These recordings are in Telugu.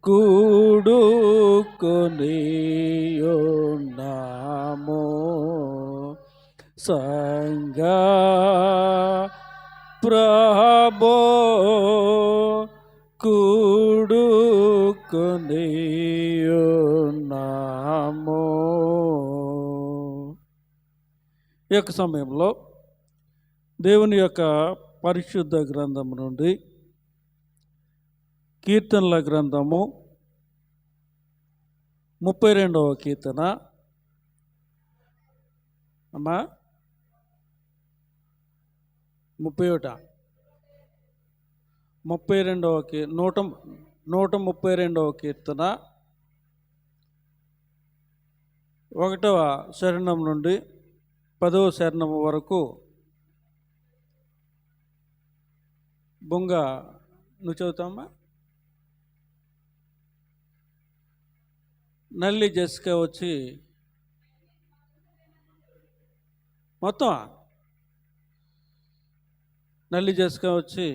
కూడుకొని ఉన్నాము సంగ ప్రభో కూడుకొని ఉన్నాము. ఈ యొక్క సమయంలో దేవుని యొక్క పరిశుద్ధ గ్రంథం నుండి కీర్తనల గ్రంథము 32వ కీర్తన అమ్మా 132వ కీర్తన 1వ శరణం నుండి 10వ శరణం వరకు. బొంగ నువ్వు చదువుతామా? నల్లి జెసికా వచ్చి మొత్తం నల్లి జెసికా వచ్చి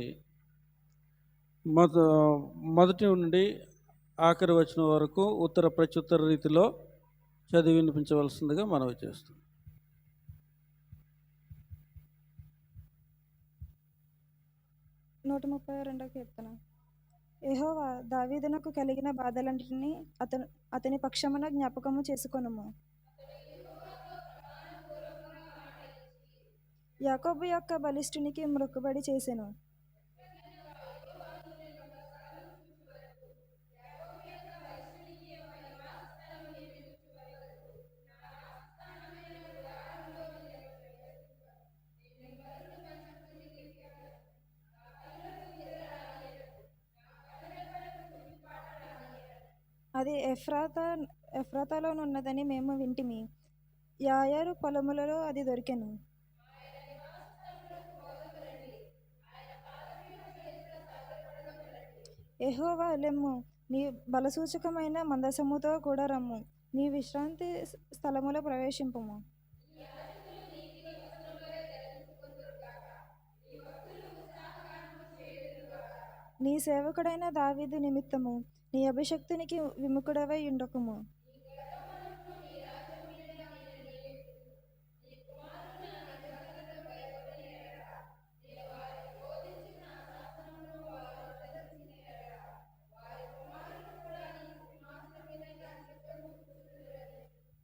మొదటి నుండి ఆఖరి వచ్చిన వరకు ఉత్తర ప్రత్యుత్తర రీతిలో చదివి వినిపించవలసిందిగా మనవి చేస్తాం. 132వ కీర్తన. యెహోవా దావీదునకు కలిగిన బాధలన్నిటినీ అతని పక్షమున జ్ఞాపకము చేసుకొనుము. యాకోబు యొక్క బలిష్ఠునికి మొక్కుబడి చేసెను. అది ఎఫ్రాతాలోనున్నదని మేము వింటిమి. యాయరు పొలములలో అది దొరికెను. యెహోవా లెమ్ము, నీ బలసూచకమైన మందసముతో కూడా రమ్ము, నీ విశ్రాంతి స్థలములో ప్రవేశింపుము. నీ సేవకుడైన దావీదు నిమిత్తము నీ అభిషక్తునికి విముఖుడవై ఉండకుము.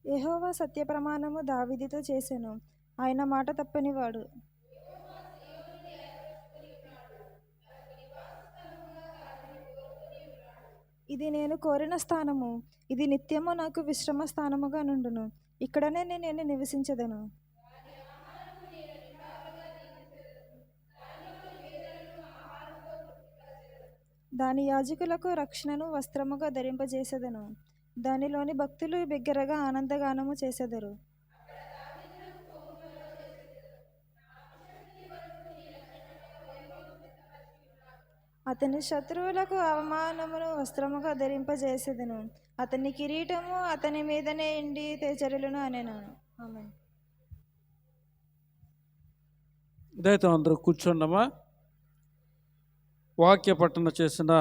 యెహోవా సత్యప్రమాణము దావీదుతో చేసెను, ఆయన మాట తప్పనివాడు. ఇది నేను కోరిన స్థానము, ఇది నిత్యము నాకు విశ్రమ స్థానముగా నుండును. ఇక్కడనే నేను నివసించదను. దాని యాజకులకు రక్షణను వస్త్రముగా ధరింపజేసేదను. దానిలోని భక్తులు బిగ్గరగా ఆనందగానము చేసెదరు. అతని శత్రువులకు అవమానమును వస్త్రముగా ధరింపజేసేదను. అతని కిరీటము అతని మీదనే ఎండి తేజరులను అనెను. ఆమేన్. దయతో అందరూ కూర్చోండమ్మా. వాక్య పఠన చేసిన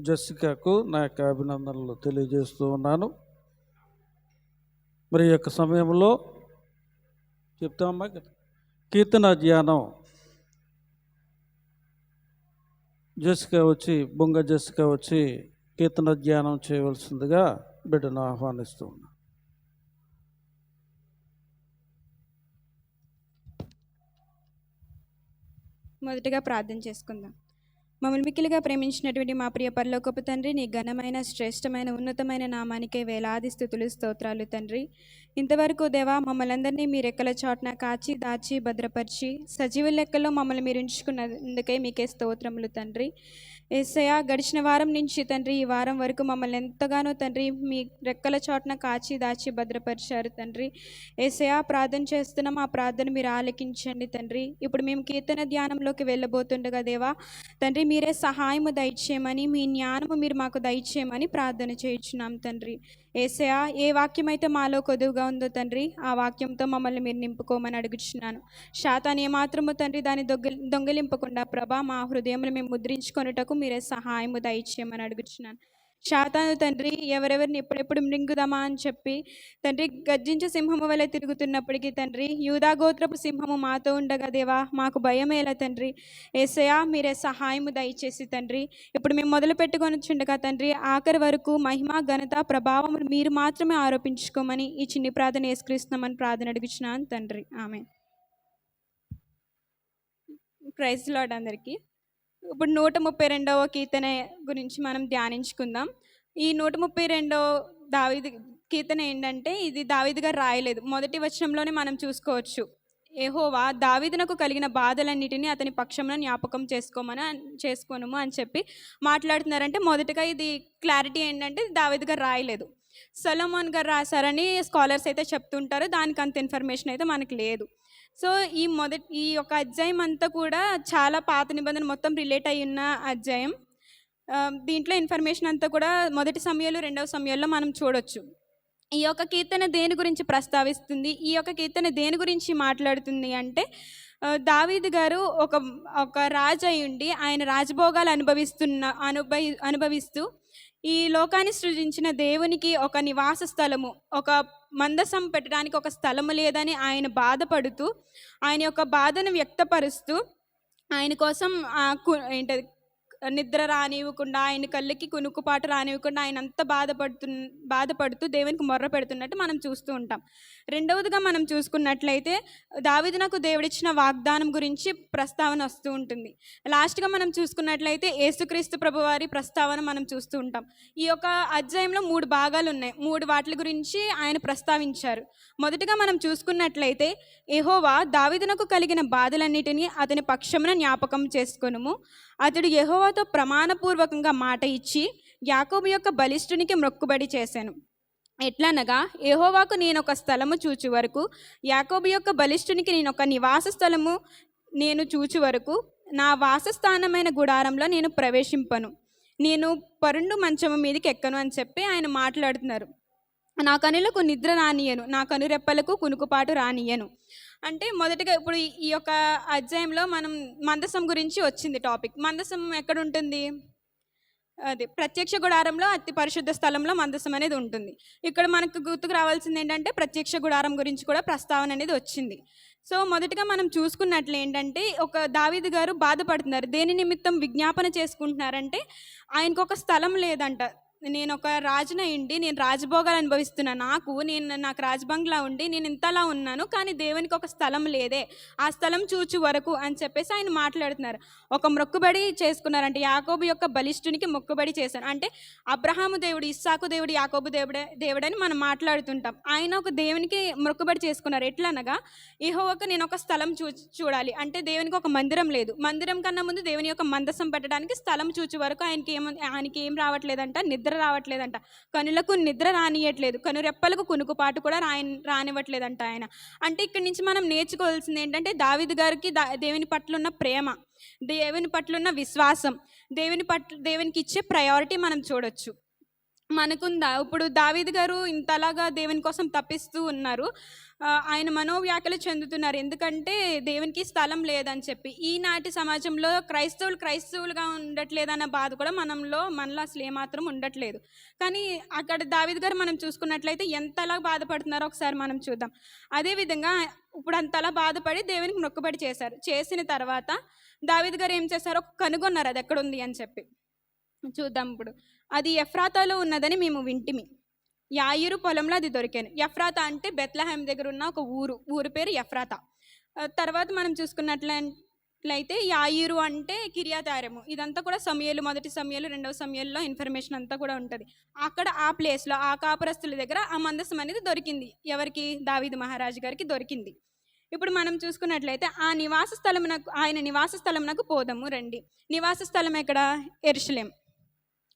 జెసికాకు నా యొక్క అభినందనలు తెలియజేస్తూ ఉన్నాను. మరి ఈ యొక్క సమయంలో చెప్తామమ్మా, కీర్తన ధ్యానం బొంగ జెసికా వచ్చి కీర్తన ధ్యానం చేయవలసిందిగా బిడ్డను ఆహ్వానిస్తూ ఉన్నా. మొదటగా ప్రార్థన చేసుకుందాం. మమ్మల్ని మిక్కిలిగా ప్రేమించినటువంటి మా ప్రియ పరలోకపు తండ్రి, నీ ఘనమైన శ్రేష్టమైన ఉన్నతమైన నామానికే వేలాది స్తుతులు స్తోత్రాలు తండ్రి. ఇంతవరకు దేవా మమ్మల్ని అందరినీ మీ రెక్కల చాటున కాచి దాచి భద్రపరిచి సజీవ లెక్కల్లో మమ్మల్ని మీరు ఉంచుకున్నందుకే మీకే స్తోత్రములు తండ్రి. యేసయ్యా, గడిచిన వారం నుంచి తండ్రి ఈ వారం వరకు మమ్మల్ని ఎంతగానో తండ్రి మీ రెక్కల చాటున కాచి దాచి భద్రపరిచారు తండ్రి. యేసయ్యా, ప్రార్థన చేస్తున్నాం, ఆ ప్రార్థన మీరు ఆలకించండి తండ్రి. ఇప్పుడు మేము కీర్తన ధ్యానంలోకి వెళ్ళబోతుండగా దేవా తండ్రి మీరే సహాయము దయచేయమని, మీ జ్ఞానము మీరు మాకు దయచేయమని ప్రార్థన చేయించున్నాం తండ్రి. యేసయ్యా, ఏ వాక్యం అయితే మాలో కొదువుగా ఉందో తండ్రి ఆ వాక్యంతో మమ్మల్ని మీరు నింపుకోమని అడుగుచున్నాను. శాతాన్ని ఏమాత్రము తండ్రి దాన్ని దొంగిలింపకుండా ప్రభా మా హృదయంలో మేము ముద్రించుకొనుటకు మీరే సహాయము దయచేయమని అడుగుచున్నాను. శాతాను తండ్రి ఎవరెవరిని ఎప్పుడెప్పుడు మృంగుదామా అని చెప్పి తండ్రి గర్జించే సింహము వలె తిరుగుతున్నప్పటికీ తండ్రి యూదా గోత్రపు సింహము మాతో ఉండగా దేవా మాకు భయమేలా తండ్రి. యేసయ్యా మీరే సహాయము దయచేసి తండ్రి ఇప్పుడు మేము మొదలు పెట్టుకొనిచుండగా తండ్రి ఆఖరి వరకు మహిమ ఘనత ప్రభావం మీరు మాత్రమే ఆరోపించుకోమని ఈ చిన్ని ప్రార్థన యేసుక్రీస్తునామని ప్రార్థన అడుగుచున్నాను తండ్రి. ఆమేన్. ప్రైజ్ లార్డ్ అందరికీ. ఇప్పుడు 132వ కీర్తన గురించి మనం ధ్యానించుకుందాం. ఈ 132 దావీదు కీర్తన ఏంటంటే ఇది దావీదు గారు రాయలేదు. మొదటి వచనంలోనే మనం చూసుకోవచ్చు. యెహోవా దావీదునకు కలిగిన బాధలన్నిటినీ అతని పక్షమున జ్ఞాపకం చేసుకోనుము అని చెప్పి మాట్లాడుతున్నారంటే మొదటగా ఇది క్లారిటీ ఏంటంటే దావీదు గారు రాయలేదు, సొలొమోన్ గారు రాశారని స్కాలర్స్ అయితే చెప్తుంటారు. దానికి అంత ఇన్ఫర్మేషన్ అయితే మనకు లేదు. సో ఈ యొక్క అధ్యాయం అంతా కూడా చాలా పాత నిబంధన మొత్తం రిలేట్ అయి ఉన్న అధ్యాయం. దీంట్లో ఇన్ఫర్మేషన్ అంతా కూడా మొదటి సమయాలు 2వ సమయాల్లో మనం చూడొచ్చు. ఈ యొక్క కీర్తన దేని గురించి ప్రస్తావిస్తుంది, ఈ యొక్క కీర్తన దేని గురించి మాట్లాడుతుంది అంటే దావీదు గారు ఒక రాజు అయి ఉండి ఆయన రాజభోగాలు అనుభవిస్తూ ఈ లోకాన్ని సృజించిన దేవునికి ఒక నివాస స్థలము, ఒక మందసం పెట్టడానికి ఒక స్థలము లేదని ఆయన బాధపడుతూ ఆయన యొక్క బాధను వ్యక్తపరుస్తూ ఆయన కోసం ఏంటది నిద్ర రానివ్వకుండా ఆయన కళ్ళకి కునుకుపాటు రానివ్వకుండా ఆయన అంత బాధపడుతూ దేవునికి మొర్ర పెడుతున్నట్టు మనం చూస్తూ ఉంటాం. రెండవదిగా మనం చూసుకున్నట్లయితే దావీదునకు దేవుడిచ్చిన వాగ్దానం గురించి ప్రస్తావన వస్తూ ఉంటుంది. లాస్ట్గా మనం చూసుకున్నట్లయితే యేసుక్రీస్తు ప్రభువారి ప్రస్తావన మనం చూస్తూ ఉంటాం. ఈ యొక్క అధ్యాయంలో 3 భాగాలు ఉన్నాయి. 3 వాటి గురించి ఆయన ప్రస్తావించారు. మొదటిగా మనం చూసుకున్నట్లయితే యెహోవా దావీదునకు కలిగిన బాధలన్నిటినీ అతని పక్షమున జ్ఞాపకం చేసుకొనుము. అతడు యెహోవాతో ప్రమాణపూర్వకంగా మాట ఇచ్చి యాకోబు యొక్క బలిష్ఠునికి మొక్కుబడి చేశాను. ఎట్లనగా యెహోవాకు నేను ఒక స్థలము చూచు వరకు, యాకోబు యొక్క బలిష్ఠునికి నేను ఒక నివాస స్థలము నేను చూచు వరకు నా వాసస్థానమైన గుడారంలో నేను ప్రవేశింపను, నేను పరుండు మంచము మీదకి ఎక్కను అని చెప్పి ఆయన మాట్లాడుతున్నారు. నా కనులకు నిద్ర రానియను, నా కనురెప్పలకు కునుకుపాటు రానియను. అంటే మొదటిగా ఇప్పుడు ఈ యొక్క అధ్యాయంలో మనం మందసం గురించి వచ్చింది టాపిక్. మందసం ఎక్కడ ఉంటుంది? అది ప్రత్యక్ష గుడారంలో అతి పరిశుద్ధ స్థలంలో మందసం అనేది ఉంటుంది. ఇక్కడ మనకు గుర్తుకు రావాల్సింది ఏంటంటే ప్రత్యక్ష గుడారం గురించి కూడా ప్రస్తావన అనేది వచ్చింది. సో మొదటిగా మనం చూసుకున్నట్లు ఏంటంటే ఒక దావీదు గారు బాధపడుతున్నారు. దేని నిమిత్తం విజ్ఞాపన చేసుకుంటున్నారంటే ఆయనకు ఒక స్థలం లేదంట. నేను ఒక రాజునయ్యుండి నేను రాజభోగాలు అనుభవిస్తున్నా, నాకు రాజబంగ్లా ఉండి నేను ఇంతలా ఉన్నాను, కానీ దేవునికి ఒక స్థలం లేదే, ఆ స్థలం చూచు వరకు అని చెప్పేసి ఆయన మాట్లాడుతున్నారు. ఒక మొక్కుబడి చేసుకున్నారంటే యాకోబు యొక్క బలిష్ఠునికి మొక్కుబడి చేశాను అంటే అబ్రహాము దేవుడు, ఇస్సాకు దేవుడు, యాకోబు దేవుడని మనం మాట్లాడుతుంటాం. ఆయన ఒక దేవునికి మొక్కుబడి చేసుకున్నారు. ఎట్లనగా యెహోవాకు నేను ఒక స్థలం చూడాలి అంటే దేవునికి ఒక మందిరం లేదు, మందిరం కన్నా ముందు దేవుని యొక్క మందసం పెట్టడానికి స్థలం చూచు వరకు ఆయనకి ఏం రావట్లేదంట, నిద్ర రావట్లేదంట, కనులకు నిద్ర రానియట్లేదు, కనురెప్పలకు కునుకుపాటు కూడా రానివ్వట్లేదంట ఆయన. అంటే ఇక్కడి నుంచి మనం నేర్చుకోవాల్సింది ఏంటంటే దావీదు గారికి దేవుని పట్ల ఉన్న ప్రేమ, దేవుని పట్ల ఉన్న విశ్వాసం, దేవునికి ఇచ్చే ప్రయారిటీ మనం చూడొచ్చు. మనకుందా? ఇప్పుడు దావీదు గారు ఇంతలాగా దేవుని కోసం తప్పిస్తూ ఉన్నారు, ఆయన మనోవ్యాఖ్యలు చెందుతున్నారు. ఎందుకంటే దేవునికి స్థలం లేదని చెప్పి. ఈనాటి సమాజంలో క్రైస్తవులుగా ఉండట్లేదన్న బాధ కూడా మనలో అసలు ఏమాత్రం ఉండట్లేదు. కానీ అక్కడ దావీదు గారు మనం చూసుకున్నట్లయితే ఎంతలా బాధపడుతున్నారో ఒకసారి మనం చూద్దాం. అదేవిధంగా ఇప్పుడు అంతలా బాధపడి దేవునికి మొక్కుబడి చేశారు. చేసిన తర్వాత దావీదు గారు ఏం చేశారో కనుగొన్నారు అది ఎక్కడుంది అని చెప్పి. చూద్దాం. ఇప్పుడు అది ఎఫ్రాతాలో ఉన్నదని మేము వింటిమి, యాయిరు పొలంలో అది దొరికాను. ఎఫ్రాతా అంటే బెత్లెహేం దగ్గర ఉన్న ఒక ఊరు పేరు ఎఫ్రాతా. తర్వాత మనం చూసుకున్నట్లయితే యాయిరు అంటే కిర్యాతాయిము. ఇదంతా కూడా మొదటి సమయాలు 2వ సమయాల్లో ఇన్ఫర్మేషన్ అంతా కూడా ఉంటుంది. అక్కడ ఆ ప్లేస్లో ఆ కాపురస్తుల దగ్గర ఆ మందసం అనేది దొరికింది. ఎవరికి? దావీదు మహారాజు గారికి దొరికింది. ఇప్పుడు మనం చూసుకున్నట్లయితే ఆయన నివాస స్థలమునకు పోదాము రండి. నివాస స్థలం ఎక్కడ? యెరూషలేం.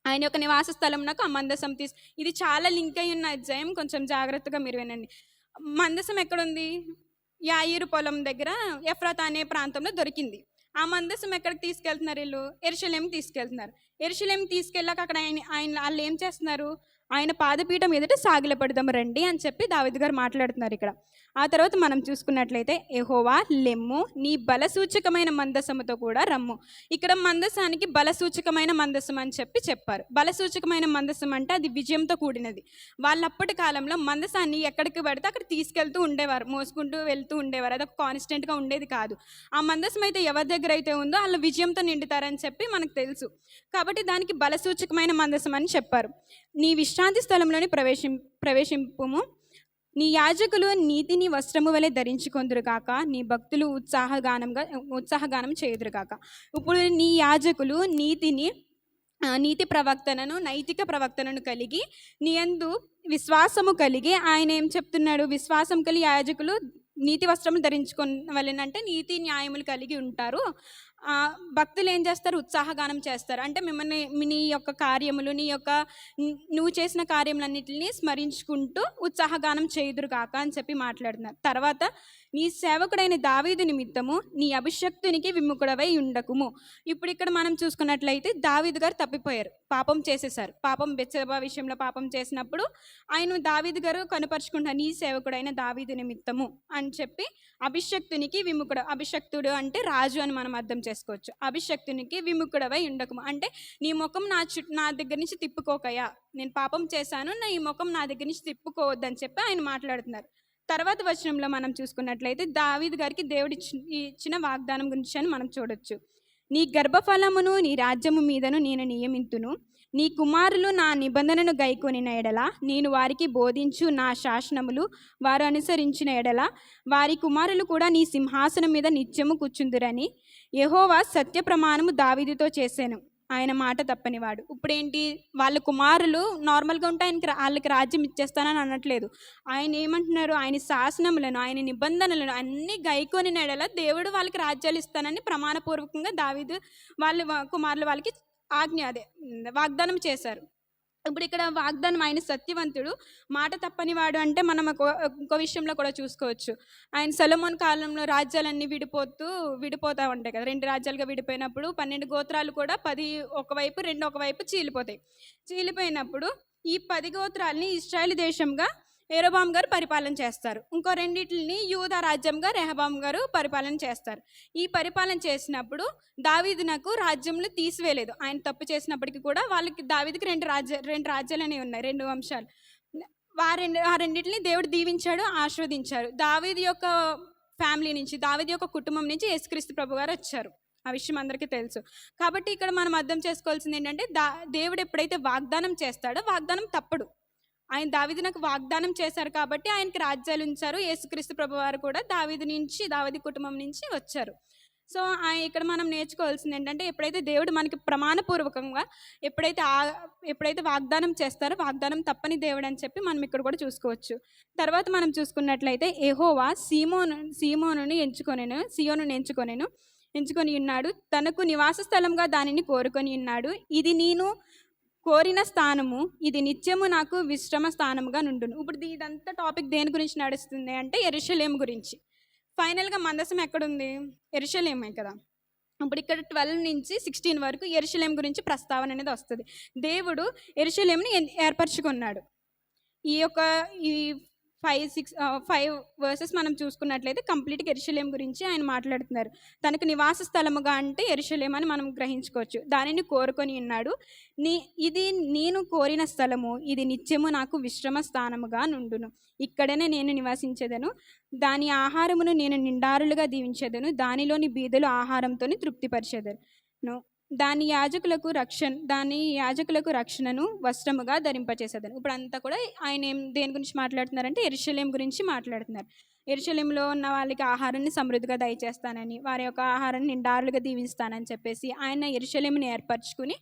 ఆయన యొక్క నివాస స్థలంనకు ఆ మందసం ఇది చాలా లింక్ అయి ఉన్న అధ్యాయం, కొంచెం జాగ్రత్తగా మీరు వినండి. మందసం ఎక్కడుంది? యాయిరు పొలం దగ్గర ఎఫ్రాతా అనే ప్రాంతంలో దొరికింది. ఆ మందసం ఎక్కడికి తీసుకెళ్తున్నారు వీళ్ళు? యెరూషలేంకి తీసుకెళ్తున్నారు. యెరూషలేం తీసుకెళ్ళాక అక్కడ వాళ్ళు ఏం చేస్తున్నారు? ఆయన పాదపీఠం ఎదుట సాగిలపడదాము రండి అని చెప్పి దావీదు గారు మాట్లాడుతున్నారు ఇక్కడ. ఆ తర్వాత మనం చూసుకున్నట్లయితే యెహోవా లెమ్ము, నీ బలసూచకమైన మందసముతో కూడా రమ్ము. ఇక్కడ మందసానికి బలసూచకమైన మందసం అని చెప్పారు. బలసూచకమైన మందసం అంటే అది విజయంతో కూడినది. వాళ్ళప్పటి కాలంలో మందసాన్ని ఎక్కడికి పడితే అక్కడ తీసుకెళ్తూ ఉండేవారు, మోసుకుంటూ వెళ్తూ ఉండేవారు. అది ఒక కాన్స్టెంట్గా ఉండేది కాదు. ఆ మందసం అయితే ఎవరి దగ్గర అయితే ఉందో వాళ్ళు విజయంతో నిండుతారని చెప్పి మనకు తెలుసు. కాబట్టి దానికి బలసూచకమైన మందసం అని చెప్పారు. నీ విశ్రాంతి స్థలంలోని ప్రవేశింపుము, నీ యాజకులు నీతిని వస్త్రము వలె ధరించుకొందురుగాక, నీ భక్తులు ఉత్సాహగానం చేయుదురుగాక. ఇప్పుడు నీ యాజకులు నీతి ప్రవక్తనను, నైతిక ప్రవక్తనను కలిగి, నీ యందు విశ్వాసము కలిగి, ఆయన ఏం చెప్తున్నాడు, విశ్వాసం కలిగి యాజకులు నీతి వస్త్రములు ధరించుకోవాలంటే నీతి న్యాయములు కలిగి ఉంటారు. భక్తులు ఏం చేస్తారు, ఉత్సాహగానం చేస్తారు. అంటే మిమ్మల్ని నీ యొక్క కార్యములు, నువ్వు చేసిన కార్యములన్నింటినీ స్మరించుకుంటూ ఉత్సాహగానం చేయుదురు కాక అని చెప్పి మాట్లాడుతున్నారు. తర్వాత నీ సేవకుడైన దావీదు నిమిత్తము నీ అభిషక్తునికి విముఖుడవై ఉండకుము. ఇప్పుడు ఇక్కడ మనం చూసుకున్నట్లయితే దావీదు గారు తప్పిపోయారు, పాపం చేసేసారు. బెత్షెబా విషయంలో పాపం చేసినప్పుడు ఆయన దావీదు గారు కనుపరుచుకుంటారు, నీ సేవకుడైన దావీదు నిమిత్తము అని చెప్పి అభిషక్తునికి విముఖుడు. అభిషక్తుడు అంటే రాజు అని మనం అర్థం చేసుకోవచ్చు. అభిషక్తునికి విముఖుడవై ఉండకుము అంటే నీ ముఖం నా దగ్గర నుంచి తిప్పుకోకయా, నేను పాపం చేశాను, ఈ ముఖం నా దగ్గర నుంచి తిప్పుకోవద్దని చెప్పి ఆయన మాట్లాడుతున్నారు. తర్వాత వచనంలో మనం చూసుకున్నట్లయితే దావీదు గారికి దేవుడు ఇచ్చిన వాగ్దానం గురించి అని మనం చూడొచ్చు. నీ గర్భఫలమును నీ రాజ్యము మీదను నేను నియమింతును, నీ కుమారులు నా నిబంధనను గైకొనిన ఎడల నేను వారికి బోధించు నా శాసనములు వారు అనుసరించిన ఎడల వారి కుమారులు కూడా నీ సింహాసనం మీద నిత్యము కూర్చుందురని యెహోవా సత్య ప్రమాణము దావీదుతో చేశాను, ఆయన మాట తప్పనివాడు. ఇప్పుడేంటి, వాళ్ళ కుమారులు నార్మల్గా ఉంటే వాళ్ళకి రాజ్యం ఇచ్చేస్తానని అనట్లేదు. ఆయన ఏమంటున్నారు, ఆయన శాసనములను, ఆయన నిబంధనలను అన్ని గైకొని నెడల దేవుడు వాళ్ళకి రాజ్యాలు ఇస్తానని ప్రమాణపూర్వకంగా దావీదు కుమారులు వాళ్ళకి వాగ్దానం చేశారు. ఇప్పుడు ఇక్కడ వాగ్దానం, ఆయన సత్యవంతుడు, మాట తప్పనివాడు అంటే మనం ఇంకో విషయంలో కూడా చూసుకోవచ్చు. ఆయన సొలొమోను కాలంలో రాజ్యాలన్నీ విడిపోతూ ఉంటాయి కదా, 2 రాజ్యాలుగా విడిపోయినప్పుడు 12 గోత్రాలు కూడా 10 ఒకవైపు 2 ఒకవైపు చీలిపోయినప్పుడు ఈ 10 గోత్రాలని ఇశ్రాయేలు దేశంగా యెరోబాము గారు పరిపాలన చేస్తారు. ఇంకో 2 యూదా రాజ్యంగా రెహబాము గారు పరిపాలన చేస్తారు. ఈ పరిపాలన చేసినప్పుడు దావీదునకు రాజ్యంలో తీసివేయలేదు. ఆయన తప్పు చేసినప్పటికీ కూడా వాళ్ళకి దావీదుకి 2 రాజ్యాలు అనేవి ఉన్నాయి, 2 వంశాలు. ఆ రెండింటిని దేవుడు దీవించాడు, ఆశీర్వదించారు. దావీదు యొక్క ఫ్యామిలీ నుంచి, దావీదు యొక్క కుటుంబం నుంచి యేసుక్రీస్తు ప్రభు గారు వచ్చారు. ఆ విషయం అందరికీ తెలుసు. కాబట్టి ఇక్కడ మనం అర్థం చేసుకోవాల్సింది ఏంటంటే, దేవుడు ఎప్పుడైతే వాగ్దానం చేస్తాడో వాగ్దానం తప్పడు. ఆయన దావీదునకు వాగ్దానం చేశారు కాబట్టి ఆయనకి రాజ్యాలు ఉంచారు. యేసుక్రీస్తు ప్రభువారు కూడా దావీదు కుటుంబం నుంచి వచ్చారు. సో ఇక్కడ మనం నేర్చుకోవాల్సింది ఏంటంటే, ఎప్పుడైతే దేవుడు మనకి ప్రమాణపూర్వకంగా ఎప్పుడైతే వాగ్దానం చేస్తారో వాగ్దానం తప్పని దేవుడు అని చెప్పి మనం ఇక్కడ కూడా చూసుకోవచ్చు. తర్వాత మనం చూసుకున్నట్లయితే యెహోవా సియోనును ఎంచుకొని ఉన్నాడు, తనకు నివాస స్థలంగా దానిని కోరుకొని ఉన్నాడు. ఇది నేను కోరిన స్థానము, ఇది నిత్యము నాకు విశ్రమ స్థానముగా నుండును. ఇప్పుడు ఇదంతా టాపిక్ దేని గురించి నడుస్తుంది అంటే యెరూషలేము గురించి. ఫైనల్గా మందసం ఎక్కడుంది, యెరూషలేమే కదా. ఇప్పుడు ఇక్కడ 12 నుంచి 16 వరకు యెరూషలేము గురించి ప్రస్తావన అనేది వస్తుంది. దేవుడు యెరూషలేముని ఏర్పరచుకున్నాడు. ఈ 5 వర్సెస్ మనం చూసుకున్నట్లయితే కంప్లీట్గా యెరూషలేము గురించి ఆయన మాట్లాడుతున్నారు. తనకు నివాస స్థలముగా అంటే యెరూషలేము అని మనం గ్రహించుకోవచ్చు. దానిని కోరుకొని ఉన్నాడు. ఇది నేను కోరిన స్థలము, ఇది నిత్యము నాకు విశ్రమ స్థానముగా నుండును. ఇక్కడనే నేను నివసించేదను, దాని ఆహారమును నేను నిండారులుగా దీవించేదను, దానిలోని బీదలు ఆహారంతో తృప్తిపరిచేదను, దాని యాజకులకు రక్షణను వస్త్రముగా ధరింపచేసేదను. ఇప్పుడు అంతా కూడా ఆయన దేని గురించి మాట్లాడుతున్నారంటే యెరూషలేము గురించి మాట్లాడుతున్నారు. యెరూషలేములో ఉన్న వాళ్ళకి ఆహారాన్ని సమృద్ధిగా దయచేస్తానని, వారి యొక్క ఆహారాన్ని నిండారులుగా దీవిస్తానని చెప్పేసి ఆయన యెరూషలేముని ఏర్పరచుకుని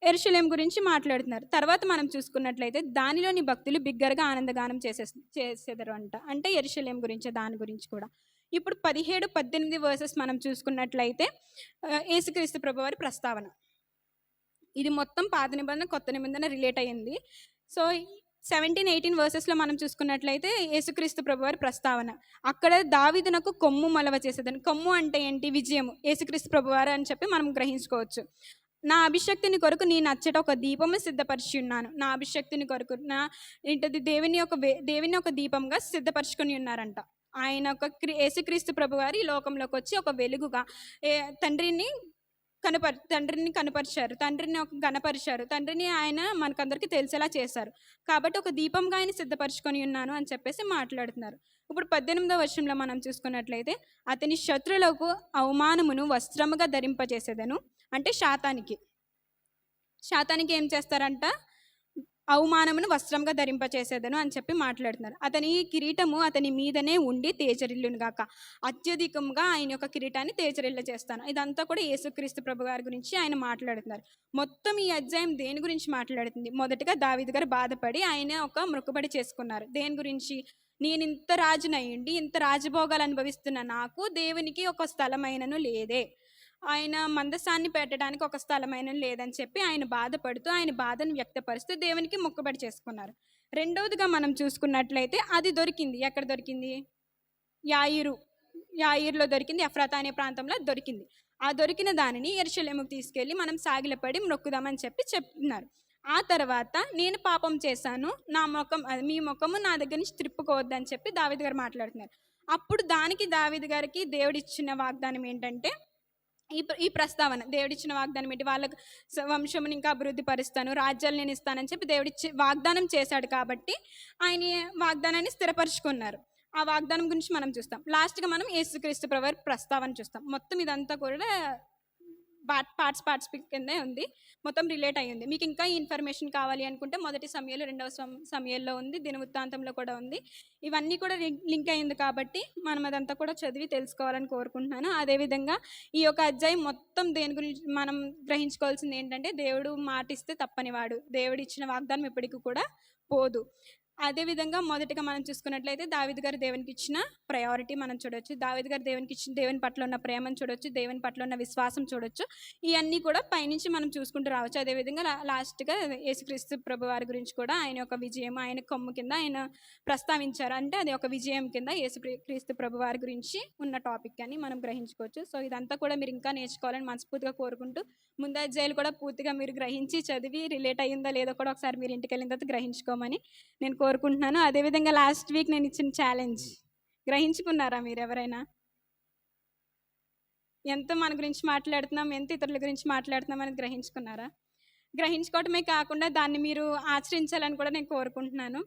యెరూషలేము గురించి మాట్లాడుతున్నారు. తర్వాత మనం చూసుకున్నట్లయితే దానిలోని భక్తులు బిగ్గరగా ఆనందగానం చేసేదరు అంటే యెరూషలేము గురించి, దాని గురించి కూడా. ఇప్పుడు 17-18 వర్సెస్ మనం చూసుకున్నట్లయితే యేసుక్రీస్తు ప్రభువారి ప్రస్తావన. ఇది మొత్తం పాత నిబంధన కొత్త నిబంధన రిలేట్ అయ్యింది. సో 17-18 వర్సెస్లో మనం చూసుకున్నట్లయితే యేసుక్రీస్తు ప్రభువారి ప్రస్తావన. అక్కడ దావీదునకు కొమ్ము మలవ చేసేదని. కొమ్ము అంటే ఏంటి, విజయము, యేసుక్రీస్తు ప్రభువారు అని చెప్పి మనం గ్రహించుకోవచ్చు. నా అభిషక్తిని కొరకు నీ నచ్చట ఒక దీపము సిద్ధపరిచి ఉన్నాను. నా అభిషక్తిని కొరకు నా ఏంటది దేవుని ఒక దీపంగా సిద్ధపరచుకొని ఉన్నారంట. ఆయన ఒక యేసుక్రీస్తు ప్రభు వారు ఈ లోకంలోకి వచ్చి ఒక వెలుగుగా ఏ తండ్రిని కనపరిచారు. తండ్రిని ఒక గణపరిచారు. తండ్రిని ఆయన మనకందరికీ తెలిసేలా చేశారు. కాబట్టి ఒక దీపంగా ఆయన సిద్ధపరచుకొని ఉన్నాను అని చెప్పేసి మాట్లాడుతున్నారు. ఇప్పుడు 18వ వచనంలో మనం చూసుకున్నట్లయితే, అతని శత్రులకు అవమానమును వస్త్రముగా ధరింపజేసేదను. అంటే శాతానికి ఏం చేస్తారంట? అవమానమును వస్త్రంగా ధరింపచేసేదను అని చెప్పి మాట్లాడుతున్నారు. అతని కిరీటము అతని మీదనే ఉండి తేజరిల్లును గాక. అత్యధికంగా ఆయన యొక్క కిరీటాన్ని తేజరిల్ల చేస్తాను. ఇదంతా కూడా యేసుక్రీస్తు ప్రభు గారి గురించి ఆయన మాట్లాడుతున్నారు. మొత్తం ఈ అధ్యాయం దేని గురించి మాట్లాడుతుంది? మొదటగా దావీదు గారు బాధపడి ఆయన ఒక మొక్కుబడి చేసుకున్నారు. దేని గురించి? నేను ఇంత రాజునయ్యుండి ఇంత రాజభోగాలు అనుభవిస్తున్న నాకు దేవునికి ఒక స్థలమైనను లేదే, ఆయన మందసాన్ని పెట్టడానికి ఒక స్థలమైన లేదని చెప్పి ఆయన బాధపడుతూ ఆయన బాధను వ్యక్తపరుస్తూ దేవునికి మొక్కుబడి చేసుకున్నారు. రెండవదిగా మనం చూసుకున్నట్లయితే అది దొరికింది. ఎక్కడ దొరికింది? యాయిరులో దొరికింది. ఎఫ్రాతా అనే ప్రాంతంలో దొరికింది. ఆ దొరికిన దానిని యెరూషలేముకు తీసుకెళ్ళి మనం సాగిలపడి మొక్కుదామని చెప్తున్నారు. ఆ తర్వాత నేను పాపం చేశాను, మీ ముఖము నా దగ్గర నుంచి త్రిప్పుకోవద్దని చెప్పి దావీదు గారు మాట్లాడుతున్నారు. అప్పుడు దానికి దావీదు గారికి దేవుడిచ్చిన వాగ్దానం ఏంటంటే, ఈ ప్రస్తావన దేవుడిచ్చిన వాగ్దానం ఏంటి? వాళ్ళకు వంశముని ఇంకా అభివృద్ధి పరుస్తాను, రాజ్యాలు నేను ఇస్తానని చెప్పి దేవుడిచ్చి వాగ్దానం చేశాడు. కాబట్టి ఆయన వాగ్దానాన్ని స్థిరపరుచుకున్నారు. ఆ వాగ్దానం గురించి మనం చూస్తాం. లాస్ట్గా మనం యేసుక్రీస్తు ప్రభువారి ప్రస్తావన చూస్తాం. మొత్తం ఇదంతా కూడా పార్ట్స్ కిందే ఉంది, మొత్తం రిలేట్ అయ్యింది. మీకు ఇంకా ఈ ఇన్ఫర్మేషన్ కావాలి అనుకుంటే మొదటి సమయాలు, రెండవ సమయాల్లో ఉంది, దినవృత్తాంతంలో కూడా ఉంది. ఇవన్నీ కూడా లింక్ అయింది కాబట్టి మనం అదంతా కూడా చదివి తెలుసుకోవాలని కోరుకుంటున్నాను. అదేవిధంగా ఈ యొక్క అధ్యాయం మొత్తం దేని గురించి మనం గ్రహించుకోవాల్సింది ఏంటంటే, దేవుడు మాటిస్తే తప్పనివాడు, దేవుడు ఇచ్చిన వాగ్దానం ఎప్పటికీ కూడా పోదు. అదేవిధంగా మొదటిగా మనం చూసుకున్నట్లయితే దావీదు గారు దేవునికి ఇచ్చిన ప్రయారిటీ మనం చూడొచ్చు. దావీదు గారు దేవుని పట్ల ఉన్న ప్రేమను చూడొచ్చు, దేవుని పట్ల ఉన్న విశ్వాసం చూడొచ్చు. ఇవన్నీ కూడా పైనుంచి మనం చూసుకుంటూ రావచ్చు. అదేవిధంగా లాస్ట్గా యేసుక్రీస్తు ప్రభు వారి గురించి కూడా ఆయన యొక్క విజయం, ఆయన కొమ్ము కింద ఆయన ప్రస్తావించారు. అంటే అది ఒక విజయం కింద యేసుక్రీస్తు ప్రభు వారి గురించి ఉన్న టాపిక్ అని మనం గ్రహించుకోవచ్చు. సో ఇదంతా కూడా మీరు ఇంకా నేర్చుకోవాలని మనస్ఫూర్తిగా కోరుకుంటూ, ముందు అధ్యాయాలు కూడా పూర్తిగా మీరు గ్రహించి చదివి రిలేట్ అయ్యిందా లేదో కూడా ఒకసారి మీరు ఇంటికి వెళ్ళిన తర్వాత గ్రహించుకోమని నేను కోరుకుంటున్నాను. అదేవిధంగా లాస్ట్ వీక్ నేను ఇచ్చిన ఛాలెంజ్ గ్రహించుకున్నారా మీరు ఎవరైనా? ఎంత మన గురించి మాట్లాడుతున్నాం, ఎంత ఇతరుల గురించి మాట్లాడుతున్నాం అనేది గ్రహించుకున్నారా? గ్రహించుకోవటమే కాకుండా దాన్ని మీరు ఆచరించాలని కూడా నేను కోరుకుంటున్నాను.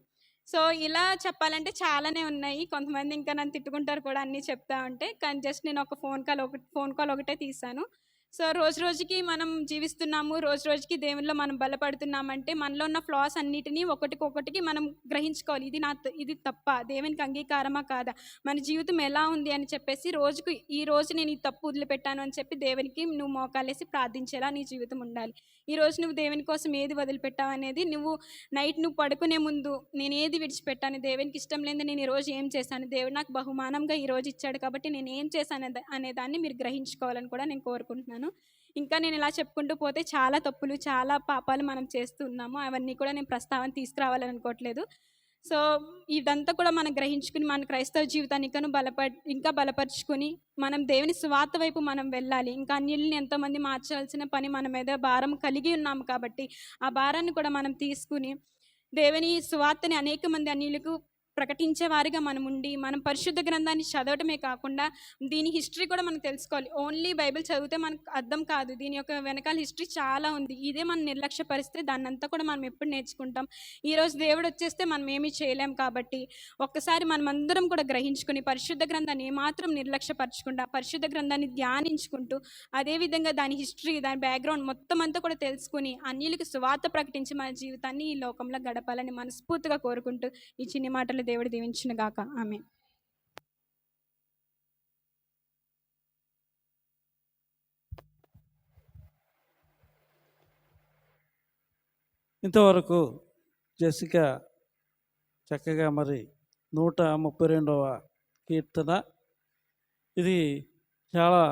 సో ఇలా చెప్పాలంటే చాలానే ఉన్నాయి. కొంతమంది ఇంకా నన్ను తిట్టుకుంటారు కూడా అన్నీ చెప్తా ఉంటే. కానీ జస్ట్ నేను ఒక ఫోన్ కాల్ ఒకటే తీశాను. సో రోజు రోజుకి మనం జీవిస్తున్నాము, రోజు రోజుకి దేవునిలో మనం బలపడుతున్నామంటే మనలో ఉన్న ఫ్లాస్ అన్నిటినీ ఒకటికొకటికి మనం గ్రహించుకోవాలి. ఇది తప్ప, దేవునికి అంగీకారమా కాదా, మన జీవితం ఎలా ఉంది అని చెప్పేసి ఈ రోజు నేను ఈ తప్పు వదిలిపెట్టాను అని చెప్పి దేవునికి నువ్వు మోకాలేసి ప్రార్థించేలా నీ జీవితం ఉండాలి. ఈరోజు నువ్వు దేవుని కోసం ఏది వదిలిపెట్టావు అనేది, నువ్వు పడుకునే ముందు నేను ఏది విడిచిపెట్టాను, దేవునికి ఇష్టం లేని నేను ఈరోజు ఏం చేశాను, దేవుడు నాకు బహుమానంగా ఈరోజు ఇచ్చాడు కాబట్టి నేను ఏం చేశాను అనేదాన్ని మీరు గ్రహించుకోవాలని కూడా నేను కోరుకుంటున్నాను. ఇంకా నేను ఇలా చెప్పుకుంటూ పోతే చాలా తప్పులు, చాలా పాపాలు మనం చేస్తూ ఉన్నాము. అవన్నీ కూడా నేను ప్రస్తావన తీసుకురావాలని అనుకోవట్లేదు. సో ఇదంతా కూడా మనం గ్రహించుకుని మన క్రైస్తవ జీవితాన్ని ఇంకా బలపరుచుకొని మనం దేవుని సువార్త వైపు మనం వెళ్ళాలి. ఇంకా అన్యుల్ని ఎంతోమంది మార్చాల్సిన పని మన మీద భారం కలిగి ఉన్నాము కాబట్టి ఆ భారాన్ని కూడా మనం తీసుకుని దేవుని సువార్తని అనేక మంది అన్యులకు ప్రకటించే వారిగా మనం ఉండి, మనం పరిశుద్ధ గ్రంథాన్ని చదవటమే కాకుండా దీని హిస్టరీ కూడా మనం తెలుసుకోవాలి. ఓన్లీ బైబిల్ చదివితే మనకు అర్థం కాదు, దీని యొక్క వెనకాల హిస్టరీ చాలా ఉంది. ఇదే మనం నిర్లక్ష్యపరిస్తే దాన్ని అంతా కూడా మనం ఎప్పుడు నేర్చుకుంటాం? ఈరోజు దేవుడు వచ్చేస్తే మనం ఏమీ చేయలేం. కాబట్టి ఒక్కసారి మనం అందరం కూడా గ్రహించుకుని పరిశుద్ధ గ్రంథాన్ని ఏమాత్రం నిర్లక్ష్యపరచకుండా పరిశుద్ధ గ్రంథాన్ని ధ్యానించుకుంటూ, అదేవిధంగా దాని హిస్టరీ, దాని బ్యాక్గ్రౌండ్ మొత్తం అంతా కూడా తెలుసుకుని అన్యులకు సువార్త ప్రకటించి మన జీవితాన్ని ఈ లోకంలో గడపాలని మనస్ఫూర్తిగా కోరుకుంటూ ఈ చిన్ని మాటలు దేవుడు దీవించును గాక. ఆమేన్. ఇంతవరకు జెసికా చక్కగా 132వ కీర్తన, ఇది చాలా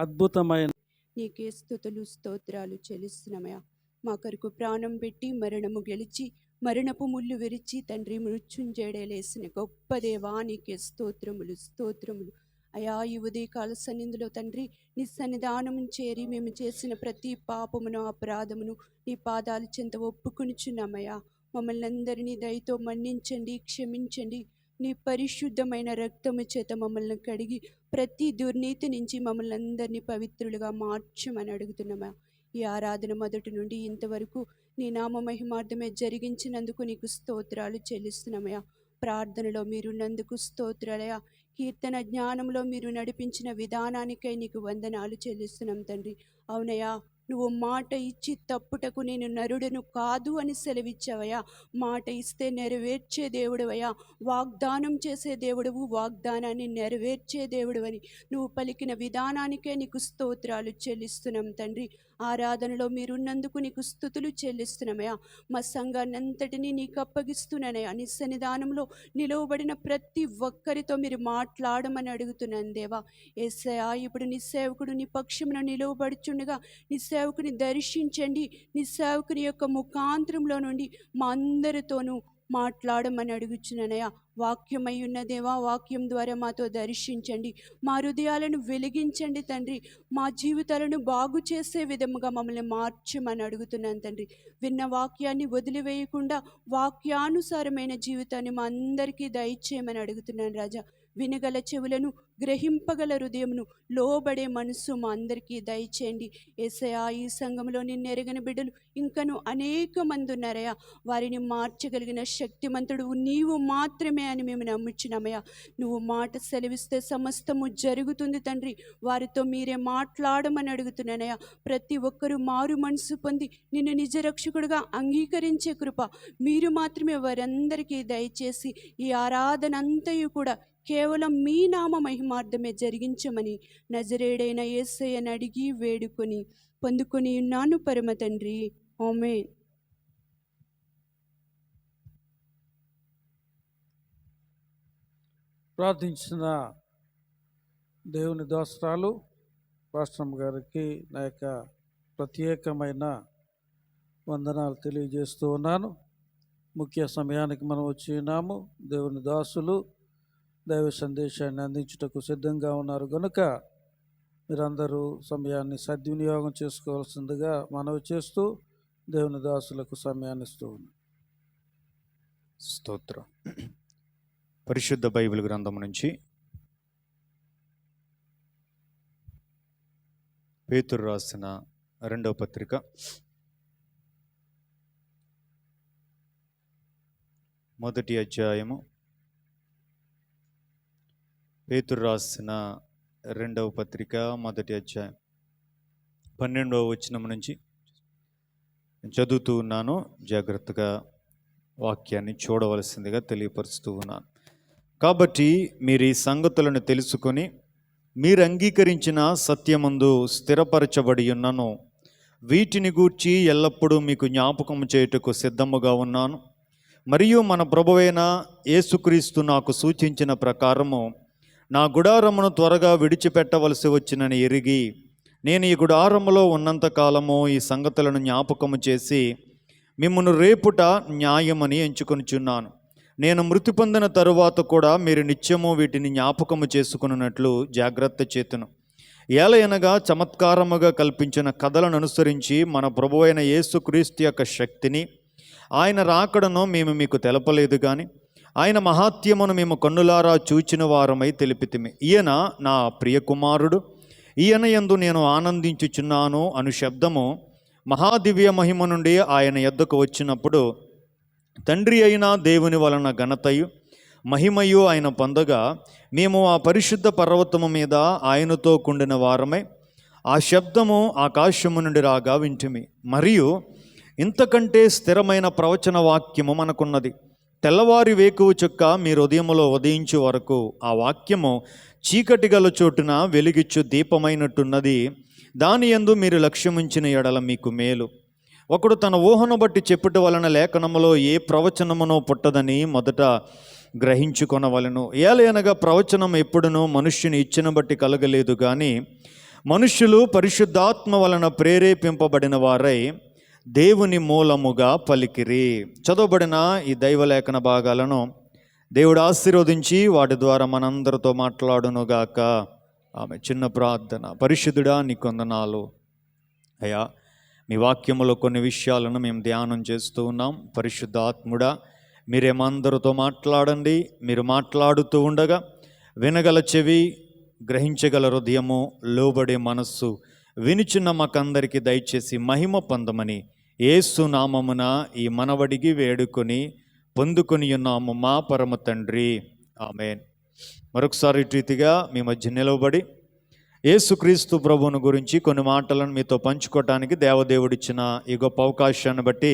అద్భుతమైన. నీకే స్తుతులు స్తోత్రాలు చెల్లిస్తున్నామయ్యా. మా కొరకు ప్రాణం పెట్టి మరణము గెలిచి మరణపు ముళ్ళు విరిచి తండ్రి మృత్యుంజయుడే లేసిన గొప్ప దేవా, నీకే స్తోత్రములు. అయా ఈ ఉదయకాల సన్నిధిలో తండ్రి నీ సన్నిధానము చేరి మేము చేసిన ప్రతి పాపమును అపరాధమును నీ పాదాల చెంత ఒప్పుకొనిచున్నామయ్యా. మమ్మల్ని అందరినీ దయతో మన్నించండి, క్షమించండి. నీ పరిశుద్ధమైన రక్తము చేత మమ్మల్ని కడిగి ప్రతి దుర్నీతి నుంచి మమ్మల్ని అందరినీ పవిత్రులుగా మార్చమని అడుగుతున్నామా. ఈ ఆరాధన మొదటి నుండి ఇంతవరకు నీ నామ మహిమార్థమే జరిగించినందుకు నీకు స్తోత్రాలు చెల్లిస్తున్నామయ్యా. ప్రార్థనలో మీరున్నందుకు స్తోత్రాలయ్యా. కీర్తన జ్ఞానంలో మీరు నడిపించిన విధానానికై నీకు వందనాలు చెల్లిస్తున్నాం తండ్రి. అవునయ్యా, నువ్వు మాట ఇచ్చి తప్పుటకు నేను నరుడను కాదు అని సెలవిచ్చావయ్యా. మాట ఇస్తే నెరవేర్చే దేవుడవయ్యా. వాగ్దానం చేసే దేవుడవు, వాగ్దానాన్ని నెరవేర్చే దేవుడు అని నువ్వు పలికిన విధానానికే నీకు స్తోత్రాలు చెల్లిస్తున్నాం తండ్రి. ఆరాధనలో మీరున్నందుకు నీకు స్తుతులు చెల్లిస్తున్నామయ్యా. మా సంఘాన్ని అంతటినీ నీకు అప్పగిస్తున్నానయ్యా. నీ సన్నిధానంలో నిలవబడిన ప్రతి ఒక్కరితో మీరు మాట్లాడమని అడుగుతున్నాను దేవా. యేసయ్యా, ఇప్పుడు నీ సేవకుడు నీ పక్షమున నిలవబడుచుండగా నీ సేవకుని దర్శించండి. నీ సేవకుని యొక్క ముఖాంతరంలో నుండి మా అందరితోనూ మాట్లాడమని అడుగుచున్నానయ్యా. వాక్యమై ఉన్న దేవా, వాక్యం ద్వారా మాతో దర్శించండి. మా హృదయాలను వెలిగించండి తండ్రి. మా జీవితాలను బాగు చేసే విధముగా మమ్మల్ని మార్చమని అడుగుతున్నాను తండ్రి. విన్న వాక్యాన్ని వదిలివేయకుండా వాక్యానుసారమైన జీవితాన్ని మా అందరికీ దయచేయమని అడుగుతున్నాను రాజా. వినగల చెవులను, గ్రహింపగల హృదయమును, లోబడే మనస్సు మా అందరికీ దయచేయండి. యేసయ్యా, ఈ సంఘంలో నిన్నెరగని బిడ్డలు ఇంకను అనేక మంది ఉన్నారయ్యా. వారిని మార్చగలిగిన శక్తిమంతుడు నీవు మాత్రమే అని మేము నమ్ముచున్నామయ్యా. నువ్వు మాట సెలవిస్తే సమస్తము జరుగుతుంది తండ్రి. వారితో మీరే మాట్లాడమని అడుగుతున్నానయ్యా. ప్రతి ఒక్కరూ మారు మనసు పొంది నిన్ను నిజ రక్షకుడుగా అంగీకరించే కృప మీరు మాత్రమే వారందరికీ దయచేసి ఈ ఆరాధన అంతయు కూడా కేవలం మీ నామ మహిమార్థమే జరిగించమని నజరేడైన యేసయ్యను అడిగి వేడుకొని పొందుకొని ఉన్నాను పరమ తండ్రి. ఆమేన్. ప్రార్థించిన దేవుని దోసరాలు పాస్టర్ గారికి నా యొక్క ప్రత్యేకమైన వందనాలు తెలియజేస్తూ ఉన్నాను. ముఖ్య సమయానికి మనం వచ్చి ఉన్నాము. దేవుని దాసులు దైవ సందేశాన్ని అందించుటకు సిద్ధంగా ఉన్నారు కనుక మీరందరూ సమయాన్ని సద్వినియోగం చేసుకోవాల్సిందిగా మనవి చేస్తూ దేవుని దాసులకు సమయాన్ని ఇస్తూ ఉన్నాం. స్తోత్రం. పరిశుద్ధ బైబిల్ గ్రంథం నుంచి పేతురు రాసిన 2వ పత్రిక 1వ అధ్యాయము. పేతురు రాసిన 2వ పత్రిక 1వ అధ్యాయం 12వ వచనం నుంచి చదువుతూ ఉన్నాను. జాగ్రత్తగా వాక్యాన్ని చూడవలసిందిగా తెలియపరుస్తూ ఉన్నాను. కాబట్టి మీరు ఈ సంగతులను తెలుసుకొని మీరు అంగీకరించిన సత్యమందు స్థిరపరచబడి ఉన్నను. వీటిని గూర్చి ఎల్లప్పుడూ మీకు జ్ఞాపకం చేయుటకు సిద్ధముగా ఉన్నాను. మరియు మన ప్రభువైన యేసుక్రీస్తు నాకు సూచించిన ప్రకారము నా గుడారమును త్వరగా విడిచిపెట్టవలసి వచ్చినని ఎరిగి నేను ఈ గుడారములో ఉన్నంతకాలము ఈ సంగతులను జ్ఞాపకము చేసి మిమ్మును రేపుట న్యాయమని ఎంచుకొనిచున్నాను. నేను మృతి పొందిన తరువాత కూడా మీరు నిత్యము వీటిని జ్ఞాపకము చేసుకున్నట్లు జాగ్రత్త చేతును. ఏలయనగా చమత్కారముగా కల్పించిన కథలను అనుసరించి మన ప్రభువైన యేసుక్రీస్తు యొక్క శక్తిని, ఆయన రాకడను మేము మీకు తెలపలేదు కానీ ఆయన మహాత్యమును మేము కన్నులారా చూచిన వారమై తెలిపితిమి. ఈయన నా ప్రియకుమారుడు, ఈయన యందు నేను ఆనందించుచున్నాను అను శబ్దము మహాదివ్య మహిమ నుండి ఆయన యొద్దకు వచ్చినప్పుడు తండ్రి అయిన దేవుని వలన ఘనతయు మహిమయు ఆయన పొందగా మేము ఆ పరిశుద్ధ పర్వతము మీద ఆయనతో కుండిన వారమై ఆ శబ్దము ఆకాశము నుండి రాగా వింటిమి. మరియు ఇంతకంటే స్థిరమైన ప్రవచన వాక్యము మనకున్నది. తెల్లవారి వేకువ చుక్క మీరు ఉదయములో ఉదయించే వరకు ఆ వాక్యము చీకటి గల చోటున వెలిగిచ్చు దీపమైనట్టున్నది. దాని యందు మీరు లక్ష్యముంచిన ఎడల మీకు మేలు. ఒకడు తన ఊహను బట్టి చెప్పుట వలన లేఖనములో ఏ ప్రవచనమునో పుట్టదని మొదట గ్రహించుకొనవలెను. ఏలయనగా ప్రవచనం ఎప్పుడునూ మనుష్యుని ఇచ్చిన బట్టి కలగలేదు కానీ మనుష్యులు పరిశుద్ధాత్మ వలన ప్రేరేపింపబడిన వారై దేవుని మూలముగా పలికిరి. చదవబడిన ఈ దైవలేఖన భాగాలను దేవుడు ఆశీర్వదించి వాటి ద్వారా మనందరితో మాట్లాడునుగాక. ఆమె చిన్న ప్రార్థన. పరిశుద్ధుడా నీకు వందనాలు అయ్యా, మీ వాక్యములో కొన్ని విషయాలను మేము ధ్యానం చేస్తూ ఉన్నాం. పరిశుద్ధ ఆత్ముడా మీరేమందరితో మాట్లాడండి. మీరు మాట్లాడుతూ ఉండగా వినగల చెవి, గ్రహించగల హృదయము, లోబడే మనస్సు వినుచున్న మాకందరికీ దయచేసి మహిమ పొందమని యేసు నామమున ఈ మనవడికి వేడుకొని పొందుకొని ఉన్నాము మా పరమ తండ్రి. ఆమేన్. మరొకసారి రీతిగా మీ మధ్య నిలవబడి యేసుక్రీస్తు ప్రభువును గురించి కొన్ని మాటలను మీతో పంచుకోవటానికి దేవదేవుడిచ్చిన ఈ గొప్ప అవకాశాన్ని బట్టి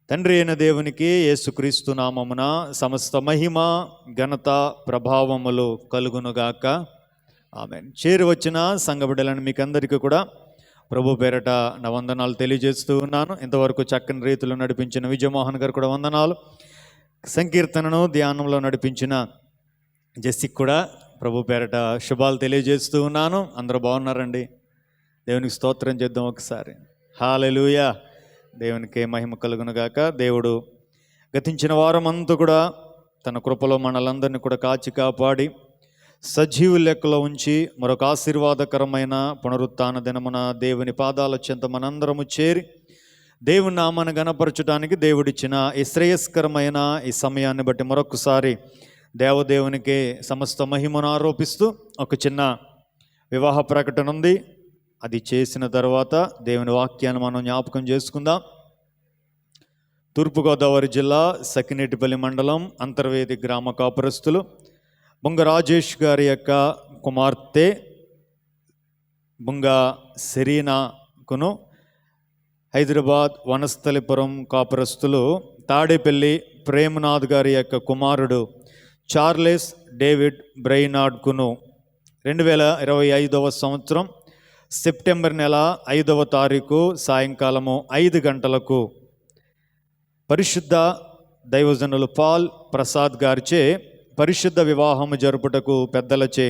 తండ్రి అయిన దేవునికి యేసుక్రీస్తు నామమున సమస్త మహిమ, ఘనత, ప్రభావములు కలుగునుగాక. ఆమేన్. చేరి వచ్చిన సంఘ బిడ్డలను మీకందరికీ కూడా ప్రభు పేరట నా వందనాలు తెలియజేస్తూ ఉన్నాను. ఇంతవరకు చక్కని రీతిలో నడిపించిన విజయమోహన్ గారు కూడా వందనాలు. సంకీర్తనను ధ్యానంలో నడిపించిన జెస్సిక్ కూడా ప్రభు పేరట శుభాలు తెలియజేస్తూ ఉన్నాను. అందరూ బాగున్నారండి? దేవునికి స్తోత్రం చేద్దాం ఒకసారి. హల్లెలూయా. దేవునికి మహిమ కలుగునుగాక. దేవుడు గతించిన వారమంతా కూడా తన కృపలో మనలందరినీ కూడా కాచి కాపాడి సజీవు లెక్కలో ఉంచి మరొక ఆశీర్వాదకరమైన పునరుత్థాన దినమున దేవుని పాదాల చెంత మనందరము చేరి దేవుని నామాన్ని గణపరచడానికి దేవుడిచ్చిన ఈ శ్రేయస్కరమైన ఈ సమయాన్ని బట్టి మరొకసారి దేవదేవునికి సమస్త మహిమను ఆరోపిస్తూ ఒక చిన్న వివాహ ప్రకటన ఉంది. అది చేసిన తర్వాత దేవుని వాక్యాన్ని మనం జ్ఞాపకం చేసుకుందాం. తూర్పుగోదావరి జిల్లా సకినేటిపల్లి మండలం అంతర్వేది గ్రామ కాపురస్తులు బుంగ రాజేష్ గారి యొక్క కుమార్తె బుంగ సెరీనాకును హైదరాబాద్ వనస్థలిపురం కాపురస్తులు తాడేపల్లి ప్రేమనాథ్ గారి యొక్క కుమారుడు చార్లెస్ డేవిడ్ బ్రెయినార్డ్కును 2025 సంవత్సరం సెప్టెంబర్ నెల 5వ తారీఖు సాయంకాలము 5 గంటలకు పరిశుద్ధ దైవజనులు పాల్ ప్రసాద్ గారిచే పరిశుద్ధ వివాహము జరుపుటకు పెద్దలచే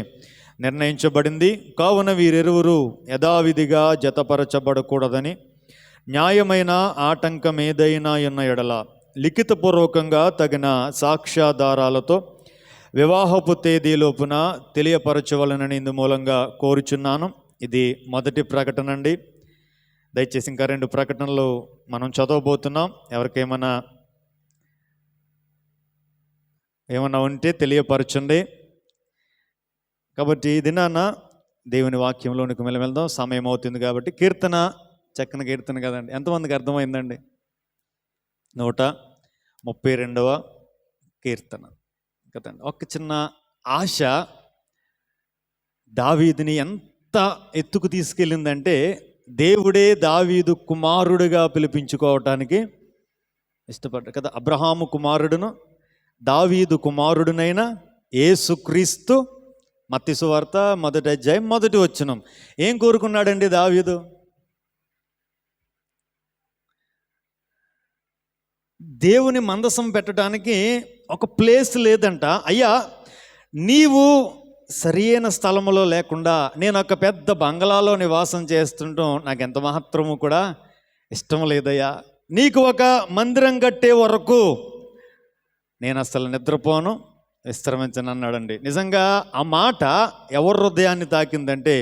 నిర్ణయించబడింది. కావున వీరిరువురు యథావిధిగా జతపరచబడకూడదని, న్యాయమైన ఆటంకం ఏదైనా ఉన్న ఎడల లిఖితపూర్వకంగా తగిన సాక్ష్యాధారాలతో వివాహపు తేదీలోపున తెలియపరచవలనని ఇందు మూలంగా కోరుచున్నాను. ఇది మొదటి ప్రకటన అండి. దయచేసి ఇంకా 2 ప్రకటనలు మనం చదవబోతున్నాం. ఎవరికేమన్నా ఉంటే తెలియపరచండి. కాబట్టి దినాన దేవుని వాక్యంలోనికి వెళ్దాం. సమయం అవుతుంది కాబట్టి కీర్తన, చక్కని కీర్తన కదండి. ఎంతమందికి అర్థమైందండి? 132వ కీర్తన కదండి. ఒక చిన్న ఆశ దావీదుని ఎంత ఎత్తుకు తీసుకెళ్ళిందంటే దేవుడే దావీదు కుమారుడిగా పిలిపించుకోవటానికి ఇష్టపడ్డాడు కదా. అబ్రహాము కుమారుడును దావీదు కుమారుడునైన యేసుక్రీస్తు, మత్తయి సువార్త 1వ అధ్యాయం 1వ వచనం. ఏం కోరుకున్నాడండి దావీదు? దేవుని మందసం పెట్టడానికి ఒక ప్లేస్ లేదంట. అయ్యా, నీవు సరియైన స్థలములో లేకుండా నేను ఒక పెద్ద బంగళాలో నివాసం చేస్తుంటాం నాకు ఎంత మాత్రము కూడా ఇష్టం లేదయ్యా. నీకు ఒక మందిరం కట్టే వరకు నేను అసలు నిద్రపోను, విశ్రమించను అన్నాడండి. నిజంగా ఆ మాట ఎవరి హృదయాన్ని తాకిందంటే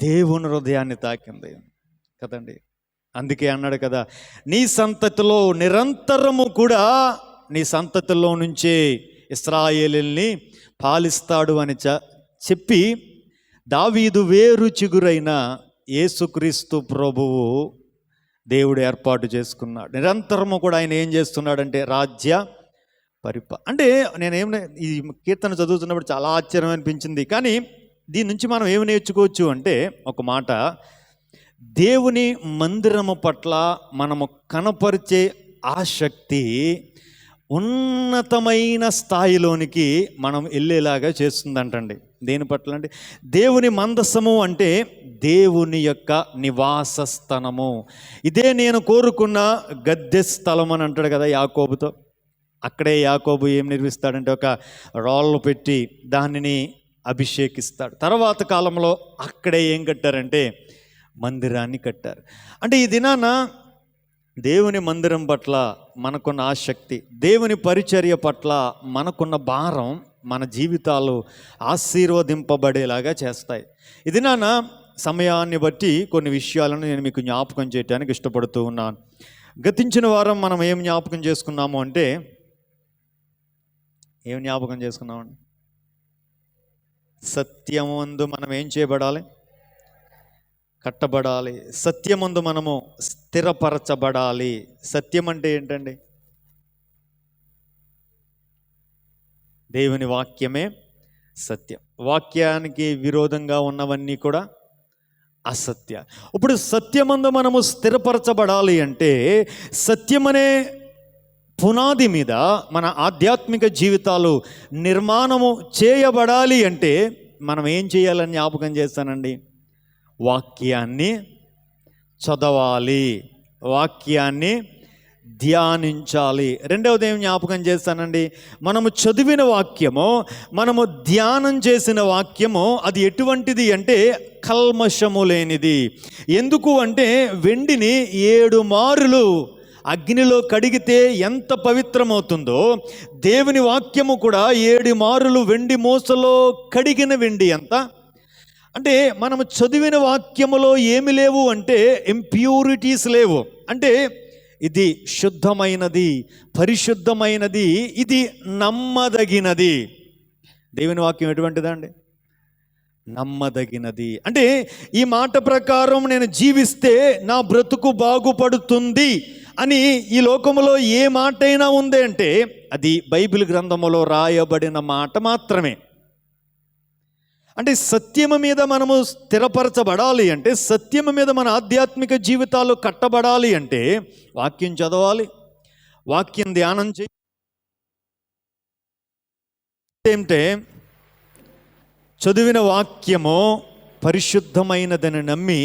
దేవుని హృదయాన్ని తాకింది కదండి. అందుకే అన్నాడు కదా, నీ సంతతిలో నిరంతరము కూడా నీ సంతతిలో నుంచే ఇశ్రాయేలుని పాలిస్తాడు అని చెప్పి దావీదు వేరు చిగురైన యేసుక్రీస్తు ప్రభువు దేవుడు ఏర్పాటు చేసుకున్నాడు. నిరంతరము కూడా ఆయన ఏం చేస్తున్నాడంటే రాజ్య అంటే ఈ కీర్తన చదువుతున్నప్పుడు చాలా ఆశ్చర్యం అనిపించింది. కానీ దీని నుంచి మనం ఏమి నేర్చుకోవచ్చు అంటే ఒక మాట, దేవుని మందిరము పట్ల మనము కనపరిచే ఆసక్తి ఉన్నతమైన స్థాయిలోనికి మనం వెళ్ళేలాగా చేస్తుందంటండి. దేని పట్ల అంటే దేవుని మందసము అంటే దేవుని యొక్క నివాస స్థలము. ఇదే నేను కోరుకున్న గద్దె స్థలం అని అంటాడు కదా యాకోబుతో. అక్కడే యాకోబు ఏం నిర్మిస్తాడంటే ఒక రాళ్ళు పెట్టి దానిని అభిషేకిస్తాడు. తర్వాత కాలంలో అక్కడే ఏం కట్టారంటే మందిరాన్ని కట్టారు. అంటే ఈ దినాన దేవుని మందిరం పట్ల మనకున్న ఆసక్తి, దేవుని పరిచర్య పట్ల మనకున్న భారం మన జీవితాలు ఆశీర్వదింపబడేలాగా చేస్తాయి. ఇది నాన్న సమయాన్ని బట్టి కొన్ని విషయాలను నేను మీకు జ్ఞాపకం చేయడానికి ఇష్టపడుతూ ఉన్నాను. గతించిన వారం మనం ఏం జ్ఞాపకం చేసుకున్నాము అంటే, ఏం జ్ఞాపకం చేసుకున్నామండి? సత్యమందు మనం ఏం చేయబడాలి? కట్టబడాలి. సత్యమందు మనము స్థిరపరచబడాలి. సత్యం అంటే ఏంటండి? దేవుని వాక్యమే సత్యం. వాక్యానికి విరోధంగా ఉన్నవన్నీ కూడా అసత్య. ఇప్పుడు సత్యమందు మనము స్థిరపరచబడాలి అంటే, సత్యమనే పునాది మీద మన ఆధ్యాత్మిక జీవితాలు నిర్మాణము చేయబడాలి అంటే మనం ఏం చేయాలని జ్ఞాపకం చేస్తానండి? వాక్యాన్ని చదవాలి, వాక్యాన్ని ధ్యానించాలి. రెండవది ఏం జ్ఞాపకం చేస్తానండి? మనము చదివిన వాక్యము, మనము ధ్యానం చేసిన వాక్యము అది ఎటువంటిది అంటే కల్మషము లేనిది. ఎందుకు అంటే వెండిని 7 మారులు అగ్నిలో కడిగితే ఎంత పవిత్రమవుతుందో, దేవుని వాక్యము కూడా 7 మారులు వెండి మూసలో కడిగిన వెండి ఎంత. అంటే మనము చదివిన వాక్యములో ఏమి లేవు అంటే ఇంప్యూరిటీస్ లేవు. అంటే ఇది శుద్ధమైనది, పరిశుద్ధమైనది, ఇది నమ్మదగినది. దేవుని వాక్యం ఎటువంటిదండి? నమ్మదగినది. అంటే ఈ మాట ప్రకారం నేను జీవిస్తే నా బ్రతుకు బాగుపడుతుంది అని ఈ లోకములో ఏ మాట అయినా ఉంది అంటే అది బైబిల్ గ్రంథములో రాయబడిన మాట మాత్రమే. అంటే సత్యము మీద మనము స్థిరపరచబడాలి అంటే, సత్యము మీద మన ఆధ్యాత్మిక జీవితాలు కట్టబడాలి అంటే వాక్యం చదవాలి, వాక్యం ధ్యానం చేయాలి. ఏంటంటే చదివిన వాక్యము పరిశుద్ధమైనదని నమ్మి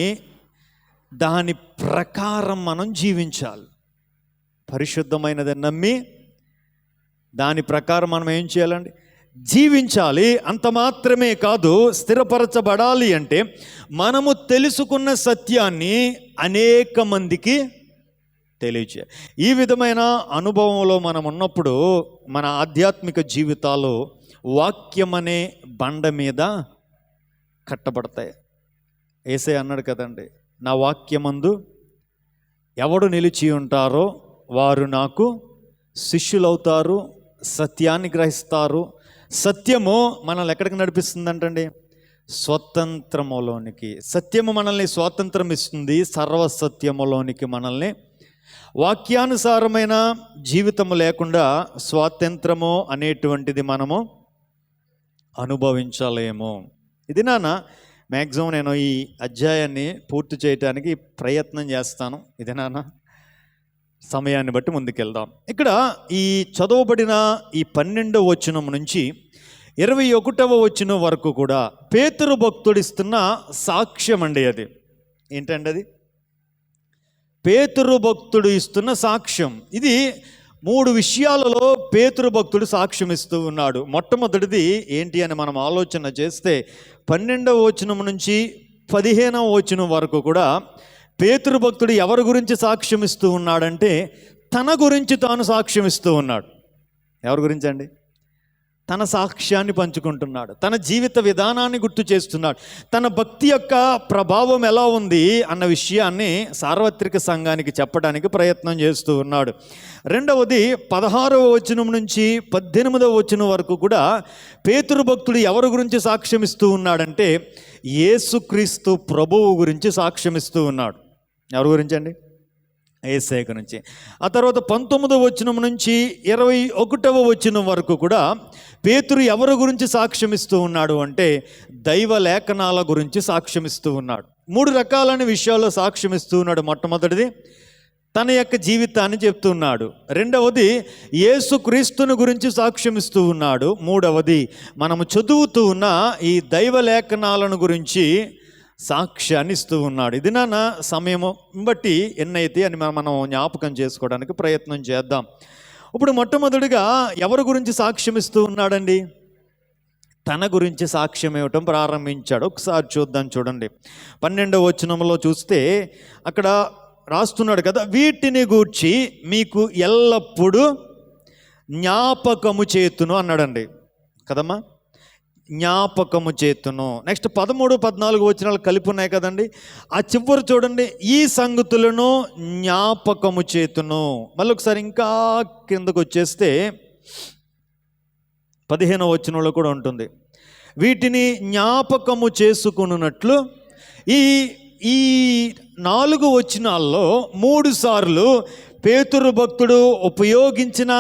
దాని ప్రకారం మనం జీవించాలి. పరిశుద్ధమైనదని నమ్మి దాని ప్రకారం మనం ఏం చేయాలండి? జీవించాలి. అంత మాత్రమే కాదు, స్థిరపరచబడాలి అంటే మనము తెలుసుకున్న సత్యాన్ని అనేక మందికి తెలియచేయాలి. ఈ విధమైన అనుభవంలో మనం ఉన్నప్పుడు మన ఆధ్యాత్మిక జీవితాలు వాక్యం అనే బండ మీద కట్టబడతాయి. యేసయ్య అన్నాడు కదండి, నా వాక్యమందు ఎవడు నిలిచి ఉంటారో వారు నాకు శిష్యులవుతారు, సత్యాన్ని గ్రహిస్తారు. సత్యము మనల్ని ఎక్కడికి నడిపిస్తుందంటండి? స్వతంత్రములోనికి. సత్యము మనల్ని స్వాతంత్రం ఇస్తుంది, సర్వసత్యములోనికి మనల్ని. వాక్యానుసారమైన జీవితము లేకుండా స్వాతంత్రము అనేటువంటిది మనము అనుభవించలేము. ఇది నాన్న మ్యాక్సిమం నేను ఈ అధ్యాయాన్ని పూర్తి చేయడానికి ప్రయత్నం చేస్తాను. ఇది నాన్న సమయాన్ని బట్టి ముందుకెళ్దాం. ఇక్కడ ఈ చదవబడిన ఈ 12వ వచనం నుంచి 21వ వచనం వరకు కూడా పేతురు భక్తుడిస్తున్న సాక్ష్యం అండి. అది ఏంటండి? అది పేతురు భక్తుడు ఇస్తున్న సాక్ష్యం. ఇది 3 విషయాలలో పేతురు భక్తుడు సాక్ష్యం ఇస్తూ ఉన్నాడు. మొట్టమొదటిది ఏంటి అని మనం ఆలోచన చేస్తే 12వ వచనం నుంచి 15వ వచనం వరకు కూడా పేతురు భక్తుడు ఎవరి గురించి సాక్ష్యం ఇస్తూ ఉన్నాడంటే తన గురించి తాను సాక్ష్యం ఇస్తూ ఉన్నాడు. ఎవరి గురించి అండి? తన సాక్ష్యాన్ని పంచుకుంటున్నాడు, తన జీవిత విధానాన్ని గుర్తు చేస్తున్నాడు, తన భక్తి యొక్క ప్రభావం ఎలా ఉంది అన్న విషయాన్ని సార్వత్రిక సంఘానికి చెప్పడానికి ప్రయత్నం చేస్తూ ఉన్నాడు. రెండవది 16వ వచనం నుంచి 18వ వచనం వరకు కూడా పేతురు భక్తుడు ఎవరి గురించి సాక్ష్యం ఇస్తూ ఉన్నాడంటే యేసుక్రీస్తు ప్రభువు గురించి సాక్ష్యం ఇస్తూ ఉన్నాడు. ఎవరి గురించి అండి? యేసయ్య గురించి. ఆ తర్వాత 19వ వచనం నుంచి 21వ వచనం వరకు కూడా పేతురు ఎవరి గురించి సాక్ష్యం ఇస్తూ ఉన్నాడు అంటే దైవ లేఖనాల గురించి సాక్ష్యం ఇస్తూ ఉన్నాడు. 3 రకాలైన విషయాల్లో సాక్ష్యం ఇస్తూ ఉన్నాడు. మొట్టమొదటిది తన యొక్క జీవితాన్ని చెప్తున్నాడు. రెండవది యేసుక్రీస్తుని గురించి సాక్ష్యం ఇస్తూ ఉన్నాడు. మూడవది మనము చదువుతూ ఉన్న ఈ దైవ లేఖనాలను గురించి సాక్ష్యాన్ని ఇస్తూ ఉన్నాడు. ఇది నాన్న సమయము బట్టి ఎన్నైతే అని మనం జ్ఞాపకం చేసుకోవడానికి ప్రయత్నం చేద్దాం. ఇప్పుడు మొట్టమొదటిగా ఎవరి గురించి సాక్ష్యం ఇస్తూ ఉన్నాడండి? తన గురించి సాక్ష్యం ఇవ్వటం ప్రారంభించాడు. ఒకసారి చూద్దాం, చూడండి. 12వ వచనంలో చూస్తే అక్కడ రాస్తున్నాడు కదా, వీటిని గూర్చి మీకు ఎల్లప్పుడూ జ్ఞాపకము చేతును అన్నాడండి కదమ్మా, జ్ఞాపకము చేతును. నెక్స్ట్ 13, 14 వచనాలు కలిపి ఉన్నాయి కదండి. ఆ చివరి చూడండి, ఈ సంగతులను జ్ఞాపకము చేతును. మళ్ళీ ఒకసారి ఇంకా కిందకు వచ్చేస్తే 15వ వచనంలో కూడా ఉంటుంది, వీటిని జ్ఞాపకము చేసుకున్నట్లు. ఈ 4 వచనాల్లో 3 సార్లు పేతురు భక్తుడు ఉపయోగించిన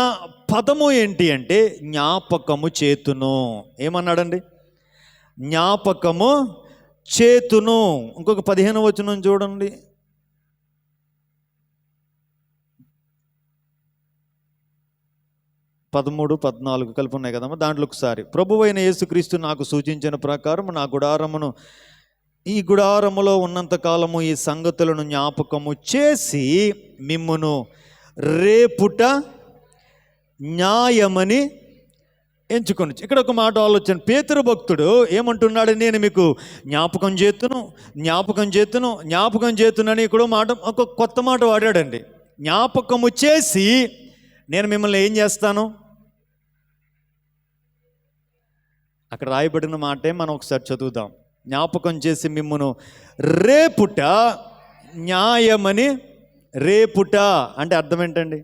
పదము ఏంటి అంటే జ్ఞాపకము చేతును. ఏమన్నాడండి? జ్ఞాపకము చేతును. ఇంకొక 15వ వచనం చూడండి, పదమూడు 14 కలిపి ఉన్నాయి కదమ్మా. దాంట్లో ఒకసారి, ప్రభువైన యేసుక్రీస్తు నాకు సూచించిన ప్రకారం ఈ గుడారములో ఉన్నంత కాలము ఈ సంగతులను జ్ఞాపకము చేసి మిమ్మును రేపుట న్యాయమని ఎంచుకొని. ఇక్కడ ఒక మాట ఆలోచన, పేతురు భక్తుడు ఏమంటున్నాడు? నేను మీకు జ్ఞాపకం చేతునని ఇక్కడ ఒక కొత్త మాట వాడాడండి. జ్ఞాపకము చేసి నేను మిమ్మల్ని ఏం చేస్తాను? అక్కడ రాయబడిన మాటే మనం ఒకసారి చదువుదాం. జ్ఞాపకం చేసి మిమ్మును రేపుట న్యాయమని. రేపుట అంటే అర్థం ఏంటండి?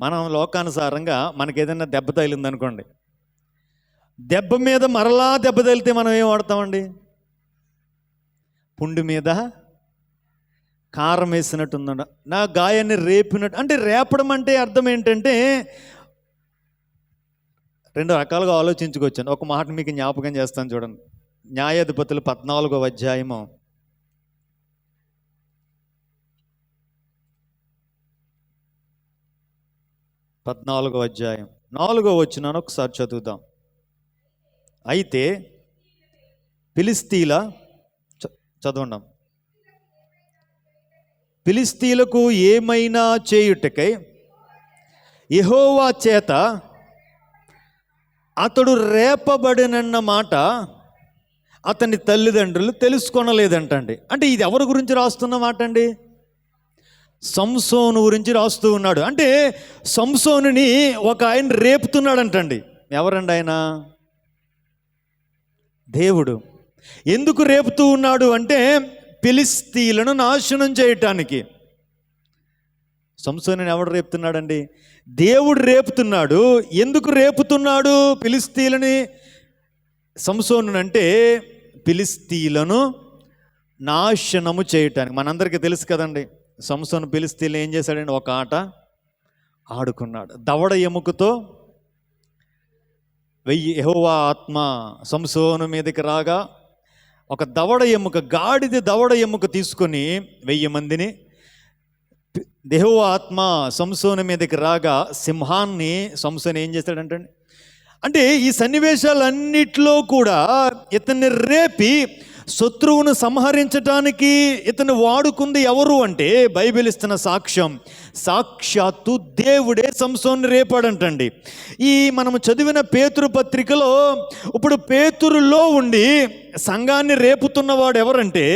మనం లోకానుసారంగా మనకి ఏదైనా దెబ్బ తగిలిందనుకోండి, దెబ్బ మీద మరలా దెబ్బ తగిలితే మనం ఏం వాడతామండి? పుండు మీద కారం వేసినట్టుందండి, నా గాయాన్ని రేపినట్టు. అంటే రేపడం అంటే అర్థం ఏంటంటే 2 రకాలుగా ఆలోచించుకొచ్చాను. ఒక మాట మీకు జ్ఞాపకం చేస్తాను చూడండి. న్యాయాధిపతులు 14వ అధ్యాయము 4వ వచనాన్ని ఒకసారి చదువుదాం. అయితే ఫిలిస్తీలకు ఏమైనా చేయుటకై యెహోవా చేత అతడు రేపబడినన్న మాట అతని తల్లిదండ్రులు తెలుసుకొనలేదంటండి. అంటే ఇది ఎవరి గురించి రాస్తున్న మాట అండి? సంసోను గురించి రాస్తూ ఉన్నాడు. అంటే సంసోనుని ఒక ఆయన రేపుతున్నాడంటండి. ఎవరండి ఆయన? దేవుడు. ఎందుకు రేపుతూ ఉన్నాడు అంటే ఫిలిస్తీయులను నాశనం చేయటానికి. సంసోనుని ఎవడు రేపుతున్నాడండి? దేవుడు రేపుతున్నాడు. ఎందుకు రేపుతున్నాడు ఫిలిస్తీయులని? సంసోను అంటే ఫిలిస్తీయులను నాశనము చేయటానికి. మనందరికీ తెలుసు కదండి, సంసోను ఫిలిస్తీయులు ఏం చేశాడండి? ఒక ఆట ఆడుకున్నాడు. దవడ ఎముకతో యెహోవా ఆత్మ సంసోను మీదకి రాగా ఒక దవడ ఎముక, గాడిద దవడ ఎముక తీసుకొని 1000 మందిని, యెహోవా ఆత్మ సంసోను మీదకి రాగా సింహాన్ని సంసోను ఏం చేశాడంటే, అంటే ఈ సన్నివేశాలన్నిట్లో కూడా ఇతన్ని రేపి శత్రువును సంహరించడానికి ఇతను వాడుకుంది ఎవరు అంటే బైబిల్ ఇస్తున్న సాక్ష్యం, సాక్షాత్తు దేవుడే సంసోన్ని రేపాడంటండి. ఈ మనము చదివిన పేతురు పత్రికలో ఇప్పుడు పేతురులో ఉండి సంఘాన్ని రేపుతున్నవాడు ఎవరంటే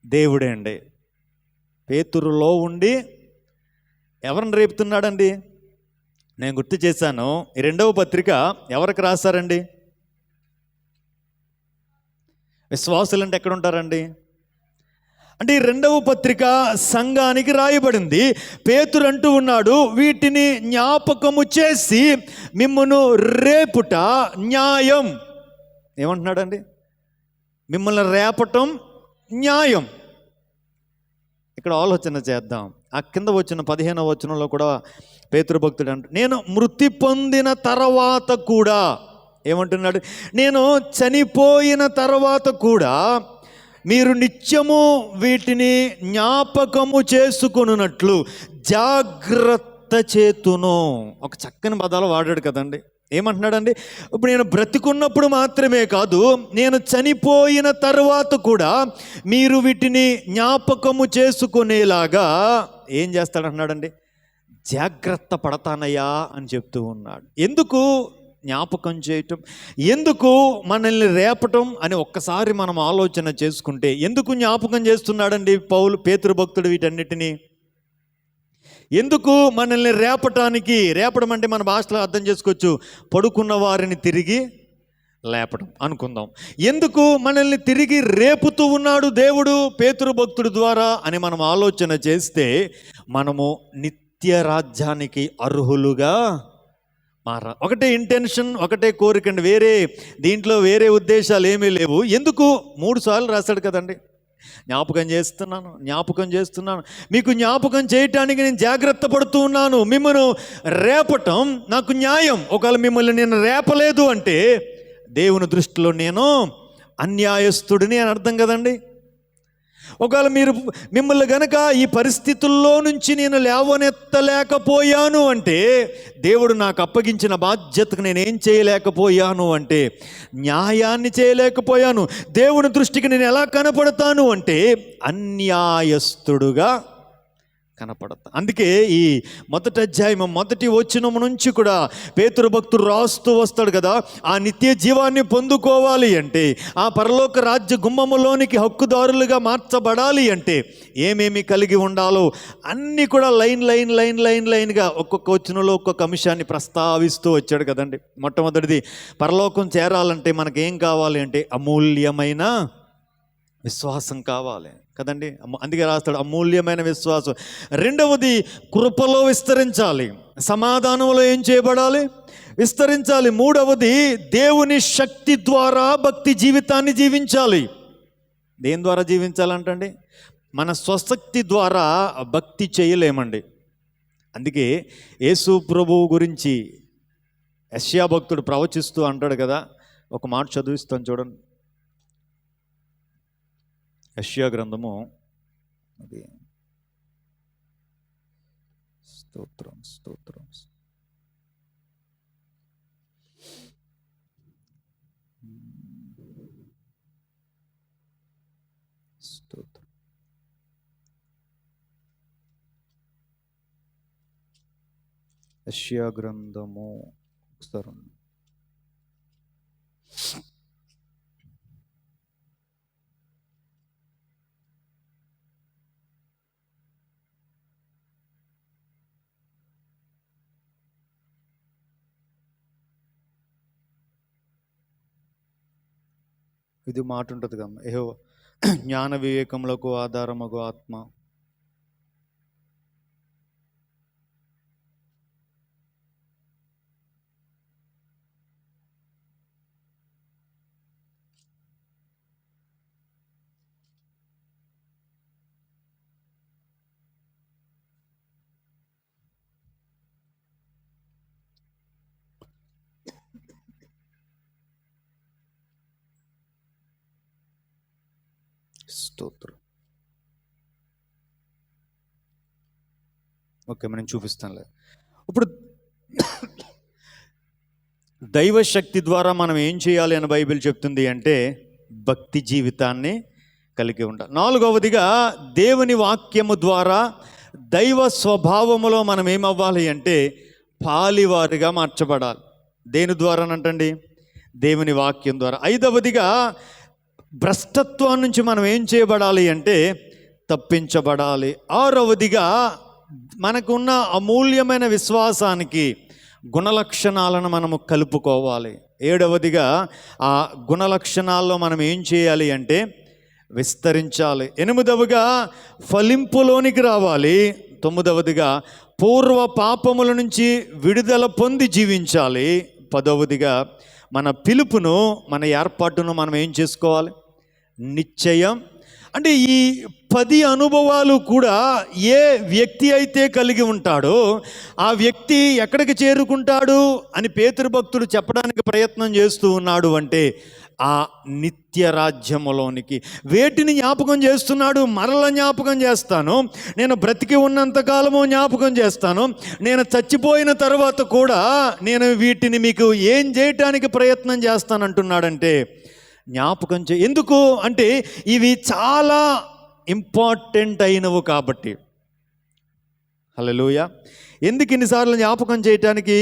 దేవుడే అండి. పేతురులో ఉండి ఎవరిని రేపుతున్నాడండి? నేను గుర్తు చేశాను, ఈ 2వ పత్రిక ఎవరికి రాశారండి? విశ్వాసులు అంటే ఎక్కడ ఉంటారండి? అంటే ఈ 2వ పత్రిక సంఘానికి రాయబడింది. పేతురు అంటూ ఉన్నాడు, వీటిని జ్ఞాపకము చేసి మిమ్మును రేపుట న్యాయం. ఏమంటున్నాడండి? మిమ్మల్ని రేపటం న్యాయం. ఇక్కడ ఆలోచన చేద్దాం. ఆ కింద వచ్చిన 15వ వచనంలో కూడా పేతురు భక్తుడు అంట, నేను మృతి పొందిన తర్వాత కూడా ఏమంటున్నాడు? నేను చనిపోయిన తర్వాత కూడా మీరు నిత్యము వీటిని జ్ఞాపకము చేసుకొనున్నట్లు జాగ్రత్త చేతును. ఒక చక్కని పదాలు వాడాడు కదండి. ఏమంటున్నాడండి? ఇప్పుడు నేను బ్రతికున్నప్పుడు మాత్రమే కాదు, నేను చనిపోయిన తర్వాత కూడా మీరు వీటిని జ్ఞాపకము చేసుకునేలాగా ఏం చేస్తాడంటున్నాడండి? జాగ్రత్త పడతానయ్యా అని చెప్తూ ఉన్నాడు. ఎందుకు జ్ఞాపకం చేయటం, ఎందుకు మనల్ని రేపటం అని ఒక్కసారి మనం ఆలోచన చేసుకుంటే, ఎందుకు జ్ఞాపకం చేస్తున్నాడండి పేతురు భక్తుడు వీటన్నిటినీ? ఎందుకు మనల్ని రేపడం అంటే మన భాషలో అర్థం చేసుకోవచ్చు, పడుకున్న వారిని తిరిగి లేపడం అనుకుందాం. ఎందుకు మనల్ని తిరిగి రేపుతూ ఉన్నాడు దేవుడు పేతురు భక్తుడి ద్వారా అని మనం ఆలోచన చేస్తే, మనము నిత్య రాజ్యానికి అర్హులుగా ఒకటే ఇంటెన్షన్, ఒకటే కోరికండి, దీంట్లో వేరే ఉద్దేశాలు ఏమీ లేవు. ఎందుకు 3 సార్లు రాశాడు కదండి, జ్ఞాపకం చేస్తున్నాను, మీకు జ్ఞాపకం చేయటానికి నేను జాగ్రత్త పడుతూ ఉన్నాను. మిమ్మల్ని రేపటం నాకు న్యాయం. ఒకవేళ మిమ్మల్ని నేను రేపలేదు అంటే దేవుని దృష్టిలో నేను అన్యాయస్తుడిని అని అర్థం కదండి. ఒకవేళ మిమ్మల్ని గనక ఈ పరిస్థితుల్లో నుంచి నేను లేవనెత్తలేకపోయాను అంటే, దేవుడు నాకు అప్పగించిన బాధ్యతకు నేనేం చేయలేకపోయాను అంటే న్యాయాన్ని చేయలేకపోయాను. దేవుని దృష్టికి నేను ఎలా కనపడతాను అంటే అన్యాయస్తుడుగా కనపడతా. అందుకే ఈ మొదటి అధ్యాయం మొదటి వచనం నుంచి కూడా పేతురు భక్తుడు రాస్తూ వస్తాడు కదా, ఆ నిత్య జీవాన్ని పొందుకోవాలి అంటే, ఆ పరలోక రాజ్య గుమ్మములోనికి హక్కుదారులుగా మార్చబడాలి అంటే ఏమేమి కలిగి ఉండాలో అన్నీ కూడా లైన్గా ఒక్కొక్క వచనంలో ఒక్కొక్క అంశాన్ని ప్రస్తావిస్తూ వచ్చాడు కదండి. మొట్టమొదటిది, పరలోకం చేరాలంటే మనకేం కావాలి అంటే అమూల్యమైన విశ్వాసం కావాలి కదండి. అందుకే రాస్తాడు అమూల్యమైన విశ్వాసం. రెండవది, కృపలో విస్తరించాలి, సమాధానంలో ఏం చేయబడాలి, విస్తరించాలి. మూడవది, దేవుని శక్తి ద్వారా భక్తి జీవితాన్ని జీవించాలి. దేని ద్వారా జీవించాలంటండి? మన స్వశక్తి ద్వారా భక్తి చేయలేమండి. అందుకే యేసు ప్రభువు గురించి యెషయా భక్తుడు ప్రవచిస్తూ అంటాడు కదా, ఒక మాట చదివిస్తాను చూడండి. యెషయా గ్రంథము, అది స్తోత్రం యెషయా గ్రంథము ఒకసారి ఇది మాట ఉంటుంది కదా, యెహోవా జ్ఞాన వివేకములకు ఆధారమగు ఆత్మ, స్తోత్రం. ఓకే, మనం చూపిస్తానులే. ఇప్పుడు దైవశక్తి ద్వారా మనం ఏం చేయాలి అని బైబిల్ చెప్తుంది అంటే భక్తి జీవితాన్ని కలిగి ఉండాలి. నాలుగవదిగా, దేవుని వాక్యము ద్వారా దైవ స్వభావములో మనం ఏమవ్వాలి అంటే పాలివారిగా మార్చబడాలి. దేని ద్వారానంటండి? దేవుని వాక్యం ద్వారా. ఐదవదిగా, భ్రష్టత్వం నుంచి మనం ఏం చేయబడాలి అంటే తప్పించబడాలి. ఆరవదిగా, మనకున్న అమూల్యమైన విశ్వాసానికి గుణలక్షణాలను మనము కలుపుకోవాలి. ఏడవదిగా, ఆ గుణలక్షణాల్లో మనం ఏం చేయాలి అంటే విస్తరించాలి. ఎనిమిదవగా, ఫలింపులోనికి రావాలి. తొమ్మిదవదిగా, పూర్వ పాపముల నుంచి విడుదల పొంది జీవించాలి. పదవదిగా, మన పిలుపును, మన ఏర్పాటును మనం ఏం చేసుకోవాలి? నిశ్చయం. అంటే ఈ 10 అనుభవాలు కూడా ఏ వ్యక్తి అయితే కలిగి ఉంటాడో ఆ వ్యక్తి ఎక్కడికి చేరుకుంటాడు అని పేతురు భక్తుడు చెప్పడానికి ప్రయత్నం చేస్తూ ఉన్నాడు అంటే ఆ నిత్య రాజ్యములోనికి. వేటిని జ్ఞాపకం చేస్తున్నాడు? మరల జ్ఞాపకం చేస్తాను, నేను బ్రతికి ఉన్నంతకాలము జ్ఞాపకం చేస్తాను, నేను చచ్చిపోయిన తర్వాత కూడా నేను వీటిని మీకు ఏం చేయటానికి ప్రయత్నం చేస్తానంటున్నాడంటే జ్ఞాపకం ఎందుకు అంటే ఇవి చాలా ఇంపార్టెంట్ అయినవి కాబట్టి. హల్లెలూయా. ఎందుకు ఇన్నిసార్లు జ్ఞాపకం చేయటానికి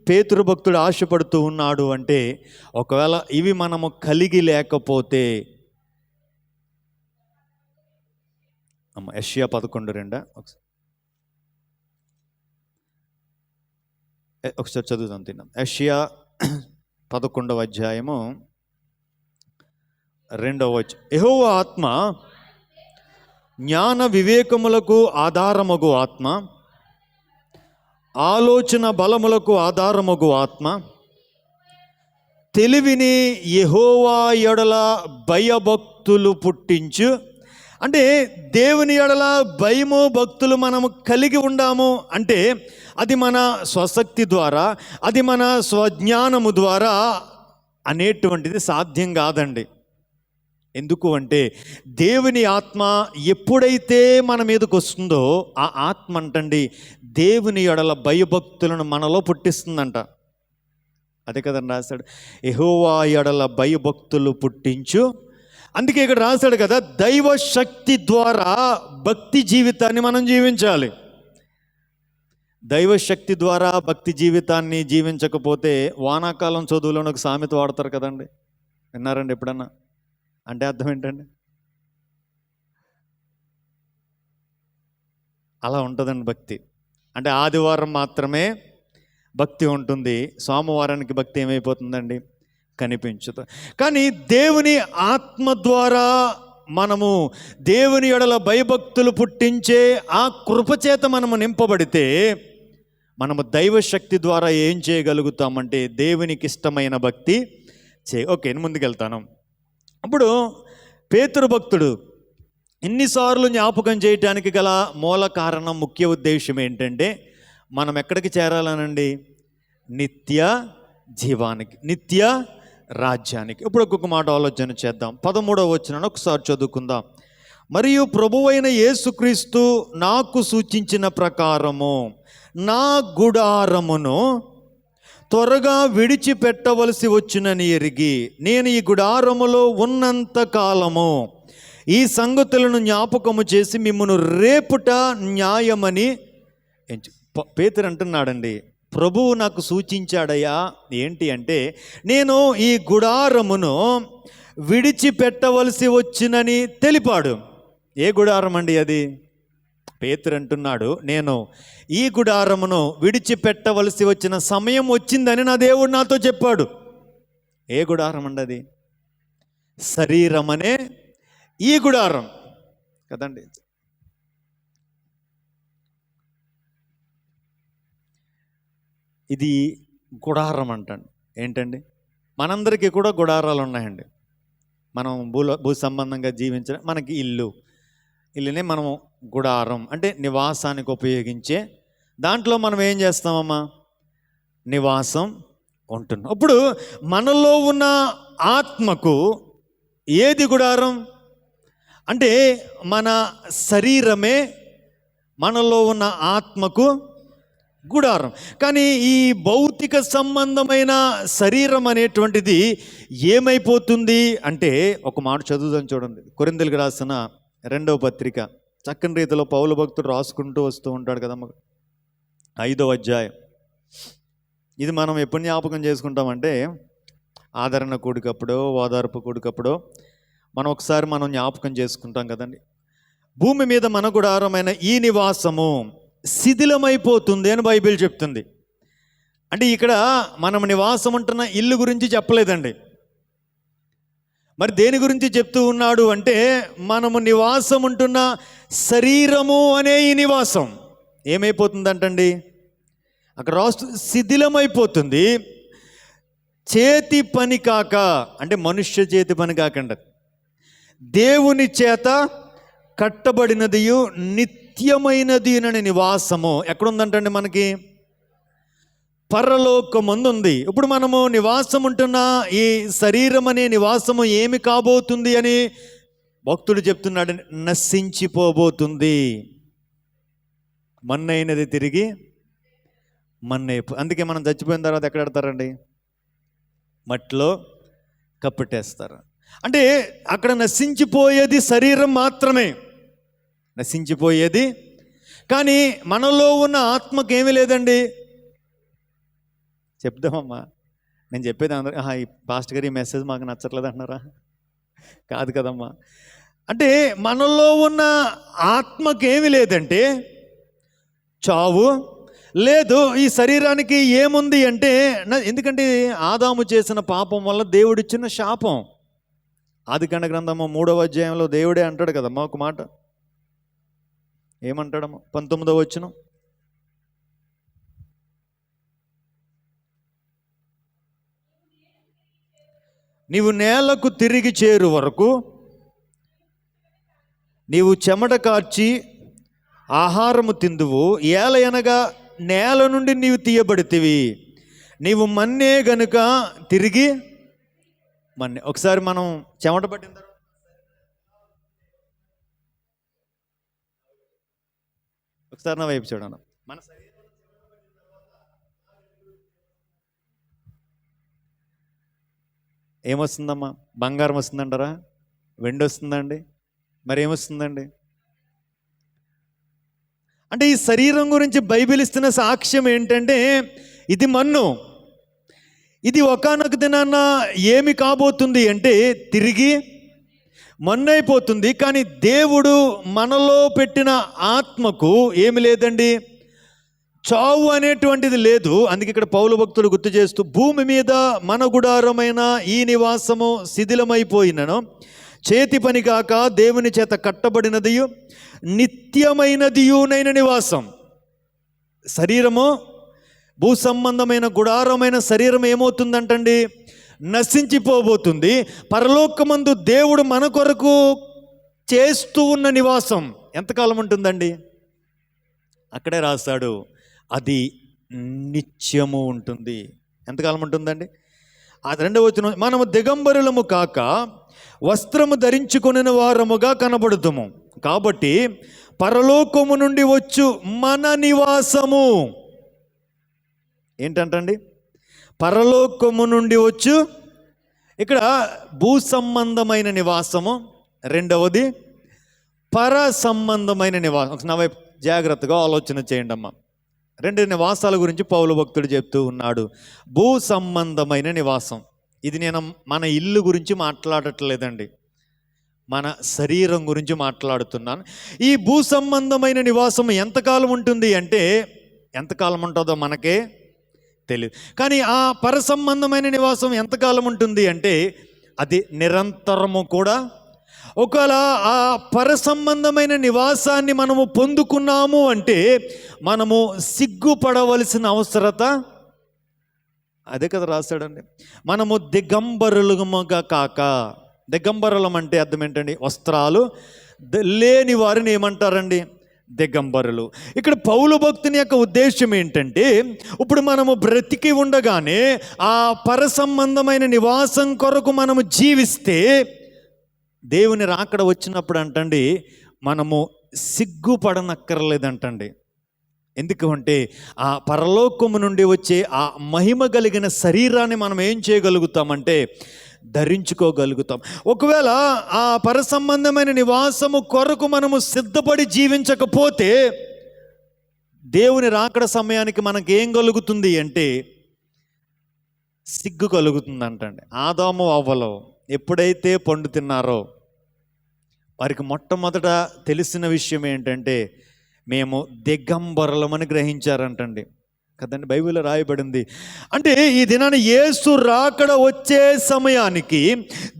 పేతురు భక్తుడు ఆశపడుతూ ఉన్నాడు అంటే, ఒకవేళ ఇవి మనము కలిగి లేకపోతే, యెషయా 11:2 ఒకసారి చదువుతాం తిన్నాం. యెషయా 11వ అధ్యాయము 2వ వచనం. యెహోవా ఆత్మ జ్ఞాన వివేకములకు ఆధారమగు ఆత్మ, ఆలోచన బలములకు ఆధారమగు ఆత్మ, తెలివిని యెహోవా ఎడల భయభక్తులు పుట్టించు. అంటే దేవుని ఎడల భయము భక్తులు మనము కలిగి ఉండాము అంటే అది మన స్వశక్తి ద్వారా, అది మన స్వజ్ఞానము ద్వారా అనేటువంటిది సాధ్యం కాదండి. ఎందుకు అంటే దేవుని ఆత్మ ఎప్పుడైతే మన మీదకి వస్తుందో ఆ ఆత్మ అంటండి దేవుని ఎడల భయభక్తులను మనలో పుట్టిస్తుందంట. అదే కదండి రాశాడు, యెహోవా ఎడల భయభక్తులు పుట్టించు. అందుకే ఇక్కడ రాశాడు కదా, దైవ శక్తి ద్వారా భక్తి జీవితాన్ని మనం జీవించాలి. దైవశక్తి ద్వారా భక్తి జీవితాన్ని జీవించకపోతే వానాకాలం చదువులోని ఒక సామెత వాడతారు కదండి, విన్నారండి ఎప్పుడన్నా? అంటే అర్థం ఏంటండి? అలా ఉంటుందండి భక్తి. అంటే ఆదివారం మాత్రమే భక్తి ఉంటుంది, సోమవారానికి భక్తి ఏమైపోతుందండి? కనిపించదు. కానీ దేవుని ఆత్మ ద్వారా మనము దేవుని ఎడల భయభక్తులు పుట్టించే ఆ కృపచేత మనము నింపబడితే మనము దైవశక్తి ద్వారా ఏం చేయగలుగుతామంటే దేవునికి ఇష్టమైన భక్తి ఓకే, ముందుకెళ్తాను. అప్పుడు పేతురు భక్తుడు ఇన్నిసార్లు జ్ఞాపకం చేయటానికి గల మూల కారణం, ముఖ్య ఉద్దేశం ఏంటంటే మనం ఎక్కడికి చేరాలనండి? నిత్య జీవానికి, నిత్య రాజ్యానికి. ఇప్పుడు ఒక్కొక్క మాట ఆలోచన చేద్దాం. 13వ వచనాన్ని ఒకసారి చదువుకుందాం. మరియు ప్రభువైన యేసుక్రీస్తు నాకు సూచించిన ప్రకారము నా గుడారమును త్వరగా విడిచిపెట్టవలసి వచ్చునని ఎరిగి నేను ఈ గుడారములో ఉన్నంత కాలము ఈ సంగతులను జ్ఞాపకము చేసి మిమ్మును రేపుట న్యాయమని పేతురు అంటున్నాడండి. ప్రభువు నాకు సూచించాడయ్యా. ఏంటి అంటే, నేను ఈ గుడారమును విడిచిపెట్టవలసి వచ్చినని తెలిపాడు. ఏ గుడారం అండి అది? పేతురు అంటున్నాడు, నేను ఈ గుడారమును విడిచిపెట్టవలసి వచ్చిన సమయం వచ్చిందని నా దేవుడు నాతో చెప్పాడు. ఏ గుడారం అండి అది? శరీరం అనే ఈ గుడారం కదండి. ఇది గుడారం అంటండి. ఏంటండి? మనందరికీ కూడా గుడారాలు ఉన్నాయండి. మనం భూ సంబంధంగా జీవించిన మనకి ఇల్లునే మనం గుడారం అంటే నివాసానికి ఉపయోగించే దాంట్లో మనం ఏం చేస్తామమ్మా? నివాసం ఉంటున్నాం. అప్పుడు మనలో ఉన్న ఆత్మకు ఏది గుడారం అంటే మన శరీరమే మనలో ఉన్న ఆత్మకు గుడారం. కానీ ఈ భౌతిక సంబంధమైన శరీరం అనేటువంటిది ఏమైపోతుంది అంటే, ఒక మాట చదువుదాం చూడండి. కొరింథీయులకు రాసిన 2వ పత్రిక చక్కని రీతిలో పౌలు భక్తుడు రాసుకుంటూ వస్తూ ఉంటాడు కదమ్మ. 5వ అధ్యాయం. ఇది మనం ఎప్పుడు జ్ఞాపకం చేసుకుంటామంటే ఆదరణ కూడికప్పుడో ఓదార్పు కూడికప్పుడో మనం జ్ఞాపకం చేసుకుంటాం కదండి. భూమి మీద మన గుడారమైన ఈ నివాసము శిథిలమైపోతుంది అని బైబిల్ చెప్తుంది. అంటే ఇక్కడ మనం నివాసం ఉంటున్న ఇల్లు గురించి చెప్పలేదండి. మరి దేని గురించి చెప్తూ ఉన్నాడు అంటే, మనము నివాసం ఉంటున్న శరీరము అనే ఈ నివాసం ఏమైపోతుందంటండి? అక్కడ రాస్తూ శిథిలమైపోతుంది. చేతి పని కాక, అంటే మనుష్య చేతి పని కాకుండా దేవుని చేత కట్టబడినదియు నిత్యమైనది అనే నివాసము ఎక్కడుందంటండి? మనకి పరలోకమందు ఉంది. ఇప్పుడు మనము నివాసం ఉంటున్న ఈ శరీరం అనే నివాసము ఏమి కాబోతుంది అని భక్తుడు చెప్తున్నాడు? నశించిపోబోతుంది. మన్నైనది తిరిగి మన్నైపో. అందుకే మనం చచ్చిపోయిన తర్వాత ఎక్కడ పెడతారండి? మట్టిలో కప్పెట్టేస్తారు. అంటే అక్కడ నశించిపోయేది శరీరం మాత్రమే, నశించిపోయేది. కానీ మనలో ఉన్న ఆత్మకి ఏమీ లేదండి, చెప్దామమ్మా. నేను చెప్పేది అందరూ ఈ పాస్టర్ గారు ఈ మెసేజ్ మాకు నచ్చట్లేదు అంటున్నారా? కాదు కదమ్మా. అంటే మనలో ఉన్న ఆత్మకేమి లేదంటే చావు లేదు, ఈ శరీరానికి ఏముంది అంటే ఎందుకంటే ఆదాము చేసిన పాపం వల్ల దేవుడిచ్చిన శాపం. ఆదికాండ గ్రంథము 3వ అధ్యాయంలో దేవుడే అంటాడు కదమ్మా ఒక మాట. ఏమంటాడమ్మా? 19వ వచనం. నీవు నేలకు తిరిగి చేరు వరకు నీవు చెమట కార్చి ఆహారము తిందువు, ఏలయనగా నేల నుండి నీవు తీయబడితివి, నీవు మన్నే గనుక తిరిగి మన్నే. ఒకసారి మనం చెమట పట్టిన తర్వాత ఒకసారి నా వైపు చూడను. మన ఏమొస్తుందమ్మా? బంగారం వస్తుందంటారా? వెండి వస్తుందండి? మరి ఏమొస్తుందండి? అంటే ఈ శరీరం గురించి బైబిల్ ఇస్తున్న సాక్ష్యం ఏంటంటే ఇది మన్ను. ఇది ఒకానొక దినాన్న ఏమి కాబోతుంది అంటే తిరిగి మన్నైపోతుంది. కానీ దేవుడు మనలో పెట్టిన ఆత్మకు ఏమి లేదండి, చావు అనేటువంటిది లేదు. అందుకే ఇక్కడ పౌలు భక్తుడు గుర్తు చేస్తూ, భూమి మీద మన గుడారమైన ఈ నివాసము శిథిలమైపోయినను చేతి పని కాక దేవుని చేత కట్టబడినదియు నిత్యమైనదియునైన నివాసం. శరీరము, భూ సంబంధమైన గుడారమైన శరీరం ఏమవుతుందంటండి? నశించిపోబోతుంది. పరలోకమందు దేవుడు మన కొరకు చేస్తూ ఉన్న నివాసం ఎంతకాలం ఉంటుందండి? అక్కడే రాస్తాడు, అది నిత్యము ఉంటుంది. ఎంతకాలం ఉంటుందండి? అది 2వ వచనం, మనము దిగంబరులము కాక వస్త్రము ధరించుకొనిన వారముగా కనబడుతాము. కాబట్టి పరలోకము నుండి వచ్చు మన నివాసము ఏంటంటండి? పరలోకము నుండి వచ్చు. ఇక్కడ భూ సంబంధమైన నివాసము, 2వది పర సంబంధమైన నివాసం. నా వైపు జాగ్రత్తగా ఆలోచన చేయండి అమ్మా. 2 నివాసాల గురించి పౌలు భక్తుడు చెప్తూ ఉన్నాడు. భూ సంబంధమైన నివాసం, ఇది నేను మన ఇల్లు గురించి మాట్లాడట్లేదండి, మన శరీరం గురించి మాట్లాడుతున్నాను. ఈ భూ సంబంధమైన నివాసం ఎంతకాలం ఉంటుంది అంటే ఎంతకాలం ఉంటుందో మనకే తెలియదు. కానీ ఆ పర సంబంధమైన నివాసం ఎంతకాలం ఉంటుంది అంటే అది నిరంతరము కూడా. ఒకవేళ ఆ పర సంబంధమైన నివాసాన్ని మనము పొందుకున్నాము అంటే మనము సిగ్గుపడవలసిన అవసరత అదే కదా రాశాడండి. మనము దిగంబరులుగా కాక, దిగంబరులం అంటే అర్థం ఏంటండి? వస్త్రాలు లేని వారిని ఏమంటారండి? దిగంబరులు. ఇక్కడ పౌలు భక్తుని యొక్క ఉద్దేశం ఏంటంటే ఇప్పుడు మనము బ్రతికి ఉండగానే ఆ పర సంబంధమైన నివాసం కొరకు మనము జీవిస్తే దేవుని రాకడ వచ్చినప్పుడు అంటండి మనము సిగ్గుపడనక్కర్లేదంటండి. ఎందుకంటే ఆ పరలోకము నుండి వచ్చే ఆ మహిమ కలిగిన శరీరాన్ని మనం ఏం చేయగలుగుతామంటే ధరించుకోగలుగుతాం. ఒకవేళ ఆ పర సంబంధమైన నివాసము కొరకు మనము సిద్ధపడి జీవించకపోతే దేవుని రాకడ సమయానికి మనకేం కలుగుతుంది అంటే సిగ్గు కలుగుతుంది అంటండి. ఆదాము అవ్వలో ఎప్పుడైతే పండు తిన్నారో వారికి మొట్టమొదట తెలిసిన విషయం ఏంటంటే మేము దిగంబరులమని గ్రహించారంటండి కదండి. బైబిల్లో రాయబడింది. అంటే ఈ దినాన్ని యేసు రాకడ వచ్చే సమయానికి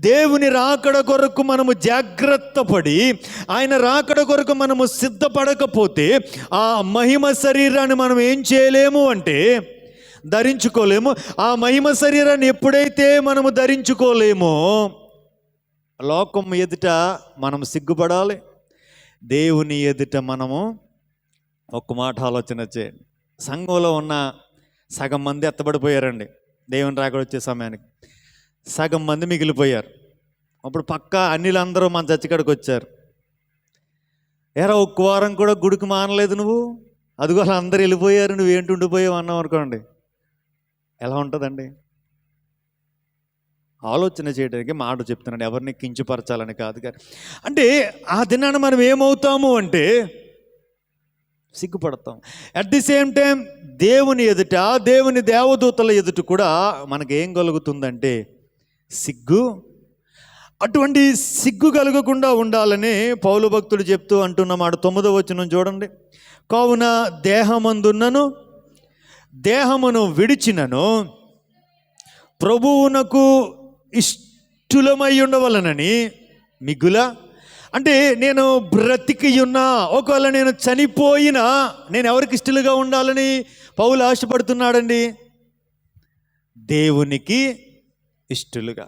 దేవుని రాకడ కొరకు మనము జాగ్రత్త పడి ఆయన రాకడ కొరకు మనము సిద్ధపడకపోతే ఆ మహిమ శరీరాన్ని మనం ఏం చేయలేము అంటే ధరించుకోలేము. ఆ మహిమ శరీరాన్ని ఎప్పుడైతే మనము ధరించుకోలేమో లోకం ఎదుట మనం సిగ్గుపడాలి, దేవుని ఎదుట మనము ఒక్క మాట ఆలోచన చేయండి. సంఘంలో ఉన్న సగం మంది ఎత్తబడిపోయారండి దేవుని రాకడ వచ్చే సమయానికి, సగం మంది మిగిలిపోయారు. అప్పుడు పక్క అన్నిలందరూ మన చచ్చికాడికి వచ్చారు. ఎరా ఒక్క వారం కూడా గుడికి మానలేదు నువ్వు, అదిగో అందరూ వెళ్ళిపోయారు, నువ్వేంటి ఉండిపోయావు అన్నాం అనుకోండి, ఎలా ఉంటుందండి? ఆలోచన చేయడానికి మాట చెప్తున్నాను, ఎవరిని కించపరచాలని కాదు. కానీ అంటే ఆ దినాన్ని మనం ఏమవుతాము అంటే సిగ్గుపడతాం. అట్ ది సేమ్ టైం దేవుని ఎదుట, దేవుని దేవదూతల ఎదుట కూడా మనకేం కలుగుతుందంటే సిగ్గు. అటువంటి సిగ్గు కలగకుండా ఉండాలని పౌలు భక్తుడు చెప్తూ అంటున్నమాట. 9వ వచనం చూడండి. కావున దేహమందున్నను దేహమును విడిచినను ప్రభువునకు ఇష్టలమై ఉండవలనని మిగుల, అంటే నేను బ్రతికి ఉన్నా, ఒకవేళ నేను చనిపోయినా నేను ఎవరికి ఇష్టలుగా ఉండాలని పౌలు ఆశపడుతున్నాడండి? దేవునికి ఇష్టలుగా.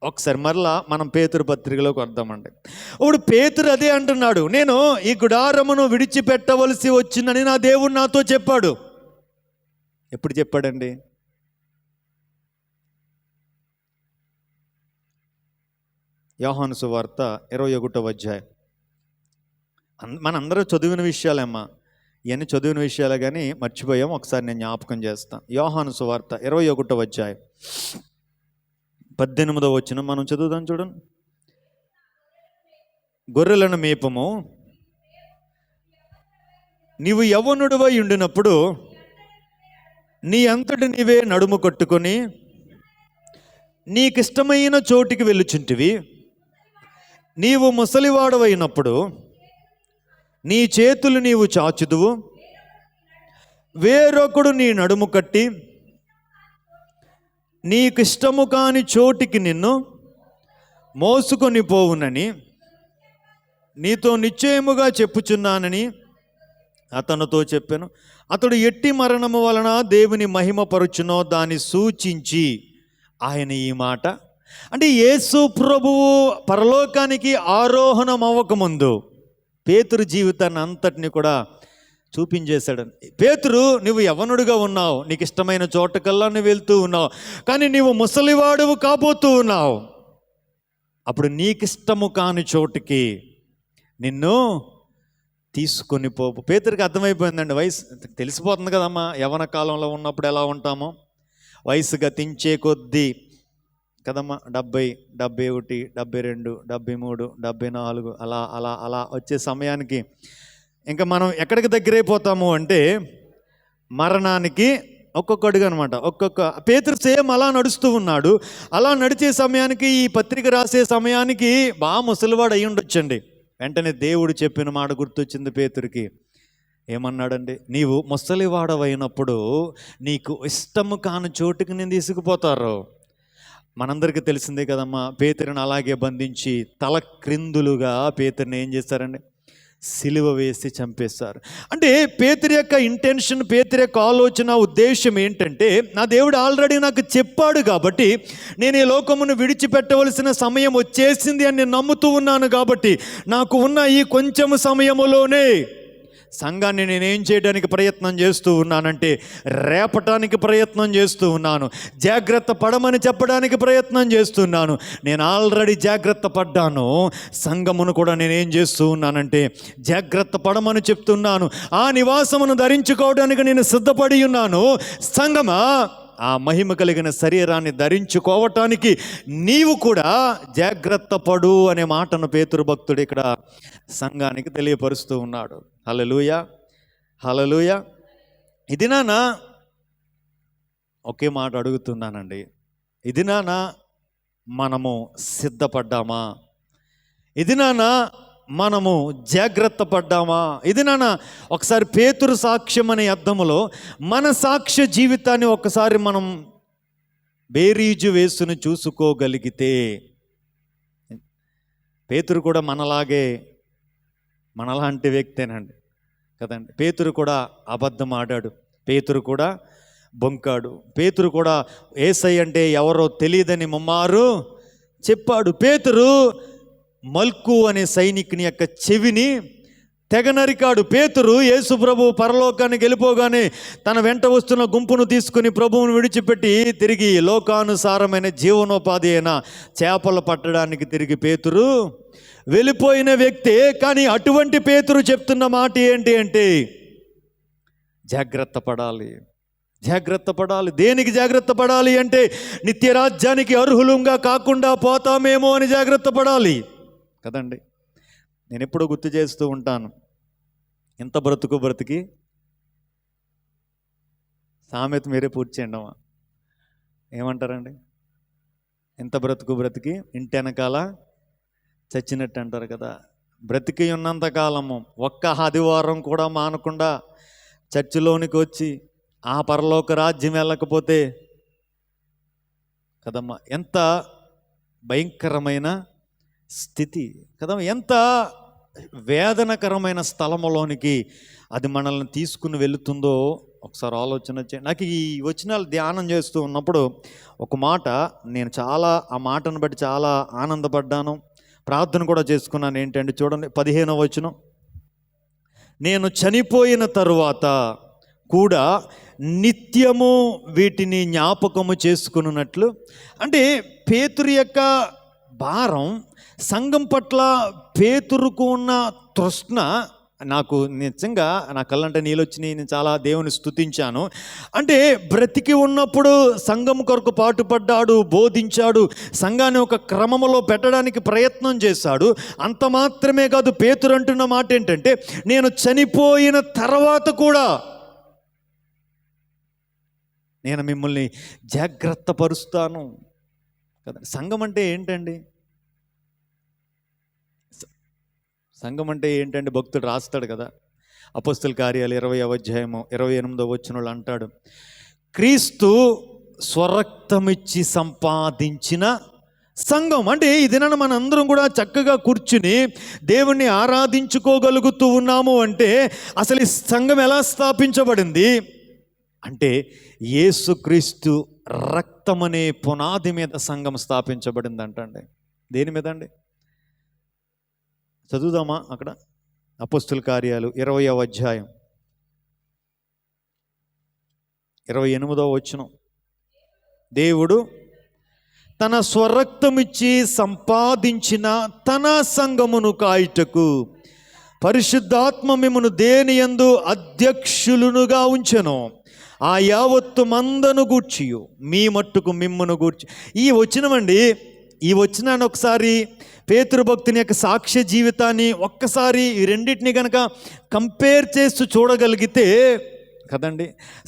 ఒకసారి మరలా మనం పేతురు పత్రికలోకి వద్దామండి. ఇప్పుడు పేతురు అదే అంటున్నాడు, నేను ఈ గుడారమును విడిచిపెట్టవలసి వచ్చిందని నా దేవుడు నాతో చెప్పాడు. ఎప్పుడు చెప్పాడండి? యోహాను సువార్త 21వ అధ్యాయం. మనందరూ చదివిన విషయాలేమ్మా, ఇవన్నీ చదివిన విషయాలే కానీ మర్చిపోయాం. ఒకసారి నేను జ్ఞాపకం చేస్తాను. యోహాను సువార్త 21వ అధ్యాయం 18వ వచనం మనం చదువుదాం చూడండి. గొర్రెలను మేపము, నీవు యవ్వనుడివై ఉండినప్పుడు నీ అంతటి నీవే నడుము కట్టుకొని నీకిష్టమైన చోటికి వెళ్ళుచుంటివి. నీవు ముసలివాడవైనప్పుడు నీ చేతులు నీవు చాచుదువు, వేరొకడు నీ నడుము కట్టి నీకిష్టము కాని చోటికి నిన్ను మోసుకొని పోవునని నీతో నిశ్చయముగా చెప్పుచున్నానని అతనితో చెప్పాను. అతడు ఎట్టి మరణము వలన దేవుని మహిమపరుచునో దాన్ని సూచించి ఆయన ఈ మాట, అంటే యేసు ప్రభువు పరలోకానికి ఆరోహణం అవ్వకముందు పేతురు జీవితాన్ని అంతటిని కూడా చూపించేశాడు. పేతురు, నువ్వు యవ్వనుడిగా ఉన్నావు, నీకు ఇష్టమైన చోటకల్లా నువ్వు వెళ్తూ ఉన్నావు, కానీ నీవు ముసలివాడువు కాబోతూ ఉన్నావు. అప్పుడు నీకిష్టము కాని చోటుకి నిన్ను తీసుకొని పోపు. పేతురికి అర్థమైపోయిందండి, వయసు తెలిసిపోతుంది కదమ్మా, యవ్వన కాలంలో ఉన్నప్పుడు ఎలా ఉంటామో. వయసు గతించే కొద్దీ కదమ్మా, 70, 71, 72, 73, 74 అలా అలా అలా వచ్చే సమయానికి ఇంకా మనం ఎక్కడికి దగ్గరైపోతాము అంటే మరణానికి ఒక్కొక్క అడుగు అనమాట. పేతురు సేమ్ అలా నడుస్తూ ఉన్నాడు. అలా నడిచే సమయానికి, ఈ పత్రిక రాసే సమయానికి బాగా ముసలివాడు అయి ఉండొచ్చండి. వెంటనే దేవుడు చెప్పిన మాట గుర్తొచ్చింది పేతురికి. ఏమన్నాడండి? నీవు ముసలివాడవైనప్పుడు నీకు ఇష్టము కాని చోటుకి నేను తీసుకుపోతారు. మనందరికీ తెలిసిందే కదమ్మా, పేతురుని అలాగే బంధించి తల క్రిందులుగా పేతురుని ఏం చేశారండి? సిలువ వేసి చంపేశారు. అంటే పేతురు యొక్క ఇంటెన్షన్, పేతురు యొక్క ఆలోచన, ఉద్దేశం ఏంటంటే, నా దేవుడు ఆల్రెడీ నాకు చెప్పాడు కాబట్టి నేను ఈ లోకమును విడిచిపెట్టవలసిన సమయం వచ్చేసింది అని నేను నమ్ముతూ ఉన్నాను. కాబట్టి నాకు ఉన్న ఈ కొంచెము సమయములోనే సంఘాన్ని నేనేం చేయడానికి ప్రయత్నం చేస్తూ ఉన్నానంటే రేపటానికి ప్రయత్నం చేస్తూ ఉన్నాను. జాగ్రత్త పడమని చెప్పడానికి ప్రయత్నం చేస్తున్నాను. నేను ఆల్రెడీ జాగ్రత్త పడ్డాను. సంఘమును కూడా నేనేం చేస్తూ ఉన్నానంటే జాగ్రత్త పడమని చెప్తున్నాను. ఆ నివాసమును ధరించుకోవడానికి నేను సిద్ధపడి ఉన్నాను. సంఘమా, ఆ మహిమ కలిగిన శరీరాన్ని ధరించుకోవటానికి నీవు కూడా జాగ్రత్త పడు అనే మాటను పేతురు భక్తుడు ఇక్కడ సంఘానికి తెలియపరుస్తూ ఉన్నాడు. హల్లెలూయా, హల్లెలూయా. ఇది నాన్న ఒకే మాట అడుగుతున్నానండి, ఇది నాన్న మనము సిద్ధపడ్డామా? ఇది నాన్న మనము జాగ్రత్త పడ్డామా? ఇది నాన్న ఒకసారి పేతురు సాక్ష్యం అనే అర్థములో మన సాక్ష్య జీవితాన్ని ఒకసారి మనం బేరీజు వేసుని చూసుకోగలిగితే, పేతురు కూడా మనలాంటి వ్యక్తేనండి కదండి. పేతురు కూడా అబద్ధం ఆడాడు, పేతురు కూడా బొంకాడు, పేతురు కూడా యేసయ్య అంటే ఎవరో తెలియదని ముమ్మారు చెప్పాడు. పేతురు మల్కు అనే సైనికుని యొక్క చెవిని తెగ నరికాడు. పేతురు యేసు ప్రభు పరలోకానికి వెళ్ళిపోగానే తన వెంట వస్తున్న గుంపును తీసుకుని ప్రభువును విడిచిపెట్టి తిరిగి లోకానుసారమైన జీవనోపాధి అయిన చేపలు పట్టడానికి తిరిగి పేతురు వెళ్ళిపోయిన వ్యక్తే. కానీ అటువంటి పేతురు చెప్తున్న మాట ఏంటి అంటే జాగ్రత్త పడాలి, జాగ్రత్త పడాలి. దేనికి జాగ్రత్త పడాలి అంటే నిత్యరాజ్యానికి అర్హులంగా కాకుండా పోతామేమో అని జాగ్రత్త పడాలి కదండి. నేను ఎప్పుడూ గుర్తు చేస్తూ ఉంటాను, ఎంత బ్రతికి సామెత మీరే పూర్తి చేయండి అమ్మా. ఏమంటారండి? ఎంత బ్రతికి ఇంటి వెనకాల చచ్చినట్టు అంటారు కదా. బ్రతికి ఉన్నంత కాలము ఒక్క ఆదివారం కూడా మానకుండా చర్చిలోనికి వచ్చి ఆ పరలోక రాజ్యం వెళ్ళకపోతే కదమ్మా ఎంత భయంకరమైన స్థితి కదమ్మా, ఎంత వేదనకరమైన స్థలములోనికి అది మనల్ని తీసుకుని వెళుతుందో ఒకసారి ఆలోచన చేయండి. నాకు ఈ వచనాలు ధ్యానం చేస్తూ ఉన్నప్పుడు ఒక మాట నేను ఆ మాటను బట్టి చాలా ఆనందపడ్డాను, ప్రార్థన కూడా చేసుకున్నాను. ఏంటంటే చూడండి 15వ వచనం, నేను చనిపోయిన తరువాత కూడా నిత్యము వీటిని జ్ఞాపకము చేసుకున్నట్లు. అంటే పేతురు యొక్క భారం, సంఘం పట్ల పేతురుకు ఉన్న తృష్ణ, నాకు నిజంగా నా కళ్ళంటే నీళ్ళు వచ్చినాయి. నేను చాలా దేవుని స్తుతించాను. అంటే బ్రతికి ఉన్నప్పుడు సంఘం కొరకు పాటుపడ్డాడు, బోధించాడు, సంఘాన్ని ఒక క్రమంలో పెట్టడానికి ప్రయత్నం చేశాడు. అంత మాత్రమే కాదు, పేతురు అంటున్న మాట ఏంటంటే నేను చనిపోయిన తర్వాత కూడా నేను మిమ్మల్ని జాగ్రత్త పరుస్తాను కదా. సంఘం అంటే ఏంటండి? సంఘం అంటే ఏంటంటే భక్తుడు రాస్తాడు కదా, అపొస్తలుల కార్యాలు 20వ అధ్యాయము 28వ వచనంలో అంటాడు, క్రీస్తు స్వరక్తమిచ్చి సంపాదించిన సంఘం. అంటే ఈ దినాన మనందరం కూడా చక్కగా కూర్చుని దేవుణ్ణి ఆరాధించుకోగలుగుతూ ఉన్నాము అంటే అసలు ఈ సంఘం ఎలా స్థాపించబడింది అంటే యేసుక్రీస్తు రక్తమనే పునాది మీద సంఘం స్థాపించబడింది అంటండి. దేని మీద అండి? చదువుదామా అక్కడ అపొస్తలుల కార్యాలు 20వ అధ్యాయం 28వ వచనం, దేవుడు తన స్వరక్తమిచ్చి సంపాదించిన తన సంఘమును కాయుటకు పరిశుద్ధాత్మ మిమ్మును దేని యందు అధ్యక్షులునుగా ఉంచెను, ఆ యావత్తు మందను గూర్చియు మీ మట్టుకు మిమ్మును గూర్చి. ఈ వచనమండి, ఈ వచనాన్ని ఒకసారి పేతురు భక్తుని యొక్క సాక్ష్య జీవితాన్ని ఒక్కసారి ఈ రెండింటిని కనుక కంపేర్ చేస్తూ చూడగలిగితే కదండి,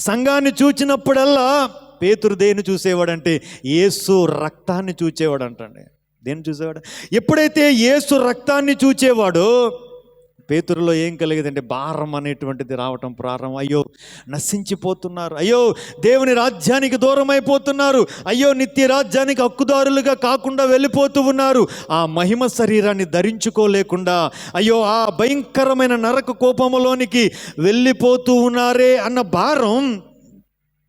సంఘాన్ని చూచినప్పుడల్లా పేతురు దేన్ని చూసేవాడంటే యేసు రక్తాన్ని చూచేవాడు అంటండి. దేన్ని చూసేవాడు? ఎప్పుడైతే యేసు రక్తాన్ని చూచేవాడో పేతురులో ఏం కలిగేదంటే భారం అనేటువంటిది రావటం ప్రారంభం. అయ్యో నశించిపోతున్నారు, అయ్యో దేవుని రాజ్యానికి దూరం అయిపోతున్నారు, అయ్యో నిత్య రాజ్యానికి హక్కుదారులుగా కాకుండా వెళ్ళిపోతూ ఉన్నారు, ఆ మహిమ శరీరాన్ని ధరించుకోలేకుండా అయ్యో ఆ భయంకరమైన నరక కోపములోనికి వెళ్ళిపోతూ ఉన్నారే అన్న భారం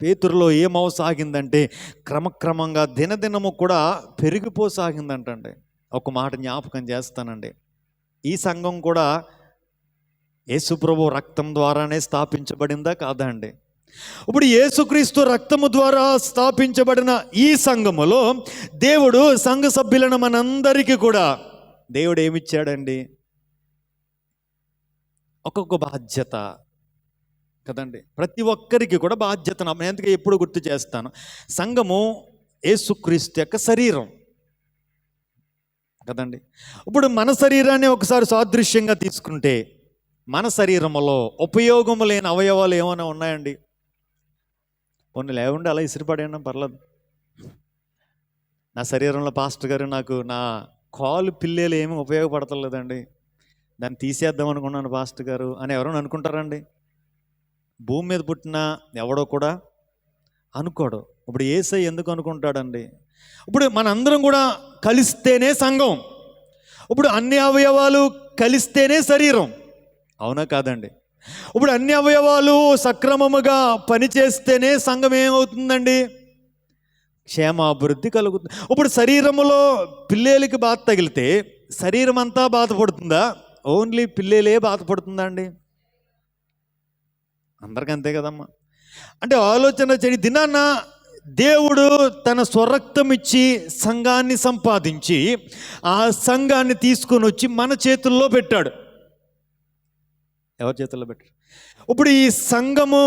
పేతురులో ఏమవసాగిందంటే క్రమక్రమంగా దినదినము కూడా పెరిగిపోసాగిందంటండి. ఒక మాట జ్ఞాపకం చేస్తానండి, ఈ సంఘం కూడా యేసుప్రభు రక్తం ద్వారానే స్థాపించబడిందా కాదా అండి? ఇప్పుడు యేసుక్రీస్తు రక్తము ద్వారా స్థాపించబడిన ఈ సంఘములో దేవుడు సంఘ సభ్యులను మనందరికీ కూడా దేవుడు ఏమిచ్చాడండి? ఒక్కొక్క బాధ్యత కదండి. ప్రతి ఒక్కరికి కూడా బాధ్యత. ఎందుకు ఎప్పుడు గుర్తు చేస్తాను, సంఘము యేసుక్రీస్తు యొక్క శరీరం కదండి. ఇప్పుడు మన శరీరాన్ని ఒకసారి సాదృశ్యంగా తీసుకుంటే మన శరీరంలో ఉపయోగము లేని అవయవాలు ఏమైనా ఉన్నాయండి? కొన్ని లేవండి, అలా ఇసిరిపడేయండి, పర్లేదు. నా శరీరంలో పాస్టర్ గారు నాకు నా కాలు పిల్లేలు ఏమీ ఉపయోగపడతలేదండి, దాన్ని తీసేద్దాం అనుకున్నాను పాస్టర్ గారు అని ఎవరైనా అనుకుంటారండి? భూమి మీద పుట్టిన ఎవడో కూడా అనుకోడు. ఇప్పుడు యేసయ్య ఎందుకు అనుకుంటాడండి? ఇప్పుడు మనందరం కూడా కలిస్తేనే సంఘం. ఇప్పుడు అన్ని అవయవాలు కలిస్తేనే శరీరం, అవునా కాదండి? ఇప్పుడు అన్ని అవయవాలు సక్రమముగా పనిచేస్తేనే సంఘం ఏమవుతుందండి? క్షేమాభివృద్ధి కలుగుతుంది. ఇప్పుడు శరీరములో పిల్లేలకి బాధ తగిలితే శరీరం అంతా బాధపడుతుందా? ఓన్లీ పిల్లేలే బాధపడుతుందా అండి? అందరికీ అంతే కదమ్మా. అంటే ఆలోచన చేయండి, దినాన్న దేవుడు తన స్వరక్తం ఇచ్చి సంఘాన్ని సంపాదించి ఆ సంఘాన్ని తీసుకొని వచ్చి మన చేతుల్లో పెట్టాడు. ఎవరి చేతుల్లో పెట్టాడు? ఇప్పుడు ఈ సంఘము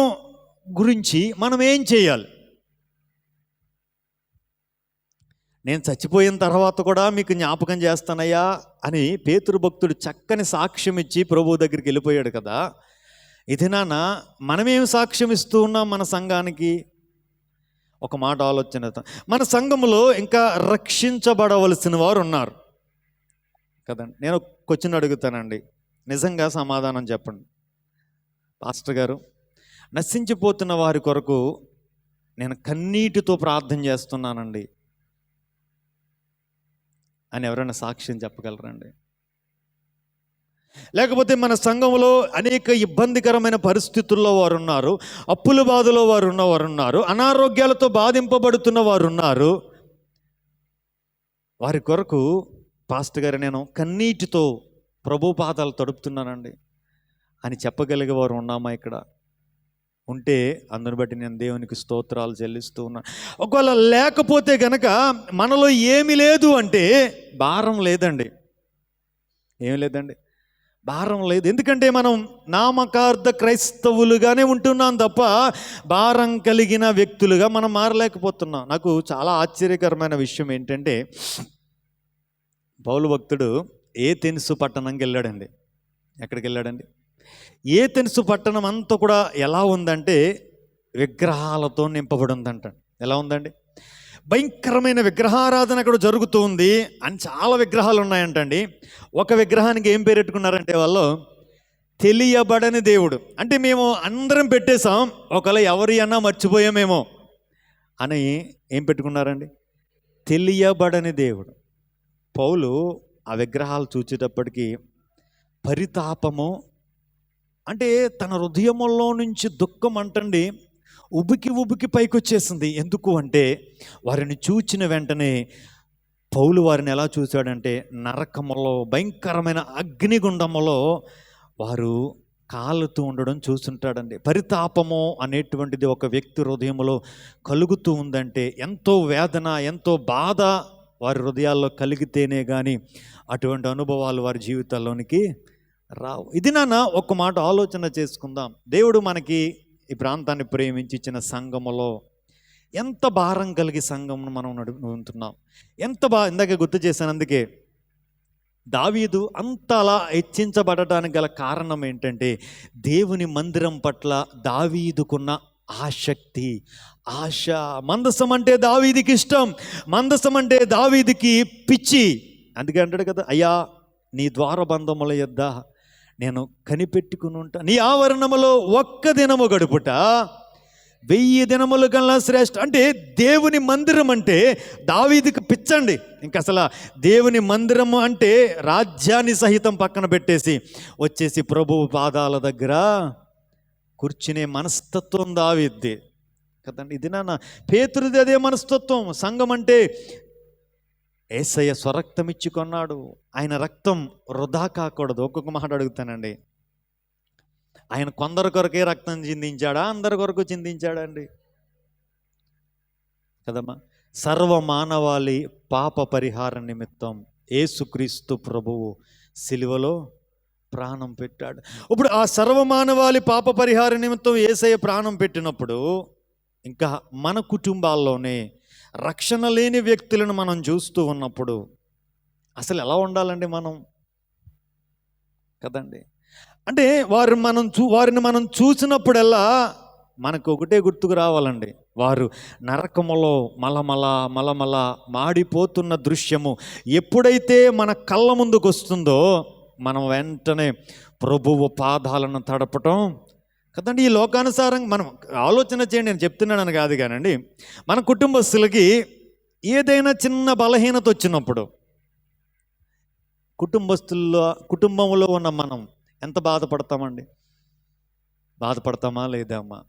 గురించి మనం ఏం చేయాలి? నేను చచ్చిపోయిన తర్వాత కూడా మీకు జ్ఞాపకం చేస్తానయ్యా అని పేతురు భక్తుడు చక్కని సాక్ష్యం ఇచ్చి ప్రభువు దగ్గరికి వెళ్ళిపోయాడు కదా. ఇది నాన్న మనమేం సాక్ష్యం ఇస్తూ ఉన్నాం మన సంఘానికి? ఒక మాట ఆలోచన. మన సంఘములో ఇంకా రక్షించబడవలసిన వారు ఉన్నారు కదండి. నేను క్వశ్చన్ అడుగుతానండి, నిజంగా సమాధానం చెప్పండి. పాస్టర్ గారు, నశించిపోతున్న వారి కొరకు నేను కన్నీటితో ప్రార్థన చేస్తున్నానండి అని ఎవరైనా సాక్ష్యం చెప్పగలరండి? లేకపోతే మన సంఘంలో అనేక ఇబ్బందికరమైన పరిస్థితుల్లో వారు ఉన్నారు, అప్పుల బాధలో వారు ఉన్నారు, అనారోగ్యాలతో బాధింపబడుతున్న వారు ఉన్నారు. వారి కొరకు పాస్టర్ గారు నేను కన్నీటితో ప్రభు పాదాలు తడుపుతున్నానండి అని చెప్పగలిగే వారు ఉన్నామా ఇక్కడ? ఉంటే అందుని బట్టి నేను దేవునికి స్తోత్రాలు చెల్లిస్తూ ఉన్నాను. ఒకవేళ లేకపోతే గనక మనలో ఏమి లేదు అంటే భారం లేదండి. ఏమి లేదండి, భారం లేదు. ఎందుకంటే మనం నామకార్థ క్రైస్తవులుగానే ఉంటున్నాం తప్ప భారం కలిగిన వ్యక్తులుగా మనం మారలేకపోతున్నాం. నాకు చాలా ఆశ్చర్యకరమైన విషయం ఏంటంటే, పౌలు భక్తుడు ఏథెన్సు పట్టణంకి వెళ్ళాడండి. ఎక్కడికి వెళ్ళాడండి? ఏథెన్సు పట్టణం అంతా కూడా ఎలా ఉందంటే విగ్రహాలతో నింపబడి ఉందంట. ఎలా ఉందండి? భయంకరమైన విగ్రహారాధన అక్కడ జరుగుతూ ఉంది అని చాలా విగ్రహాలు ఉన్నాయంటండి. ఒక విగ్రహానికి ఏం పేరు పెట్టుకున్నారంటే వాళ్ళు తెలియబడని దేవుడు. అంటే మేము అందరం పెట్టేశాం, ఒకవేళ ఎవరి అన్నా మర్చిపోయామేమో అని ఏం పెట్టుకున్నారండి? తెలియబడని దేవుడు. పౌలు ఆ విగ్రహాలు చూచేటప్పటికి పరితాపము, అంటే తన హృదయంలో నుంచి దుఃఖం అంటండి ఉబికి పైకి వచ్చేసింది. ఎందుకు అంటే వారిని చూచిన వెంటనే పౌలు వారిని ఎలా చూశాడంటే నరకములో, భయంకరమైన అగ్నిగుండములో వారు కాలుతూ ఉండడం చూస్తుంటాడండి. పరితాపము అనేటువంటిది ఒక వ్యక్తి హృదయంలో కలుగుతూ ఉందంటే ఎంతో వేదన, ఎంతో బాధ వారి హృదయాల్లో కలిగితేనే కానీ అటువంటి అనుభవాలు వారి జీవితాల్లోనికి రావు. ఇది నాన్న ఒక మాట ఆలోచన చేసుకుందాం. దేవుడు మనకి ఈ ప్రాంతాన్ని ప్రేమించి ఇచ్చిన సంఘములో ఎంత భారం కలిగి సంఘమును మనం నడుపుతున్నాం, ఎంత ఇందాక గుర్తు చేశాను. అందుకే దావీదు అంత అలా హెచ్చించబడటానికి గల కారణం ఏంటంటే దేవుని మందిరం పట్ల దావీదుకున్న ఆసక్తి, ఆశ. మందసం అంటే దావీదికి ఇష్టం, మందసం అంటే దావీదికి పిచ్చి. అందుకే అంటాడు కదా, అయ్యా నీ ద్వారబంధముల యొద్ద నేను కనిపెట్టుకుని ఉంటా, నీ ఆవరణములో ఒక్క దినము గడుపుట 1000 దినముల కన్నా శ్రేష్ఠ. అంటే దేవుని మందిరం అంటే దావీదుకి పిచ్చండి. ఇంక అసలు దేవుని మందిరము అంటే రాజ్యాన్ని సహితం పక్కన పెట్టేసి వచ్చేసి ప్రభువు పాదాల దగ్గర కూర్చునే మనస్తత్వం దావీదుది కదండి. ఇది నాన్న పేతురుది అదే మనస్తత్వం. సంఘం అంటే యేసయ్య స్వరక్తం ఇచ్చి కొన్నాడు, ఆయన రక్తం వృధా కాకూడదు. ఒక్కొక్క మాట అడుగుతానండి, ఆయన కొందరి కొరకే రక్తం చిందించాడా, అందరి కొరకు చిందించాడా అండి? కదమ్మా. సర్వ మానవాళి పాప పరిహార నిమిత్తం యేసుక్రీస్తు ప్రభువు సిలువలో ప్రాణం పెట్టాడు. ఇప్పుడు ఆ సర్వమానవాళి పాప పరిహార నిమిత్తం యేసయ్య ప్రాణం పెట్టినప్పుడు ఇంకా మన కుటుంబాల్లోనే రక్షణ లేని వ్యక్తులను మనం చూస్తూ ఉన్నప్పుడు అసలు ఎలా ఉండాలండి మనం? కదండి. అంటే వారిని మనం చూసినప్పుడల్లా మనకు ఒకటే గుర్తుకు రావాలండి, వారు నరకములో మలమల మాడిపోతున్న దృశ్యము ఎప్పుడైతే మన కళ్ళ ముందుకు వస్తుందో మనం వెంటనే ప్రభువు పాదాలను తడపటం కదండి. ఈ లోకానుసారంగా మనం ఆలోచన చేయండి. నేను చెప్తున్నాను కాదు కానండి, మన కుటుంబస్తులకి ఏదైనా చిన్న బలహీనత వచ్చినప్పుడు కుటుంబంలో ఉన్న మనం ఎంత బాధపడతామండి? బాధపడతామా లేదా అమ్మా?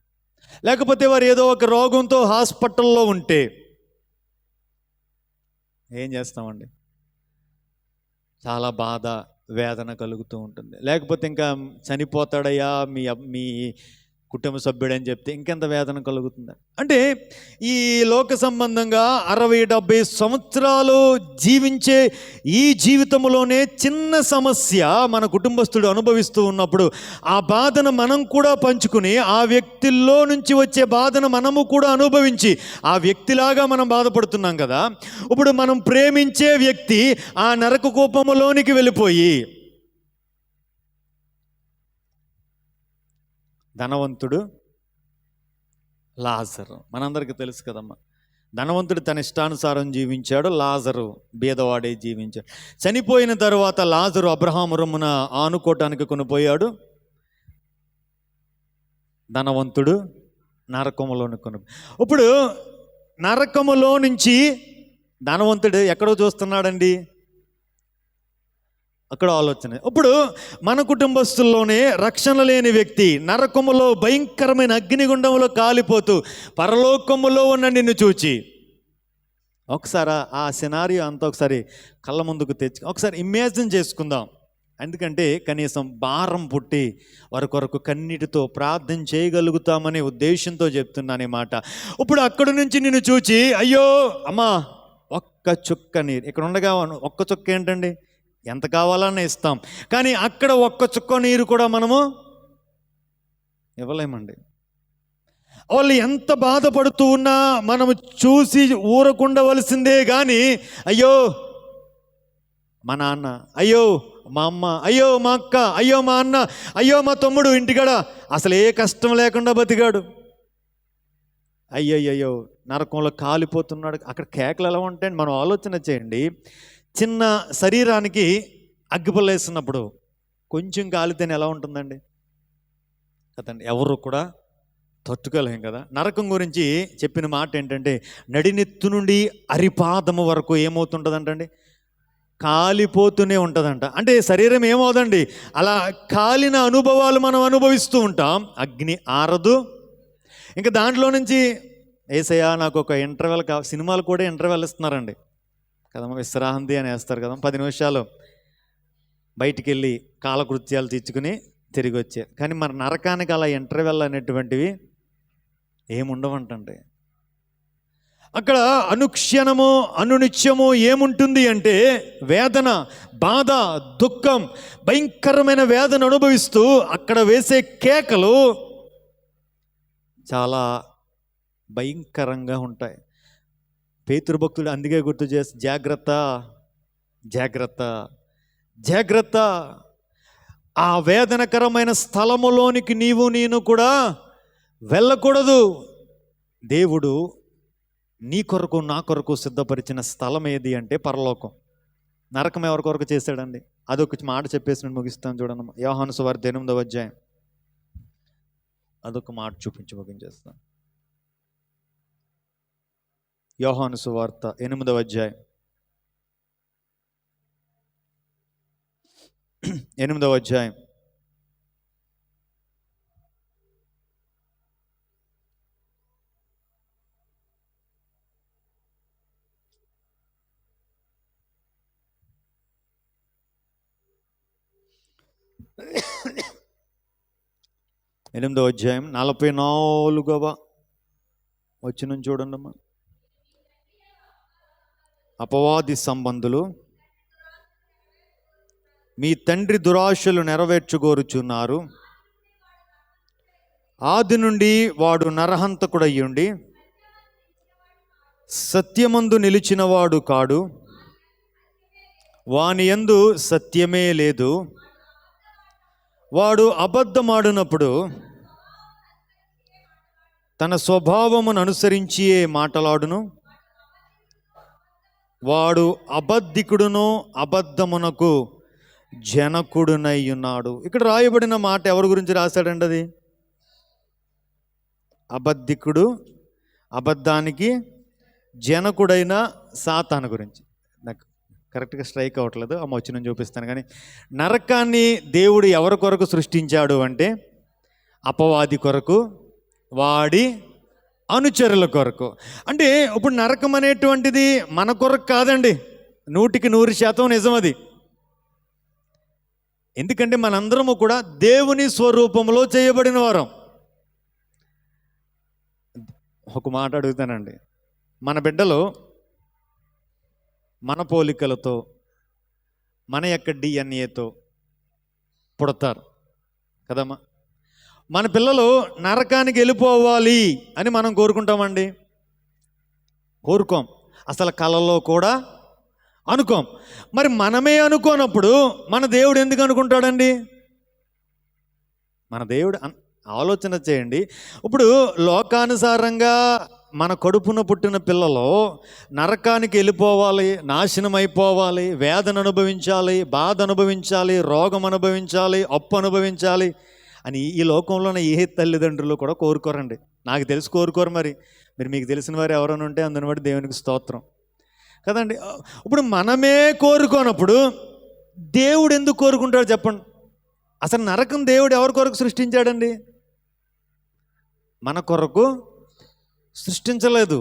లేకపోతే వారు ఏదో ఒక రోగంతో హాస్పిటల్లో ఉంటే ఏం చేస్తామండి? చాలా బాధ, వేదన కలుగుతూ ఉంటుంది. లేకపోతే ఇంకా చనిపోతాడయ్యా మీ కుటుంబ సభ్యుడని చెప్తే ఇంకెంత వేదన కలుగుతుంది. అంటే ఈ లోక సంబంధంగా 60-70 సంవత్సరాలు జీవించే ఈ జీవితంలోనే చిన్న సమస్య మన కుటుంబస్తుడు అనుభవిస్తూ ఉన్నప్పుడు ఆ బాధను మనం కూడా పంచుకుని ఆ వ్యక్తిలో నుంచి వచ్చే బాధను మనము కూడా అనుభవించి ఆ వ్యక్తిలాగా మనం బాధపడుతున్నాం కదా. ఇప్పుడు మనం ప్రేమించే వ్యక్తి ఆ నరక కూపములోనికి వెళ్ళిపోయి ధనవంతుడు, లాజరు. మనందరికీ తెలుసు కదమ్మా. ధనవంతుడు తన ఇష్టానుసారం జీవించాడు, లాజరు బీదవాడే జీవించాడు. చనిపోయిన తర్వాత లాజరు అబ్రహాము రొమ్మున ఆనుకోవటానికి కొనిపోయాడు, ధనవంతుడు నరకములోని ఇప్పుడు నరకములో నుంచి ధనవంతుడు ఎక్కడో చూస్తున్నాడండి, అక్కడ ఆలోచన. ఇప్పుడు మన కుటుంబస్తుల్లోనే రక్షణ లేని వ్యక్తి నరకములో భయంకరమైన అగ్నిగుండంలో కాలిపోతూ పరలోకములో ఉన్న నిన్ను చూచి, ఒకసారి ఆ సినారియో అంతా ఒకసారి కళ్ళ ముందుకు తెచ్చి ఒకసారి ఇమాజిన్ చేసుకుందాం. ఎందుకంటే కనీసం భారం పుట్టి వారి కొరకు కన్నీటితో ప్రార్థన చేయగలుగుతామనే ఉద్దేశంతో చెప్తున్నాను ఈ మాట. ఇప్పుడు అక్కడి నుంచి నిన్ను చూచి, అయ్యో అమ్మా ఒక్క చుక్క నీరు, ఇక్కడ ఉండగా ఒక్క చుక్క ఏంటండి, ఎంత కావాలన్నా ఇస్తాం, కానీ అక్కడ ఒక్క చుక్క నీరు కూడా మనము ఇవ్వలేమండి. వాళ్ళు ఎంత బాధపడుతూ ఉన్నా మనము చూసి ఊరకుండవలసిందే. కానీ అయ్యో మా నాన్న, అయ్యో మా అమ్మ, అయ్యో మా అక్క, అయ్యో మా అన్న, అయ్యో మా తమ్ముడు ఇంటికాడ అసలు ఏ కష్టం లేకుండా బతికాడు, అయ్యయ్యో నరకంలో కాలిపోతున్నాడు. అక్కడ కేకలు ఎలా ఉంటాయండి? మనం ఆలోచన చేయండి. చిన్న శరీరానికి అగ్గిపుల్లేసినప్పుడు కొంచెం కాలితేనే ఎలా ఉంటుందండి కదండి, ఎవరు కూడా తట్టుకోలేం కదా. నరకం గురించి చెప్పిన మాట ఏంటంటే, నడినెత్తు నుండి అరిపాదము వరకు ఏమవుతుంటుందంటండి, కాలిపోతూనే ఉంటుందంట. అంటే శరీరం ఏమవుదండి, అలా కాలిన అనుభవాలు మనం అనుభవిస్తూ ఉంటాం. అగ్ని ఆరదు. ఇంకా దాంట్లో నుంచి ఏసయ్యా నాకు ఒక ఇంటర్వెల్ సినిమాలు కూడా ఇంటర్వెల్ ఇస్తున్నారండి కదమ్మా, విశ్రాంతి అని వేస్తారు కదా, 10 నిమిషాలు బయటికి వెళ్ళి కాలకృత్యాలు తీర్చుకుని తిరిగి వచ్చారు. కానీ మన నరకానికి అలా ఇంటర్వెల్ అనేటువంటివి ఏముండవంటండి. అక్కడ అనుక్షణము అనునిత్యము ఏముంటుంది అంటే వేదన, బాధ, దుఃఖం, భయంకరమైన వేదన అనుభవిస్తూ అక్కడ వేసే కేకలు చాలా భయంకరంగా ఉంటాయి. పేతురు భక్తుడు అందుకే గుర్తు చేసి, జాగ్రత్త జాగ్రత్త జాగ్రత్త, ఆ వేదనకరమైన స్థలములోనికి నేను కూడా వెళ్ళకూడదు. దేవుడు నీ కొరకు నా కొరకు సిద్ధపరిచిన స్థలం ఏది అంటే పరలోకం. నరకం ఎవరి కొరకు చేశాడండి? అదొక మాట చెప్పేసి నేను ముగిస్తాను చూడండి. యోహాను సువార్త 8వ అధ్యాయం అదొక మాట చూపించి ముగించేస్తాను. యోహాను సువార్త 8వ అధ్యాయం 8వ అధ్యాయం 44వ వచనం చూడండమ్మా. అపవాది సంబంధులు మీ తండ్రి దురాశలు నెరవేర్చుగోరుచున్నారు. ఆది నుండి వాడు నరహంతకుడయ్యుండి సత్యమందు నిలిచినవాడు కాడు, వాని యందు సత్యమే లేదు. వాడు అబద్ధమాడినప్పుడు తన స్వభావమును అనుసరించియే మాటలాడును. వాడు అబద్ధికుడును అబద్ధమునకు జనకుడునై ఉన్నాడు. ఇక్కడ రాయబడిన మాట ఎవరి గురించి రాశాడండి? అది అబద్ధికుడు, అబద్ధానికి జనకుడైన సాతాను గురించి. నాకు కరెక్ట్గా స్ట్రైక్ అవ్వట్లేదు, అమ్మ వచ్చి నేను చూపిస్తాను. కానీ నరకాన్ని దేవుడు ఎవరి కొరకు సృష్టించాడు అంటే అపవాది కొరకు, వాడి అనుచరుల కొరకు. అంటే ఇప్పుడు నరకం అనేటువంటిది మన కొరకు కాదండి, 100% నిజం అది. ఎందుకంటే మనందరము కూడా దేవుని స్వరూపంలో చేయబడిన వారం. ఒక మాట అడుగుతానండి, మన బిడ్డలు మన పోలికలతో మన యొక్క డిఎన్ఏతో పుడతారు కదమ్మా. మన పిల్లలు నరకానికి వెళ్ళిపోవాలి అని మనం కోరుకుంటామండి? కోరుకోం, అసలు కలలో కూడా అనుకోం. మరి మనమే అనుకోనప్పుడు మన దేవుడు ఎందుకు అనుకుంటాడండి? మన దేవుడు ఆలోచన చేయండి. ఇప్పుడు లోకానుసారంగా మన కడుపున పుట్టిన పిల్లలు నరకానికి వెళ్ళిపోవాలి, నాశనం అయిపోవాలి, వేదన అనుభవించాలి, బాధ అనుభవించాలి, రోగం అనుభవించాలి, అప్పు అనుభవించాలి అని ఈ లోకంలోనే ఏ తల్లిదండ్రులు కూడా కోరుకోరండి. నాకు తెలిసి కోరుకోరు. మరి మీకు తెలిసిన వారు ఎవరైనా ఉంటే అందుని బట్టి దేవునికి స్తోత్రం కదండి. ఇప్పుడు మనమే కోరుకోనప్పుడు దేవుడు ఎందుకు కోరుకుంటాడు చెప్పండి? అసలు నరకం దేవుడు ఎవరి కొరకు సృష్టించాడండి? మన కొరకు సృష్టించలేదు.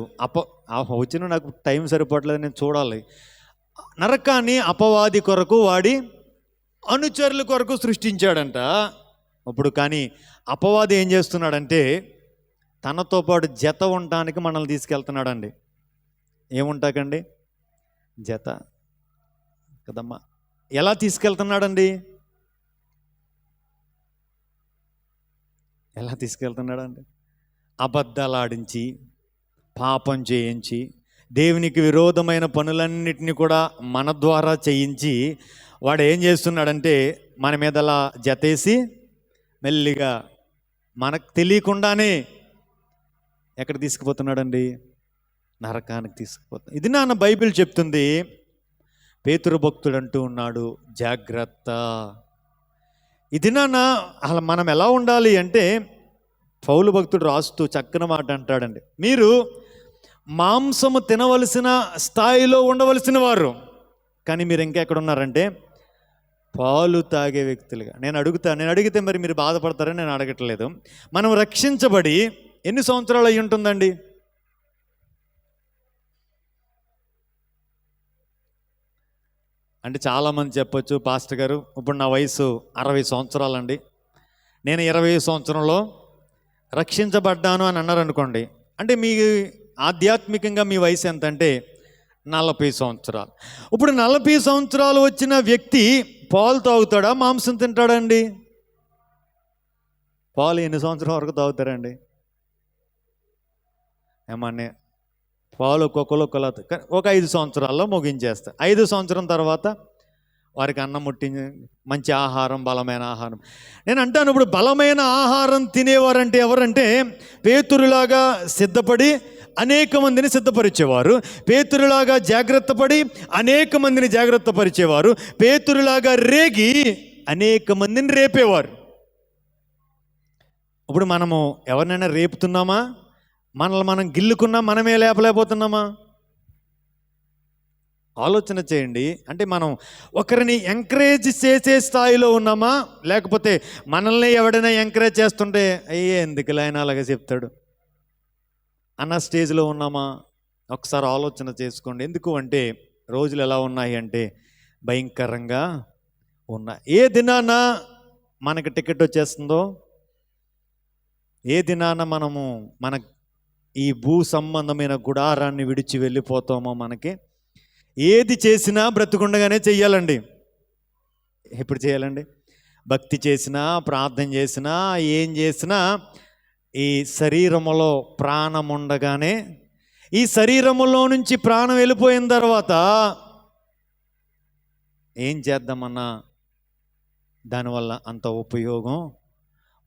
వచ్చిన నాకు టైం సరిపోవట్లేదు, నేను చూడాలి. నరకాన్ని అపవాది కొరకు, వాడి అనుచరుల కొరకు సృష్టించాడంట. ఇప్పుడు కానీ అపవాది ఏం చేస్తున్నాడంటే తనతో పాటు జత ఉండటానికి మనల్ని తీసుకెళ్తున్నాడండి. ఏముంటాకండి? జత కదమ్మా. ఎలా తీసుకెళ్తున్నాడండి? ఎలా తీసుకెళ్తున్నాడండి? అబద్ధాలు ఆడించి, పాపం చేయించి, దేవునికి విరోధమైన పనులన్నిటినీ కూడా మన ద్వారా చేయించి వాడు ఏం చేస్తున్నాడంటే మన మీద అలా జతేసి మెల్లిగా మనకు తెలియకుండానే ఎక్కడ తీసుకుపోతున్నాడండి? నరకానికి తీసుకుపోతాడు. ఇది నాన్న బైబిల్ చెప్తుంది. పేతురు భక్తుడు అంటూ ఉన్నాడు, జాగ్రత్త. ఇది నాన్న అలా మనం ఎలా ఉండాలి అంటే పౌలు భక్తుడు రాస్తూ చక్కని మాట అంటాడండి. మీరు మాంసము తినవలసిన స్థాయిలో ఉండవలసిన వారు, కానీ మీరు ఇంకెక్కడ ఉన్నారంటే పాలు తాగే వ్యక్తులుగా. నేను అడిగితే మరి మీరు బాధపడతారని నేను అడగట్లేదు. మనం రక్షించబడి ఎన్ని సంవత్సరాలు అయి ఉంటుందండి? అంటే చాలామంది చెప్పొచ్చు, పాస్టర్ గారు ఇప్పుడు నా వయసు 60 సంవత్సరాలండి, నేను 20 సంవత్సరంలో రక్షించబడ్డాను అని అన్నారు అనుకోండి. అంటే మీ ఆధ్యాత్మికంగా మీ వయసు ఎంత అంటే 40 సంవత్సరాలు. ఇప్పుడు 40 సంవత్సరాలు వచ్చిన వ్యక్తి పాలు తాగుతాడా, మాంసం తింటాడండి? పాలు ఎన్ని సంవత్సరాల వరకు తాగుతారండి? ఏమన్నా పాలు ఒక్కొక్కరు ఒక 5 సంవత్సరాల్లో ముగించేస్తారు. 5 సంవత్సరం తర్వాత వారికి అన్నం ముట్టి మంచి ఆహారం, బలమైన ఆహారం. నేను అంటాను, ఇప్పుడు బలమైన ఆహారం తినేవారంటే ఎవరంటే పేతురులాగా సిద్ధపడి అనేక మందిని సిద్ధపరిచేవారు, పేతురులాగా జాగ్రత్త పడి అనేక మందిని జాగ్రత్త పరిచేవారు, పేతురులాగా రేగి అనేక మందిని రేపేవారు. ఇప్పుడు మనము ఎవరినైనా రేపుతున్నామా? మనల్ని మనం గిల్లుకున్నా మనమే లేపలేకపోతున్నామా? ఆలోచన చేయండి. అంటే మనం ఒకరిని ఎంకరేజ్ చేసే స్థాయిలో ఉన్నామా, లేకపోతే మనల్ని ఎవడైనా ఎంకరేజ్ చేస్తుంటే అయ్యే ఎందుకు ఆయన అలాగే చెప్తాడు అన్న స్టేజ్లో ఉన్నామా? ఒకసారి ఆలోచన చేసుకోండి. ఎందుకు అంటే రోజులు ఎలా ఉన్నాయి అంటే భయంకరంగా ఉన్నాయి. ఏ దినాన మనకి టికెట్ వచ్చేస్తుందో, ఏ దినాన మనము మన ఈ భూ సంబంధమైన గుడారాన్ని విడిచి వెళ్ళిపోతామో, మనకి ఏది చేసినా బ్రతుకుండగానే చెయ్యాలండి. ఎప్పుడు చేయాలండి? భక్తి చేసినా, ప్రార్థన చేసినా, ఏం చేసినా ఈ శరీరములో ప్రాణం ఉండగానే, ఈ శరీరములో నుంచి ప్రాణం వెళ్ళిపోయిన తర్వాత ఏం చేద్దామన్నా దానివల్ల అంత ఉపయోగం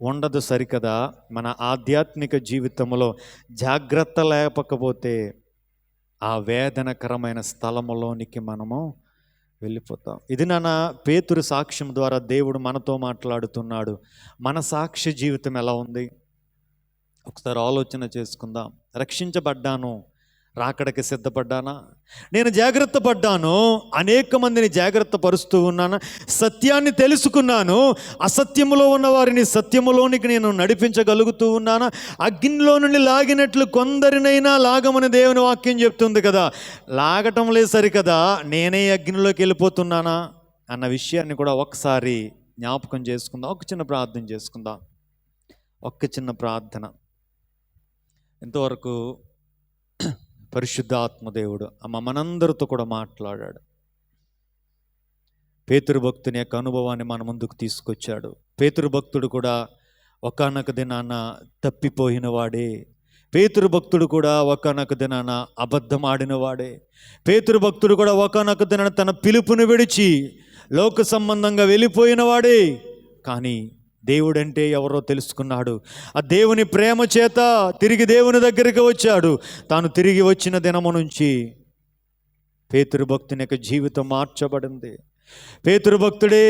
ఉండదు సరికదా. మన ఆధ్యాత్మిక జీవితంలో జాగ్రత్త లేకపోతే ఆ వేదనకరమైన స్థలములోనికి మనము వెళ్ళిపోతాం. ఇది నాన్న పేతురు సాక్ష్యం ద్వారా దేవుడు మనతో మాట్లాడుతున్నాడు. మన సాక్ష్య జీవితం ఎలా ఉంది? ఒకసారి ఆలోచన చేసుకుందాం. రక్షించబడ్డాను, రాకడకి సిద్ధపడ్డానా? నేను జాగ్రత్త పడ్డాను, అనేక మందిని జాగ్రత్త పరుస్తూ ఉన్నాను, సత్యాన్ని తెలుసుకున్నాను, అసత్యములో ఉన్న వారిని సత్యములోనికి నేను నడిపించగలుగుతూ ఉన్నాను, అగ్నిలో నుండి లాగినట్లు కొందరినైనా లాగమని దేవుని వాక్యం చెప్తుంది కదా. లాగటం లేదు సరికదా, నేనే అగ్నిలోకి వెళ్ళిపోతున్నానా అన్న విషయాన్ని కూడా ఒకసారి జ్ఞాపకం చేసుకుందాం. ఒక చిన్న ప్రార్థన చేసుకుందాం. ఒక్క చిన్న ప్రార్థన. ఇంతవరకు పరిశుద్ధాత్మదేవుడు మనందరితో కూడా మాట్లాడాడు. పేతురు భక్తుని యొక్క అనుభవాన్ని మన ముందుకు తీసుకొచ్చాడు. పేతురు భక్తుడు కూడా ఒకానొక దినాన తప్పిపోయిన వాడే. పేతురు భక్తుడు కూడా ఒకానొక దినాన అబద్ధం ఆడిన వాడే. పేతురు భక్తుడు కూడా ఒకానొక దినాన తన పిలుపును విడిచి లోక సంబంధంగా వెళ్ళిపోయిన వాడే. కానీ దేవుడంటే ఎవరో తెలుసుకున్నాడు. ఆ దేవుని ప్రేమ చేత తిరిగి దేవుని దగ్గరికి వచ్చాడు. తాను తిరిగి వచ్చిన దినము నుంచి పేతురు భక్తుని యొక్క జీవితం మార్చబడింది. పేతురు భక్తుడే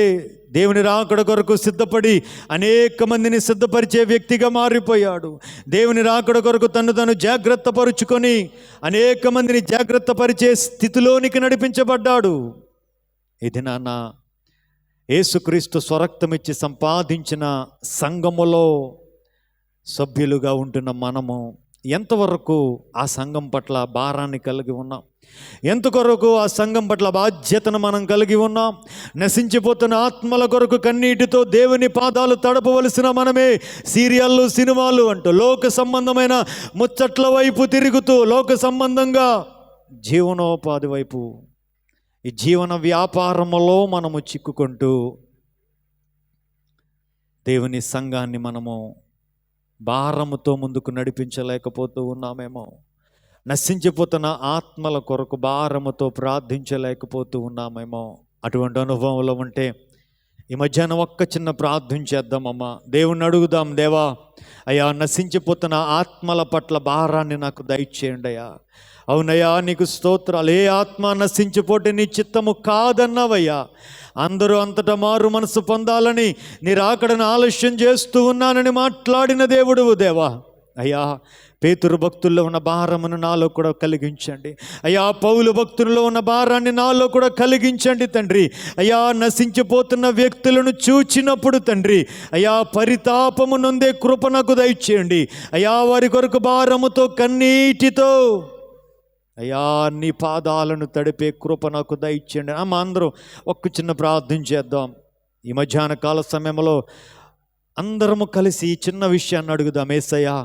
దేవుని రాకడ కొరకు సిద్ధపడి అనేక మందిని సిద్ధపరిచే వ్యక్తిగా మారిపోయాడు. దేవుని రాకడ కొరకు తను జాగ్రత్త పరుచుకొని అనేక మందిని జాగ్రత్త పరిచే స్థితిలోనికి నడిపించబడ్డాడు. ఇది నాన్న యేసుక్రీస్తు స్వరక్తమిచ్చి సంపాదించిన సంఘములో సభ్యులుగా ఉంటున్న మనము ఎంతవరకు ఆ సంఘం పట్ల భారాన్ని కలిగి ఉన్నాం? ఎంతకొరకు ఆ సంఘం పట్ల బాధ్యతను మనం కలిగి ఉన్నాం? నశించిపోతున్న ఆత్మల కొరకు కన్నీటితో దేవుని పాదాలు తడపవలసిన మనమే సీరియళ్ళు, సినిమాలు అంటూ లోక సంబంధమైన ముచ్చట్ల వైపు తిరుగుతూ, లోక సంబంధంగా జీవనోపాధి వైపు, ఈ జీవన వ్యాపారములో మనము చిక్కుకుంటూ దేవుని సంఘాన్ని మనము భారముతో ముందుకు నడిపించలేకపోతూ ఉన్నామేమో. నశించిపోతున్న ఆత్మల కొరకు భారముతో ప్రార్థించలేకపోతూ ఉన్నామేమో. అటువంటి అనుభవంలో ఉంటే ఈ మధ్యాహ్నం ఒక్క చిన్న ప్రార్థన చేద్దామమ్మా. దేవుణ్ణి అడుగుదాం, దేవా అయ్యా నశించిపోతున్న ఆత్మల పట్ల భారాన్ని నాకు దయచేయండి అయ్యా. అవునయ్యా నీకు స్తోత్రాలు. ఏ ఆత్మ నశించిపోతే నీ చిత్తము కాదన్నావయ్యా. అందరూ అంతటా మారు మనసు పొందాలని నీ రాకడను ఆలస్యం చేస్తూ ఉన్నానని మాట్లాడిన దేవుడువు దేవా. అయ్యా పేతురు భక్తుల్లో ఉన్న భారమును నాలో కూడా కలిగించండి అయ్యా. పౌలు భక్తుల్లో ఉన్న భారాన్ని నాలో కూడా కలిగించండి తండ్రి. అయ్యా నశించిపోతున్న వ్యక్తులను చూచినప్పుడు తండ్రి అయ్యా పరితాపము నొందే కృప నాకు దయచేయండి అయ్యా. వారి కొరకు భారముతో కన్నీటితో అయ్యా నీ పాదాలను తడిపే కృప నాకు దయచేయండి. అందరం ఒక్క చిన్న ప్రార్థన చేద్దాం. ఈ మధ్యాహ్న కాల సమయంలో అందరము కలిసి ఈ చిన్న విషయాన్ని అడుగుదాం. యేసయ్యా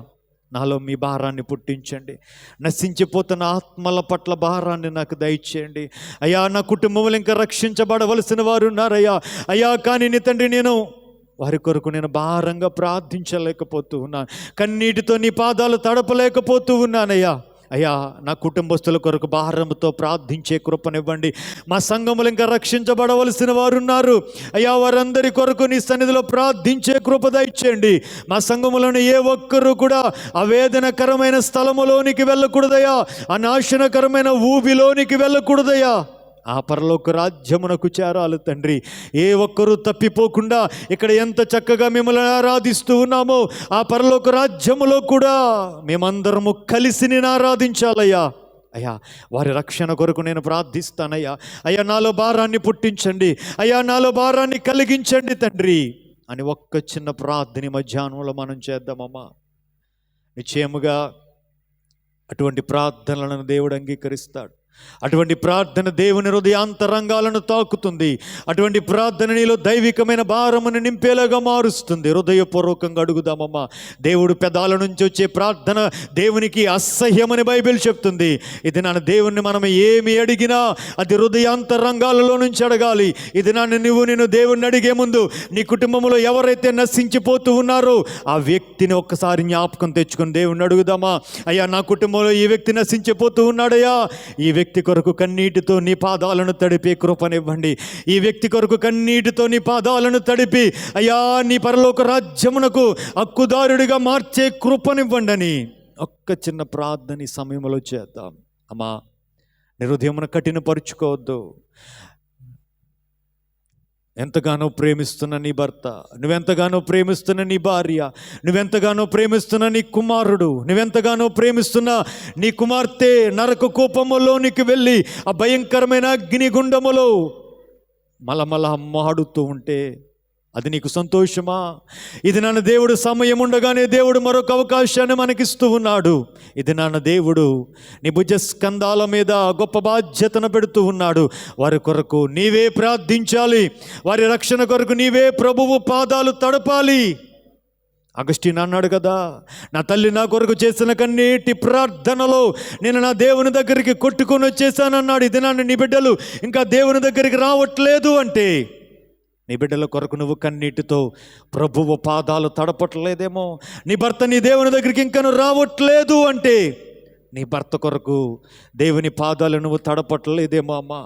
నాలో మీ భారాన్ని పుట్టించండి. నశించిపోతున్న ఆత్మల పట్ల భారాన్ని నాకు దయచేయండి అయ్యా. నా కుటుంబంలో ఇంకా రక్షించబడవలసిన వారు ఉన్నారయ్యా. అయ్యా కానీ నీ తండ్రి నేను వారి కొరకు నేను భారంగా ప్రార్థించలేకపోతూ ఉన్నాను. కన్నీటితో నీ పాదాలు తడపలేకపోతూ ఉన్నానయ్యా. అయ్యా నా కుటుంబస్తుల కొరకు భారంతో ప్రార్థించే కృపనివ్వండి. మా సంఘములు ఇంకా రక్షించబడవలసిన వారు ఉన్నారు అయ్యా. వారందరి కొరకు నీ సన్నిధిలో ప్రార్థించే కృప దయచేయండి. మా సంఘములోని ఏ ఒక్కరూ కూడా అవేదనకరమైన స్థలములోనికి వెళ్ళకూడదయ్యా. ఆ నాశనకరమైన ఊబిలోనికి వెళ్ళకూడదయ్యా. ఆ పరలోక రాజ్యమునకు చేరాలి తండ్రి. ఏ ఒక్కరూ తప్పిపోకుండా ఇక్కడ ఎంత చక్కగా మిమ్మల్ని ఆరాధిస్తూ ఉన్నామో ఆ పరలోక రాజ్యములో కూడా మేమందరము కలిసి నేను ఆరాధించాలయ్యా. అయ్యా వారి రక్షణ కొరకు నేను ప్రార్థిస్తానయ్యా. అయ్యా నాలో భారాన్ని పుట్టించండి అయ్యా. నాలో భారాన్ని కలిగించండి తండ్రి అని ఒక్క చిన్న ప్రార్థన మధ్యాహ్నంలో మనం చేద్దామమ్మా. నిశ్చయముగా అటువంటి ప్రార్థనలను దేవుడు అంగీకరిస్తాడు. అటువంటి ప్రార్థన దేవుని హృదయాంతరంగాలను తాకుతుంది. అటువంటి ప్రార్థన నీలో దైవికమైన భారమును నింపేలాగా మారుస్తుంది. హృదయపూర్వకంగా అడుగుదామమ్మా. దేవుడు పెదాల నుంచి వచ్చే ప్రార్థన దేవునికి అసహ్యమని బైబిల్ చెప్తుంది. ఇది నాన్న దేవుణ్ణి మనం ఏమి అడిగినా అది హృదయాంతరంగాలలో నుంచి అడగాలి. ఇది నాన్న నేను దేవుణ్ణి అడిగే ముందు నీ కుటుంబంలో ఎవరైతే నశించిపోతూ ఉన్నారో ఆ వ్యక్తిని ఒక్కసారి జ్ఞాపకం తెచ్చుకొని దేవుణ్ణి అడుగుదామా. అయ్యా నా కుటుంబంలో ఈ వ్యక్తి నశించిపోతూ ఉన్నాడయ్యా. ఈ వ్యక్తి కొరకు కన్నీటితో నీ పాదాలను తడిపే కృపనివ్వండి. ఈ వ్యక్తి కొరకు కన్నీటితో నీ పాదాలను తడిపి అయ్యా నీ పరలోక రాజ్యమునకు హక్కుదారుడిగా మార్చే కృపనివ్వండి అని ఒక్క చిన్న ప్రార్థన ఈ సమయంలో చేద్దాం. అమ్మా నీ హృదయమును కఠినపరుచుకోవద్దు. ఎంతగానో ప్రేమిస్తున్న నీ భర్త, నువ్వెంతగానో ప్రేమిస్తున్న నీ భార్య, నువ్వెంతగానో ప్రేమిస్తున్న నీ కుమారుడు, నువ్వెంతగానో ప్రేమిస్తున్న నీ కుమార్తె నరక కూపములోనికి వెళ్ళి ఆ భయంకరమైన అగ్నిగుండములో మలమల మాడుతూ ఉంటే అది నీకు సంతోషమా? ఇది నాన్న దేవుడు సమయం ఉండగానే దేవుడు మరొక అవకాశాన్ని మనకిస్తూ ఉన్నాడు. ఇది నాన్న దేవుడు నీ భుజ స్కంధాల మీద గొప్ప బాధ్యతను పెడుతూ ఉన్నాడు. వారి కొరకు నీవే ప్రార్థించాలి. వారి రక్షణ కొరకు నీవే ప్రభువు పాదాలు తడపాలి. అగస్టిన్ అన్నాడు కదా, నా తల్లి నా కొరకు చేసిన కన్నీటి ప్రార్థనలో నేను నా దేవుని దగ్గరికి కొట్టుకొని వచ్చేసానన్నాడు. ఇది నాన్న నీ బిడ్డలు ఇంకా దేవుని దగ్గరికి రావట్లేదు అంటే నీ బిడ్డల కొరకు నువ్వు కన్నీటితో ప్రభువు పాదాలు తడపట్లేదేమో. నీ భర్త నీ దేవుని దగ్గరికి ఇంకా రావట్లేదు అంటే నీ భర్త కొరకు దేవుని పాదాలు నువ్వు తడపట్లేదేమో అమ్మా.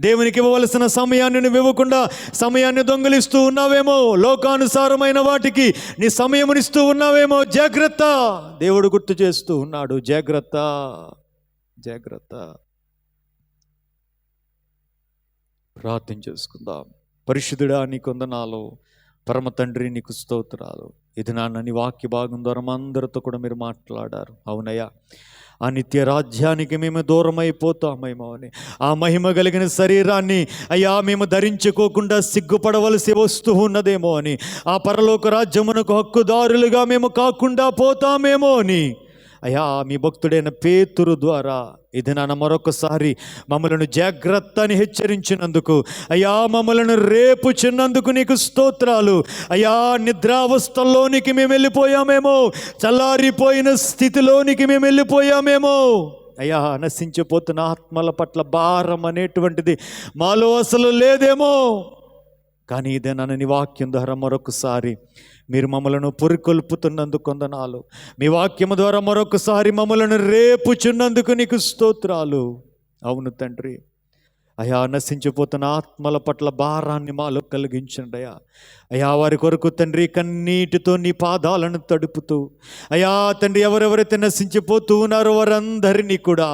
దేవునికి ఇవ్వవలసిన సమయాన్ని నువ్వు ఇవ్వకుండా సమయాన్ని దొంగిలిస్తూ ఉన్నావేమో. లోకానుసారమైన వాటికి నీ సమయమునిస్తూ ఉన్నావేమో. జాగ్రత్త, దేవుడు గుర్తు చేస్తూ ఉన్నాడు. జాగ్రత్త, జాగ్రత్త. ప్రార్థన చేసుకుందాం. పరిశుద్ధుడా, నీ కొందనాలు. పరమ తండ్రి, నీకు స్తోత్రాలు. ఇది నాన్న నీ వాక్య భాగం ద్వారా మా అందరితో కూడా మీరు మాట్లాడారు. అవునయ్యా, ఆ నిత్య రాజ్యానికి మేము దూరం అయిపోతామేమో అని, ఆ మహిమ కలిగిన శరీరాన్ని అయ్యా మేము ధరించుకోకుండా సిగ్గుపడవలసి వస్తూ ఉన్నదేమో అని, ఆ పరలోక రాజ్యమునకు హక్కుదారులుగా మేము కాకుండా పోతామేమో అని అయ్యా మీ భక్తుడైన పేతురు ద్వారా ఇది నాన్న మరొకసారి మమ్మలను జాగ్రత్త అని హెచ్చరించినందుకు అయ్యా, మమ్మలను రేపుచున్నందుకు నీకు స్తోత్రాలు అయ్యా. నిద్రావస్థల్లోనికి మేము వెళ్ళిపోయామేమో, చల్లారిపోయిన స్థితిలోనికి మేము వెళ్ళిపోయామేమో అయ్యా. నశించిపోతున్న ఆత్మల పట్ల భారం అనేటువంటిది మాలో అసలు లేదేమో. కానీ ఇదే నాన్న నీ వాక్యం ద్వారా మరొకసారి మీరు మమ్మలను పురికొల్పుతున్నందుకు వందనాలు. మీ వాక్యము ద్వారా మరొకసారి మమ్మలను రేపుచున్నందుకు నీకు స్తోత్రాలు. అవును తండ్రి, అయా నశించిపోతున్న ఆత్మల పట్ల భారాన్ని మాలో కలిగించండి అయ్యా. అయా వారి కొరకు తండ్రి కన్నీటితో నీ పాదాలను తడుపుతూ అయా తండ్రి, ఎవరెవరైతే నశించిపోతూ ఉన్నారో వారందరినీ కూడా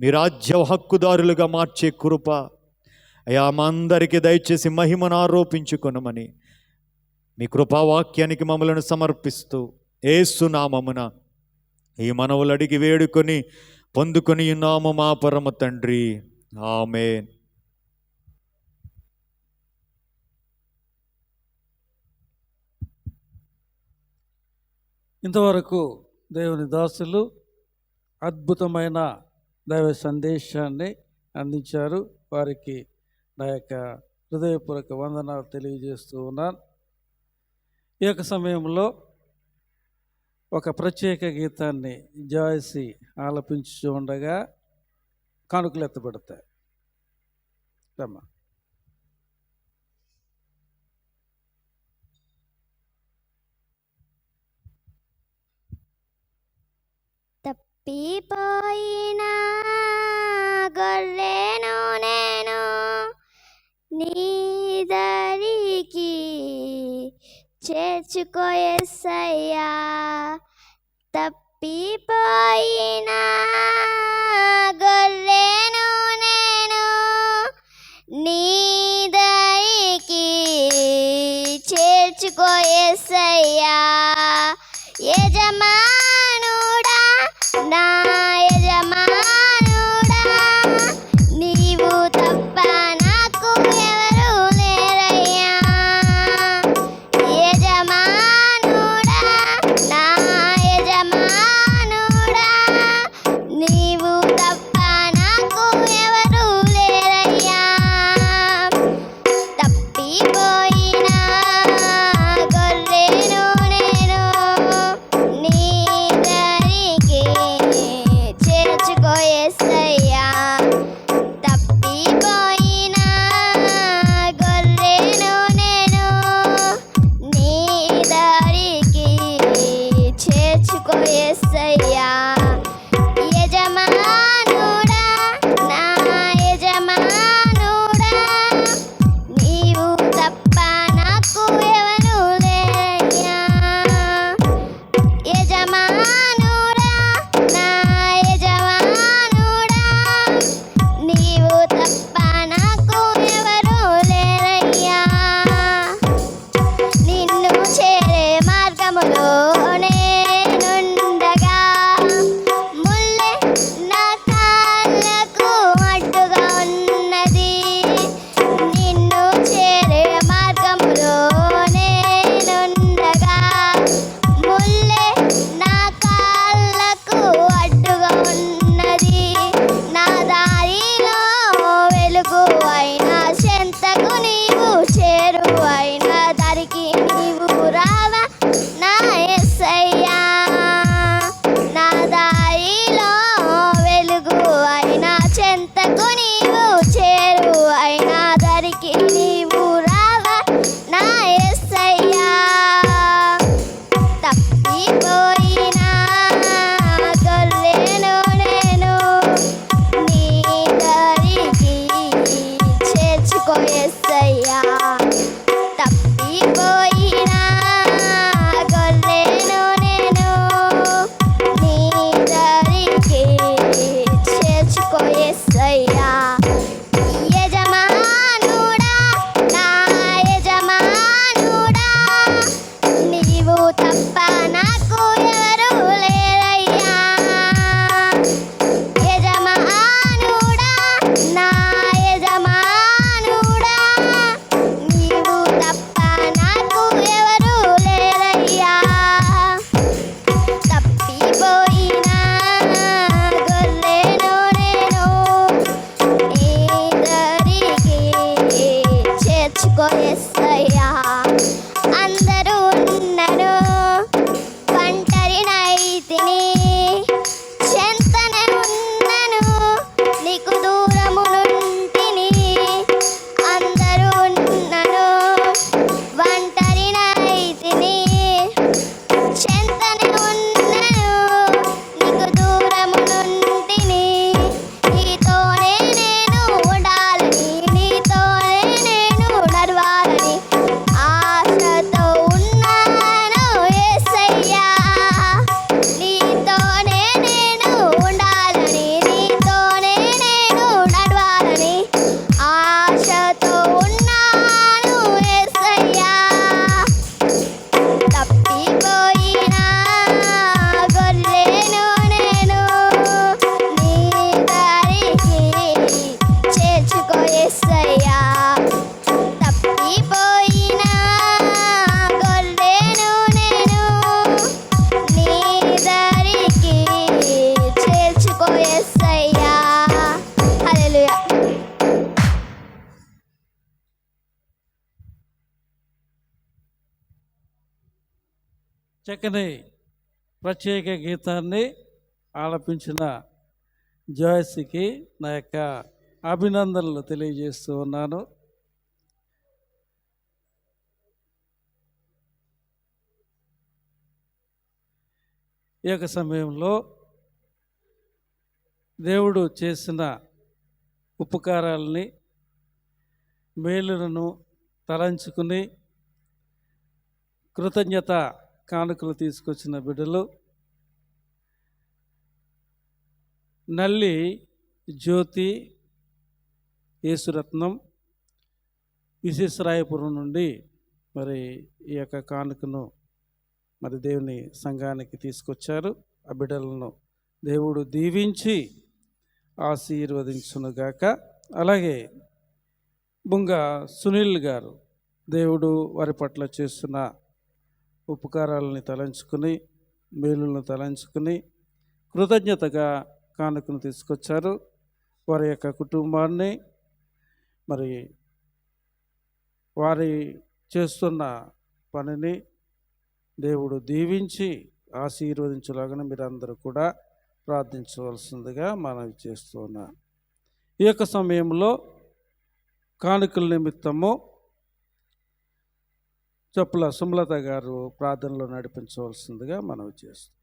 మీ రాజ్య హక్కుదారులుగా మార్చే కృప అయా మా అందరికీ దయచేసి మహిమను ఆరోపించుకొనమని మీ కృపావాక్యానికి మమ్మలను సమర్పిస్తూ యేసు నామమున ఈ మనవులు అడిగి వేడుకొని పొందుకొని ఉన్నాము మా పరమ తండ్రి. ఆమేన్. ఇంతవరకు దేవుని దాసులు అద్భుతమైన దైవ సందేశాన్ని అందించారు. వారికి నా యొక్క హృదయపూర్వక వందనాలు తెలియజేస్తూ ఉన్నాను. ఈ యొక్క సమయంలో ఒక ప్రత్యేక గీతాన్ని జాయ్సీ ఆలపించి ఉండగా కానుకలు ఎత్తబడతాయి. రమ్మా. తప్పిపోయిన గొర్రెను నేను నీ దరికి చేర్చుకో యేసయ్యా. తప్పిపోయిన గొర్రెను నేను నీ దరికి చేర్చుకో యేసయ్యా. యజమానుడా, నా యజమానుడా, నీవు తప్ప నాకు ఎవరు లేరయ్యా. యజమానుడా, నా యజమానుడా, నీవు తప్ప నాకు ఎవరు లేరయ్యా. తప్పిపోయిన గొర్రెను నేను నీ దరికి చేర్చుకో యేసయ్యా. తప్పిపోయిన గొర్రెను నేను నీ దరికి చేర్చుకో యేసయ్యా. యజమానుడా, నా యజమానుడా, నీవు తప్ప నాకు ఎవరు లేరయ్యా. యజమానుడా, నా యజమానుడా, నీవు తప్ప నాకు ఎవరు లేరయ్యా. నిన్ను చేరే మార్గములో నేనుండగా ముల్లె నా కాళ్ళకు అడ్డుగా ఉన్నది. నిన్ను చేరే మార్గములో నేనుండగా ముల్లె నా కాళ్ళకు చెంతనే ఉన్నను నీకు దూరమునుంటిని నీతోనే నేను ఉండాలని నీతోనే నేను నడవాలని ఆశతో ఉన్నాను యేసయ్యా నీతోనే నేను ఉండాలని నీతోనే నేను నడవాలని ఆశతో ఉన్నాను యేసయ్యా తప్పిపోయినా గొర్రెను నేను నీ దారికి చేర్చుకో యేసయ్యా తప్పిపోయినా గొర్రెను నేను నీ దారికి చేర్చుకో యేసయ్యా హల్లెలూయా. చక్కని ప్రత్యేక గీతాన్ని ఆలపించిన జాయ్స్కి నా యొక్క అభినందనలు తెలియజేస్తూ ఉన్నాను. ఈ యొక్క సమయంలో దేవుడు చేసిన ఉపకారాలని మేలులను తలంచుకుని కృతజ్ఞత కానుకలు తీసుకొచ్చిన బిడ్డలు నల్లి జ్యోతి యేసురత్నం విశేషరాయపురం నుండి మరి ఈ యొక్క కానుకను మరి దేవుని సంఘానికి తీసుకొచ్చారు. ఆ బిడ్డలను దేవుడు దీవించి ఆశీర్వదించునుగాక. అలాగే బుంగ సునీల్ గారు దేవుడు వారి పట్ల చేస్తున్న ఉపకారాలని తలంచుకుని మేలులను తలంచుకుని కృతజ్ఞతగా కానుకను తీసుకొచ్చారు. వారి యొక్క కుటుంబాన్ని మరి వారి చేస్తున్న పనిని దేవుడు దీవించి ఆశీర్వదించలాగా మీరందరూ కూడా ప్రార్థించవలసిందిగా మనవి చేస్తున్నా. ఈ యొక్క సమయంలో కానుకల నిమిత్తము చొప్పుల సుమలత గారు ప్రార్థనలో నడిపించవలసిందిగా మనవి చేస్తాం.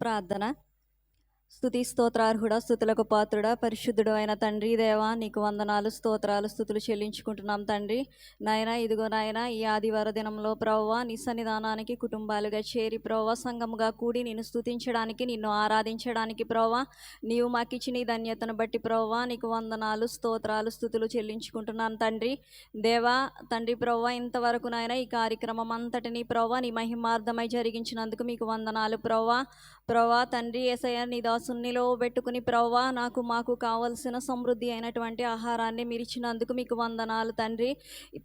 ప్రార్థన. స్తుతి స్తోత్రార్హుడా, స్తుతులకు పాత్రుడా, పరిశుద్ధుడు అయిన తండ్రి దేవా, నీకు వందనాలు, స్తోత్రాలు, స్తుతులు చెల్లించుకుంటున్నాం తండ్రి. నాయన ఇదిగో నాయన ఈ ఆదివార దినంలో ప్రవ్వా నీ సన్నిధానానికి కుటుంబాలుగా చేరి ప్రవ్వా సంఘముగా కూడి నిన్ను స్తుతించడానికి నిన్ను ఆరాధించడానికి ప్రవ్వా నీవు మాకిచ్చిన ఈ ధన్యతను బట్టి ప్రవ్వా నీకు వందనాలు, స్తోత్రాలు, స్తుతులు చెల్లించుకుంటున్నాను తండ్రి. దేవా తండ్రి ప్రవ్వా ఇంతవరకు నాయన ఈ కార్యక్రమం అంతటిని ప్రవ్వా నీ మహిమార్థమై జరిగించినందుకు మీకు వందనాలు ప్రవ్వా. ప్రవ్వా తండ్రి యేసయ్య నీ దాసునిలో పెట్టుకుని ప్రవ్వా మాకు కావలసిన సమృద్ధి అయినటువంటి ఆహారాన్ని మీరు ఇచ్చినందుకు మీకు వందనాలు తండ్రి.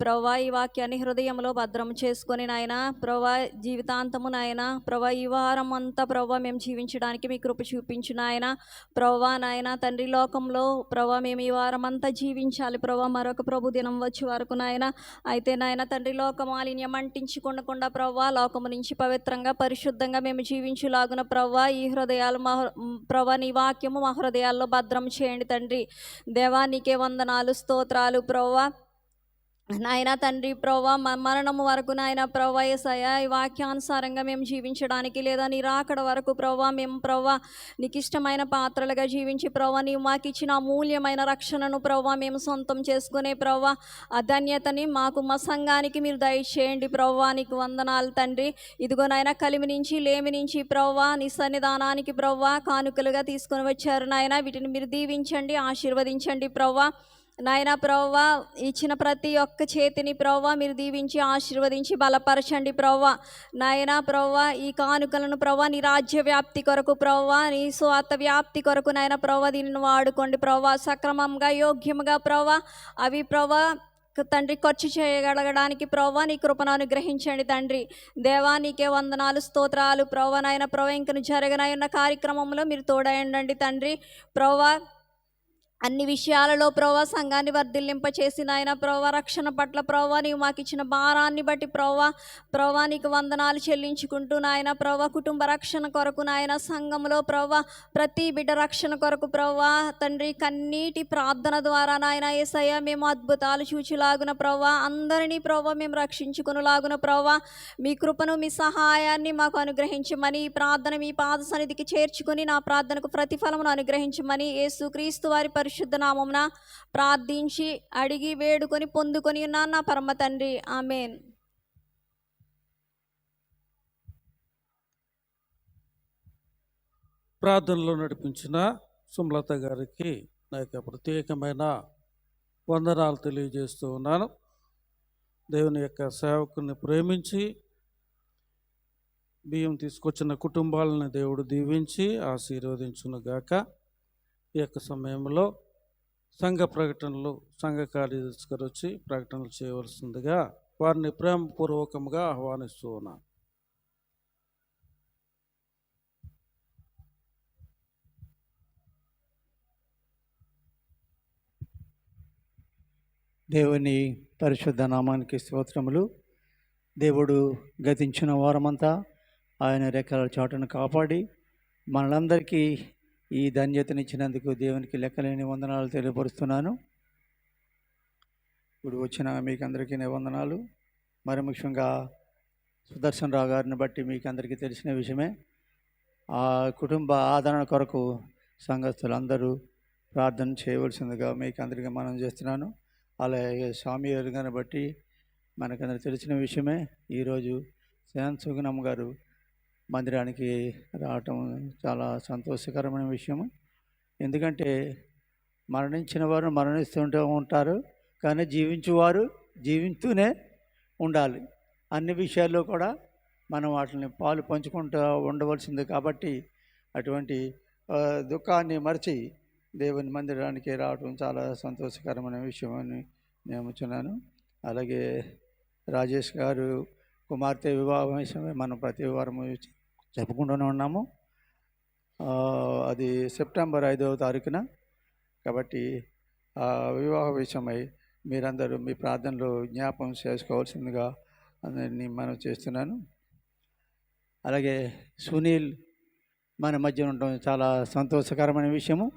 ప్రవ్వా ఈ వాక్యాన్ని హృదయంలో భద్రం చేసుకొని నాయన ప్రవ్వా జీవితాంతము నాయన ప్రవ్వా ఈ వారం అంతా ప్రవ్వా మేము జీవించడానికి మీ కృప చూపించు నాయన. ప్రవ్వా నాయన తండ్రి లోకంలో ప్రవ్వా మేము ఈ వారం అంతా జీవించాలి ప్రవ్వా మరొక ప్రభు దినం వచ్చే వరకు నాయన. అయితే నాయన తండ్రి లోక మాలిన్యం అంటించుకొనకుండా ప్రవ్వా లోకము నుంచి పవిత్రంగా పరిశుద్ధంగా మేము జీవించులాగున ప్రవ్వా ఈ హృదయాలు ప్రవ్వా నీ వాక్యము మా హృదయాల్లో భద్రం చేయండి తండ్రి. దేవా నీకే వందనాలు, స్తోత్రాలు ప్రవ్వా. నాయన తండ్రి ప్రవ్వా మరణము వరకు నాయన ప్రవ్వా యేసయ్య ఈ వాక్యానుసారంగా మేము జీవించడానికి లేదా నీ రాకడ వరకు ప్రవ్వా మేము ప్రవ్వా నీకు ఇష్టమైన పాత్రలుగా జీవించి ప్రవ్వా నీవు మాకు ఇచ్చిన అమూల్యమైన రక్షణను ప్రవ్వా మేము సొంతం చేసుకునే ప్రవ్వా ఆ ధన్యతని మాకు మా సంఘానికి మీరు దయచేయండి ప్రవ్వా. నీకు వందనాలు తండ్రి. ఇదిగో నాయన కలిమి నుంచి లేమి నుంచి ప్రవ్వా నీ సన్నిధానానికి ప్రవ్వా కానుకలుగా తీసుకొని వచ్చారు నాయన. వీటిని మీరు దీవించండి, ఆశీర్వదించండి ప్రవ్వా. నాయన ప్రవ్వా ఇచ్చిన ప్రతి ఒక్క చేతిని ప్రవ్వా మీరు దీవించి ఆశీర్వదించి బలపరచండి ప్రవ్వా. నాయన ప్రవ్వా ఈ కానుకలను ప్రవ్వా నీ రాజ్య వ్యాప్తి కొరకు ప్రవ్వా నీ స్వార్థ వ్యాప్తి కొరకు నాయన ప్రవ్వా దీనిని వాడుకోండి ప్రవ్వా. సక్రమంగా యోగ్యముగా ప్రవ్వా అవి ప్రవ్వా తండ్రి ఖర్చు చేయగలగడానికి ప్రవ్వా నీ కృపను అనుగ్రహించండి తండ్రి. దేవా నీకే వందనాలు, స్తోత్రాలు ప్రవ్వా. నాయన ప్రవ్వా ఇంకను జరగనయున్న కార్యక్రమంలో మీరు తోడయండి తండ్రి. ప్రవ్వా అన్ని విషయాలలో ప్రభా సంఘాన్ని వర్ధిల్లింపచేసి నాయన ప్రభా రక్షణ పట్ల ప్రభా నీవు మాకు ఇచ్చిన భారాన్ని బట్టి ప్రభా నీకు వందనాలు చెల్లించుకుంటూ నాయన ప్రభా కుటుంబ రక్షణ కొరకు నాయన సంఘంలో ప్రభా ప్రతి బిడ్డ రక్షణ కొరకు ప్రభా తండ్రి కన్నీటి ప్రార్థన ద్వారా నాయన యేసయ్య మేము అద్భుతాలు చూచులాగున ప్రభా అందరినీ ప్రభా మేము రక్షించుకునేలాగున ప్రభా మీ కృపను మీ సహాయాన్ని మాకు అనుగ్రహించమని ఈ ప్రార్థన మీ పాద సన్నిధికి చేర్చుకుని నా ప్రార్థనకు ప్రతిఫలమును అనుగ్రహించమని యేసుక్రీస్తు వారి పరిశుద్ధ నామమున ప్రార్థించి అడిగి వేడుకొని పొందుకొని ఉన్నాను నా పరమ తండ్రి ఆమేన్. ప్రార్థనలో నడిపించిన సుమలత గారికి నా యొక్క ప్రత్యేకమైన వందనాలు తెలియజేస్తూ ఉన్నాను. దేవుని యొక్క సేవకుని ప్రేమించి బియ్యం తీసుకొచ్చిన కుటుంబాలను దేవుడు దీవించి ఆశీర్వదించునుగాక. ఈ యొక్క సమయంలో సంఘ ప్రకటనలు సంఘ కార్యదర్శి గారు వచ్చి ప్రకటనలు చేయవలసిందిగా వారిని ప్రేమపూర్వకంగా ఆహ్వానిస్తూ ఉన్నాను. దేవుని పరిశుద్ధ నామానికి స్తోత్రములు. దేవుడు గతించిన వారమంతా ఆయన రెక్కల చాటును కాపాడి మనందరికీ ఈ ధన్యతనిచ్చినందుకు దేవునికి లెక్కలేని వందనాలు తెలియపరుస్తున్నాను. ఇప్పుడు వచ్చిన మీకు అందరికీ వందనాలు. మరి ముఖ్యంగా సుదర్శన్ రావు గారిని బట్టి మీకు అందరికీ తెలిసిన విషయమే. ఆ కుటుంబ ఆదరణ కొరకు సంఘస్థులందరూ ప్రార్థన చేయవలసిందిగా మీకు అందరికీ మనం చేస్తున్నాను. అలాగే స్వామి గారిని బట్టి మనకందరికి తెలిసిన విషయమే. ఈరోజు శాంత్ సుగుణమ్మ గారు మందిరానికి రావటం చాలా సంతోషకరమైన విషయము. ఎందుకంటే మరణించిన వారు మరణిస్తుంటూ ఉంటారు, కానీ జీవించువారు జీవిస్తూనే ఉండాలి. అన్ని విషయాల్లో కూడా మనం వాటిని పాలు పంచుకుంటూ ఉండవలసింది. కాబట్టి అటువంటి దుఃఖాన్ని మరిచి దేవుని మందిరానికి రావడం చాలా సంతోషకరమైన విషయం అని నేను నమ్ముతున్నాను. అలాగే రాజేష్ గారు కుమార్తె వివాహం విషయమే మనం ప్రతి వారం చెప్పుకుంటూనే ఉన్నాము. అది సెప్టెంబర్ 5వ తారీఖున. కాబట్టి ఆ వివాహ విషయమై మీరందరూ మీ ప్రార్థనలో జ్ఞాపకం చేసుకోవాల్సిందిగా అందరినీ మనం చేస్తున్నాను. అలాగే సునీల్ మన మధ్య ఉండడం చాలా సంతోషకరమైన విషయము.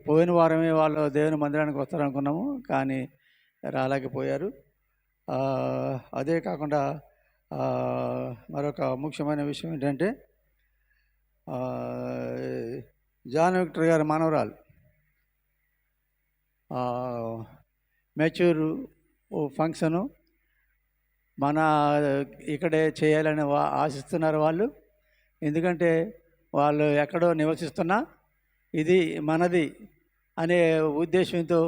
పోయిన వారమే వాళ్ళు దేవుని మందిరానికి వస్తారనుకున్నాము, కానీ రాలేకపోయారు. అదే కాకుండా మరొక ముఖ్యమైన విషయం ఏంటంటే జాన్ విక్టర్ గారి మనవరాలు మెచ్యూర్ ఫంక్షను మన ఇక్కడే చేయాలని ఆశిస్తున్నారు వాళ్ళు. ఎందుకంటే వాళ్ళు ఎక్కడో నివసిస్తున్నా ఇది మనది అనే ఉద్దేశంతో,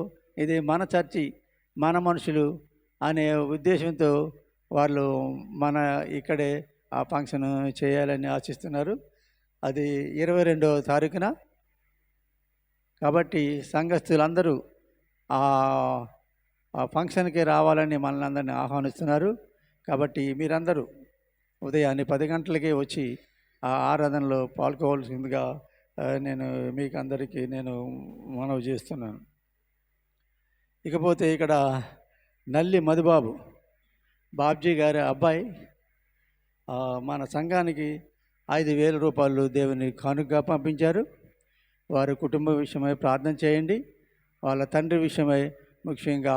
ఇది మన చర్చి మన మనుషులు అనే ఉద్దేశంతో వాళ్ళు మన ఇక్కడే ఆ ఫంక్షన్ చేయాలని ఆశిస్తున్నారు. అది 22వ తారీఖున. కాబట్టి సంఘస్థులందరూ ఆ ఫంక్షన్కి రావాలని మనల్ని అందరినీ ఆహ్వానిస్తున్నారు. కాబట్టి మీరందరూ ఉదయాన్నే 10 గంటలకే వచ్చి ఆ ఆరాధనలో పాల్గొవలసిందిగా నేను మీకు అందరికీ మనవి చేస్తున్నాను. ఇకపోతే ఇక్కడ నల్లి మధుబాబు బాబ్జీ గారి అబ్బాయి మన సంఘానికి 5,000 రూపాయలు దేవుని కానుకగా పంపించారు. వారి కుటుంబ విషయమై ప్రార్థన చేయండి. వాళ్ళ తండ్రి విషయమై ముఖ్యంగా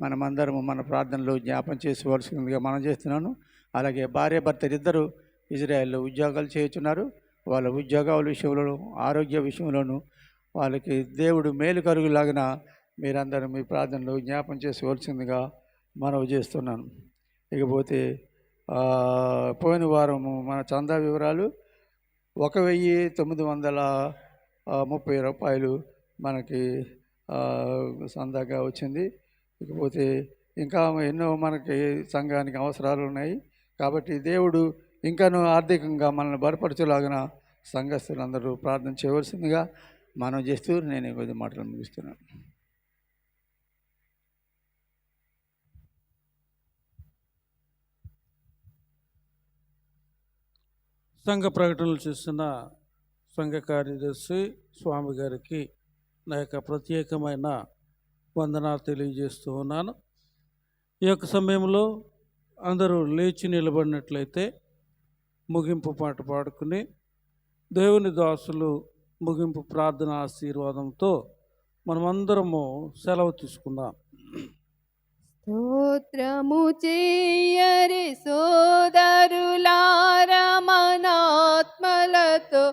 మనమందరము మన ప్రార్థనలో జ్ఞాపం చేసుకోవాల్సిందిగా మనం చేస్తున్నాను. అలాగే భార్య భర్తలు ఇద్దరు ఇజ్రాయెల్లో ఉద్యోగాలు చేస్తున్నారు. వాళ్ళ ఉద్యోగాల విషయంలోనూ ఆరోగ్య విషయంలోనూ వాళ్ళకి దేవుడు మేలు కలుగులాగిన మీరందరూ మీ ప్రార్థనలో జ్ఞాపం చేసుకోవాల్సిందిగా మనవి చేస్తున్నాను. ఇకపోతే పోయిన వారము మన చందా వివరాలు 1,930 రూపాయలు మనకి చందాగా వచ్చింది. ఇకపోతే ఇంకా ఎన్నో మనకి సంఘానికి అవసరాలు ఉన్నాయి. కాబట్టి దేవుడు ఇంకాను ఆర్థికంగా మనల్ని బలపరచులాగిన సంఘస్థులందరూ ప్రార్థన చేయవలసిందిగా మనం చేస్తూ నేను కొద్ది మాటలు ముగిస్తున్నాను. సంఘ ప్రకటనలు చేస్తున్న సంఘ కార్యదర్శి స్వామి గారికి నా యొక్క ప్రత్యేకమైన వందనాలు తెలియజేస్తూ ఉన్నాను. ఈ యొక్క సమయంలో అందరూ లేచి నిలబడినట్లయితే ముగింపు పాట పాడుకుని దేవుని దాసులు ముగింపు ప్రార్థన ఆశీర్వాదంతో మనమందరము సెలవు తీసుకుందాం. స్తోత్రము చేయరి సోదరులారా మనాత్మలతో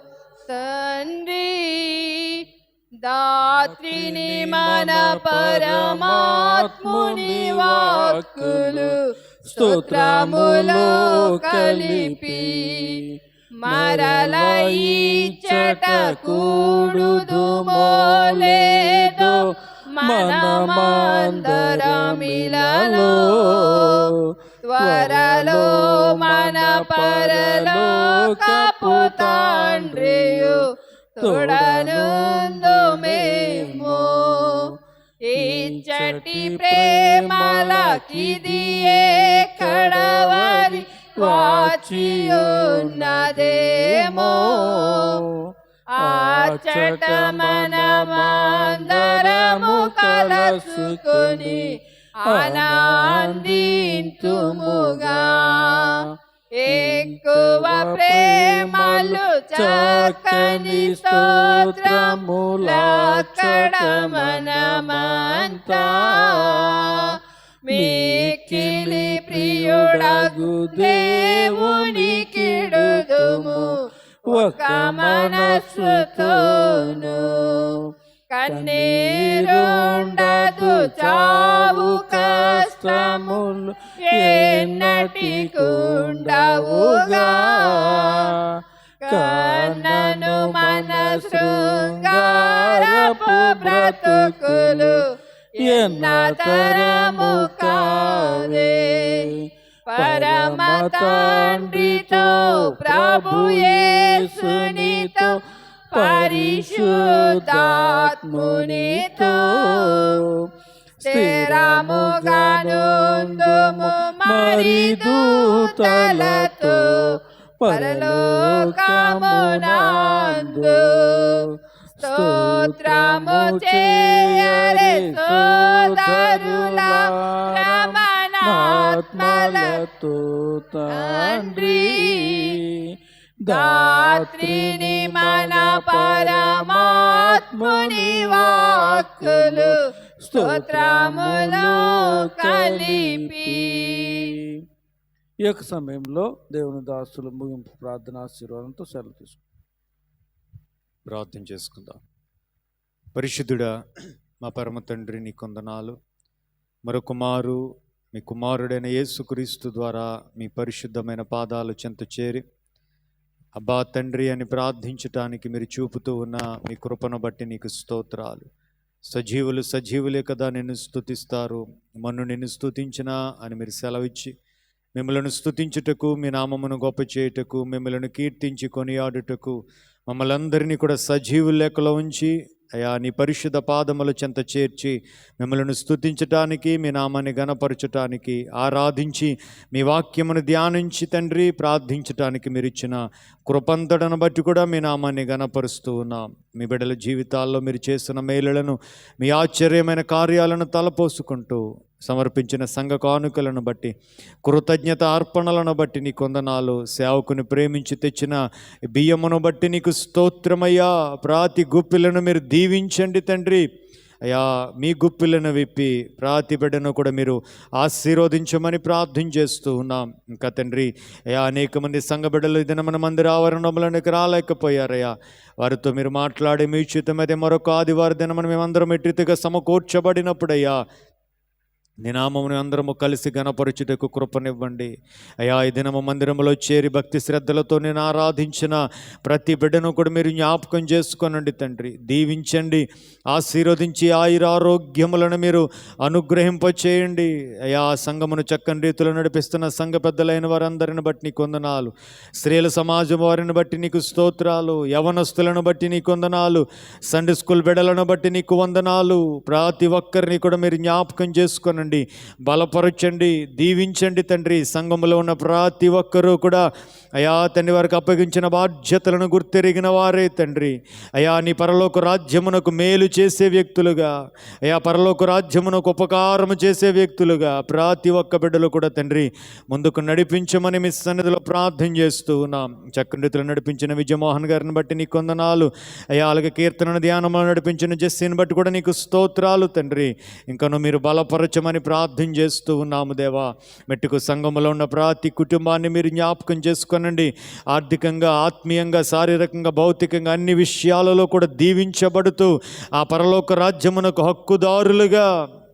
తండ్రి దాత్రిని మన పరమాత్ముని వాక్కులు స్తోత్రములో కలిపి మరల ఇచ్చట కూడుదుమో లేదో మనమందరమిలలో త్వరలో మన పరలోకపు తండ్రియు తోడనుందు మేము ఇచ్చటి ప్రేమలకిదియే కడవరి వాచియున్నదేమో అచ్చట మనమందరము కలసుకొని ఆనందింతుముగా ఎక్కువ ప్రేమలు చక్కని స్తోత్రములక్కడ మనమంతా మిక్కిలి ప్రియుడగు దేవునికిడుదుము ఒక మనస్సుతోను కన్నీరుండదు చావు కష్టములు ఎన్నటికుండవుగా కన్నను మన శృంగారపు బ్రతుకులు ఎన్నతరము కావే పరమ తండ్రితో ప్రభు యేసునితో పరిశుద్ధాత్మునితో స్థిరముగానుందుము మరి దూతలతో పరలోకమునందు స్తోత్రము చేయరే సోదరులారా మనాత్మలతో తండ్రి దాత్రిని మన పరమాత్ముని వాక్కులు స్తోత్రములో కలిపి. ఈ యొక్క సమయంలో దేవుని దాసులు ముగింపు ప్రార్థన ఆశీర్వాదంతో సెలవు తీసుకుంటాం. ప్రార్థన చేసుకుందాం. పరిశుద్ధుడా మా పరమ తండ్రి నీ కొందనాలు, మరొక మారు మీ కుమారుడైన యేసుక్రీస్తు ద్వారా మీ పరిశుద్ధమైన పాదాలు చెంత చేరి అబ్బా తండ్రి అని ప్రార్థించటానికి మీరు చూపుతూ ఉన్న మీ కృపను బట్టి నీకు స్తోత్రాలు. సజీవులు సజీవులే కదా నిన్ను స్తుతిస్తారు, మన్ను నిన్ను స్తుతించినా అని మీరు సెలవిచ్చి మిమ్మల్ని స్తుతించుటకు, మీ నామమును గొప్ప చేయుటకు, మిమ్మల్ని కీర్తించి కొనియాడుటకు మమ్మల్ని అందరినీ కూడా సజీవుల లెక్కలో ఉంచి అయా నీ పరిశుద్ధ పాదముల చెంత చేర్చి మిమ్మల్ని స్తుతించటానికి, మీ నామాన్ని గణపరచటానికి, ఆరాధించి మీ వాక్యమును ధ్యానించి తండ్రి ప్రార్థించటానికి మీరు ఇచ్చిన కృపంతటను బట్టి కూడా మీ నామాన్ని గణపరుస్తూ ఉన్నాం. మీ బిడ్డల జీవితాల్లో మీరు చేసిన మేలులను, మీ ఆశ్చర్యమైన కార్యాలను తలపోసుకుంటూ సమర్పించిన సంఘ కానుకలను బట్టి, కృతజ్ఞత అర్పణలను బట్టి నీ కొందనాలు, సేవకుని ప్రేమించి తెచ్చిన బియ్యమును బట్టి నీకు స్తోత్రమయ్యా. ప్రతి గుప్పిలను మీరు దీవించండి తండ్రి. అయ్యా మీ గుప్పిలను విప్పి ప్రతి బిడ్డను కూడా మీరు ఆశీర్వదించమని ప్రార్థన చేస్తూ ఉన్నాం. ఇంకా తండ్రి అయ్యా అనేక మంది సంఘ బిడ్డలు ఈ దినమున మందిర ఆవరణంలోనికి రాలేకపోయారయ్యా. వారితో మీరు మాట్లాడే మీ ఉచితమైతే మరొక ఆదివారం దినమున మేమందరం ఎట్టిగా సమకూర్చబడినప్పుడయ్యా నీ నామమును అందరము కలిసి గణపరచుటకు కృపనివ్వండి అయ్యా. ఈ దినము మందిరంలో చేరి భక్తి శ్రద్ధలతో నేను ఆరాధించిన ప్రతి బిడ్డను కూడా మీరు జ్ఞాపకం చేసుకోనండి తండ్రి. దీవించండి, ఆశీర్వదించి ఆయురారోగ్యములను మీరు అనుగ్రహింపచేయండి అయ్యా. సంఘమును చక్కని రీతిలో నడిపిస్తున్న సంఘ పెద్దలైన వారందరిని బట్టి నీకు వందనాలు. స్త్రీల సమాజం వారిని బట్టి నీకు స్తోత్రాలు. యవనస్తులను బట్టి నీకు వందనాలు. సండే స్కూల్ బిడ్డలను బట్టి నీకు వందనాలు. ప్రతి ఒక్కరిని కూడా మీరు జ్ఞాపకం చేసుకోనండి చేసుకోనండి, బలపరచండి, దీవించండి తండ్రి. సంఘములో ఉన్న ప్రతి ఒక్కరూ కూడా అయా తండ్రి వారికి అప్పగించిన బాధ్యతలను గుర్తెరిగిన వారే తండ్రి. అయా నీ పరలోక రాజ్యమునకు మేలు చేసే వ్యక్తులుగా, అయా పరలోక రాజ్యమునకు ఉపకారము చేసే వ్యక్తులుగా ప్రతి ఒక్క బిడ్డలు కూడా తండ్రి ముందుకు నడిపించమని మీ సన్నిధిలో ప్రార్థన చేస్తూ ఉన్నాం. చక్కని రీతిలో నడిపించిన విజయమోహన్ గారిని బట్టి నీకు వందనాలు అయా. అలాగే కీర్తన ధ్యానంలో నడిపించిన జెస్సీని బట్టి కూడా నీకు స్తోత్రాలు తండ్రి. ఇంకను మీరు బలపరచమని ప్రార్థన చేస్తూ ఉన్నాము దేవా. మెట్టుకు సంఘములో ఉన్న ప్రతి కుటుంబాన్ని మీరు జ్ఞాపకం చేసుకొనండి. ఆర్థికంగా, ఆత్మీయంగా, శారీరకంగా, భౌతికంగా అన్ని విషయాలలో కూడా దీవించబడుతూ ఆ పరలోక రాజ్యమునకు హక్కుదారులుగా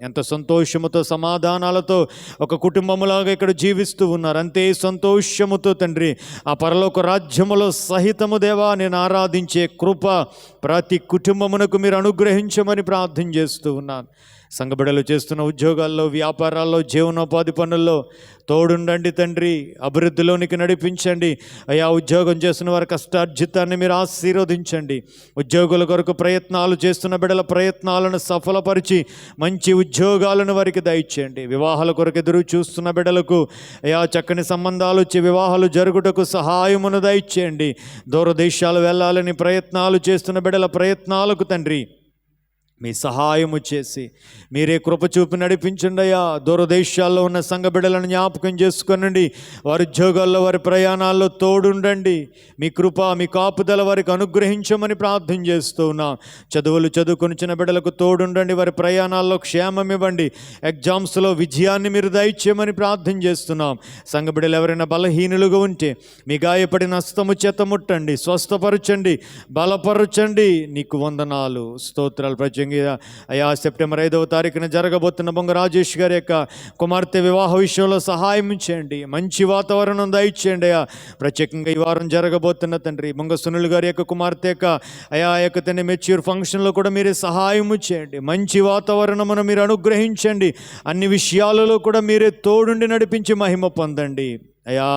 ఎంత సంతోషముతో సమాధానాలతో ఒక కుటుంబములాగా ఇక్కడ జీవిస్తూ ఉన్నారు. అంతే సంతోషముతో తండ్రి ఆ పరలోక రాజ్యములో సహితము దేవా నేను ఆరాధించే కృప ప్రతి కుటుంబమునకు మీరు అనుగ్రహించమని ప్రార్థన చేస్తూ ఉన్నాను. సంఘబిడలు చేస్తున్న ఉద్యోగాల్లో, వ్యాపారాల్లో, జీవనోపాధి పనుల్లో తోడుండండి తండ్రి. అభివృద్ధిలోనికి నడిపించండి అయా. ఉద్యోగం చేస్తున్న వారి కష్టార్జితాన్ని మీరు ఆశీర్వదించండి. ఉద్యోగుల కొరకు ప్రయత్నాలు చేస్తున్న బిడ్డల ప్రయత్నాలను సఫలపరిచి మంచి ఉద్యోగాలను వారికి దయచేయండి. వివాహాల కొరకు ఎదురు చూస్తున్న బిడ్డలకు అయా చక్కని సంబంధాలు వచ్చి వివాహాలు జరుగుటకు సహాయమును దయచేయండి. దూరదేశాలు వెళ్ళాలని ప్రయత్నాలు చేస్తున్న బిడ్డల ప్రయత్నాలకు తండ్రి మీ సహాయము చేసి మీరే కృప చూపి నడిపించండి అయ్యా. దూరదేశాల్లో ఉన్న సంఘ బిడ్డలను జ్ఞాపకం చేసుకొనండి. వారి ఉద్యోగాల్లో, వారి ప్రయాణాల్లో తోడుండండి. మీ కృప, మీ కాపుదల వారికి అనుగ్రహించమని ప్రార్థన చేస్తూ ఉన్నాం. చదువులు చదువుకొనిచిన బిడ్డలకు తోడుండండి. వారి ప్రయాణాల్లో క్షేమం ఇవ్వండి. ఎగ్జామ్స్లో విజయాన్ని మీరు దయచేయమని ప్రార్థన చేస్తున్నాం. సంఘ బిడ్డలు ఎవరైనా బలహీనులుగా ఉంటే మీ గాయపడిన హస్తము చేత ముట్టండి, స్వస్థపరచండి, బలపరచండి. నీకు వందనాలు, స్తోత్రాలు. ప్రత్యేకంగా అయా సెప్టెంబర్ 5వ తారీఖున జరగబోతున్న బొంగ రాజేష్ గారి యొక్క కుమార్తె వివాహ విషయంలో సహాయం చేయండి. మంచి వాతావరణం దయచేయండి అయా. ప్రత్యేకంగా ఈ వారం జరగబోతున్న తండ్రి బొంగ సునీల్ గారి యొక్క కుమార్తె యొక్క అయా యొక్క తండ్రి మెచ్యూర్ ఫంక్షన్లో కూడా మీరే సహాయం చేయండి. మంచి వాతావరణమును మీరు అనుగ్రహించండి. అన్ని విషయాలలో కూడా మీరే తోడుండి నడిపించి మహిమ పొందండి అయా.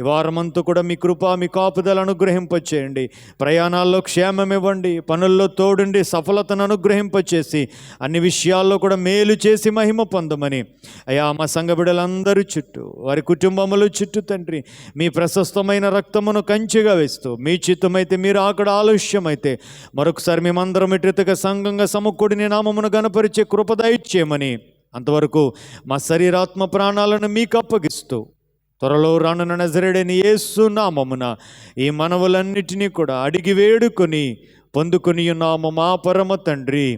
ఈ వారమంతా కూడా మీ కృప, మీ కాపుదల అనుగ్రహింపచేయండి. ప్రయాణాల్లో క్షేమం ఇవ్వండి. పనుల్లో తోడుండి సఫలతను అనుగ్రహింపచేసి అన్ని విషయాల్లో కూడా మేలు చేసి మహిమ పొందమని అయా మా సంఘ బిడ్డలందరూ చుట్టూ, వారి కుటుంబముల చుట్టూ తండ్రి మీ ప్రశస్తమైన రక్తమును కంచెగా వేస్తూ, మీ చిత్తమైతే మీరు అక్కడ ఆలస్యమైతే మరొకసారి మేమందరం ఇటుగా సంఘంగా సమకూడిని నామమును గణపరిచే కృప దయచేయమని, అంతవరకు మా శరీరాత్మ ప్రాణాలను మీకు అప్పగిస్తూ త్వరలో రానున్న నజరేయుడైన యేసు నామమున ఈ మనవులన్నిటినీ కూడా అడిగి వేడుకొని పొందుకొని ఉన్నాము మా పరమ తండ్రి,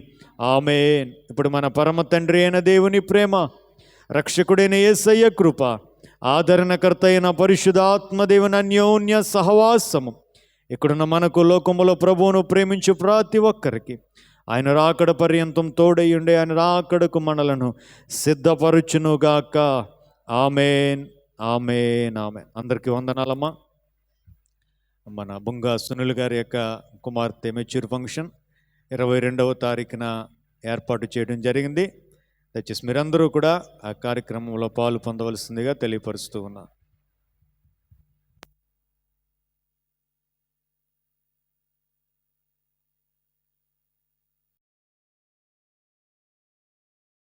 ఆమేన్. ఇప్పుడు మన పరమ తండ్రి అయిన దేవుని ప్రేమ, రక్షకుడైన యేసయ్య కృప, ఆదరణకర్త అయిన పరిశుద్ధాత్మ దేవుని అన్యోన్య సహవాసము ఇక్కడున్న మనకు, లోకములో ప్రభువును ప్రేమించు ప్రతి ఒక్కరికి ఆయన రాకడ పర్యంతం తోడయ్యుండే, ఆయన రాకడకు మనలను సిద్ధపరచునుగాక. ఆమేన్, ఆమేన్, ఆమేన్. అందరికీ వందనాలమ్మా. మన బొంగ సునీల్ గారి యొక్క కుమార్తె మెచ్యూర్ ఫంక్షన్ 22వ తారీఖున ఏర్పాటు చేయడం జరిగింది. దయచేసి మీరందరూ కూడా ఆ కార్యక్రమంలో పాలు పొందవలసిందిగా తెలియపరుస్తూ ఉన్నాను.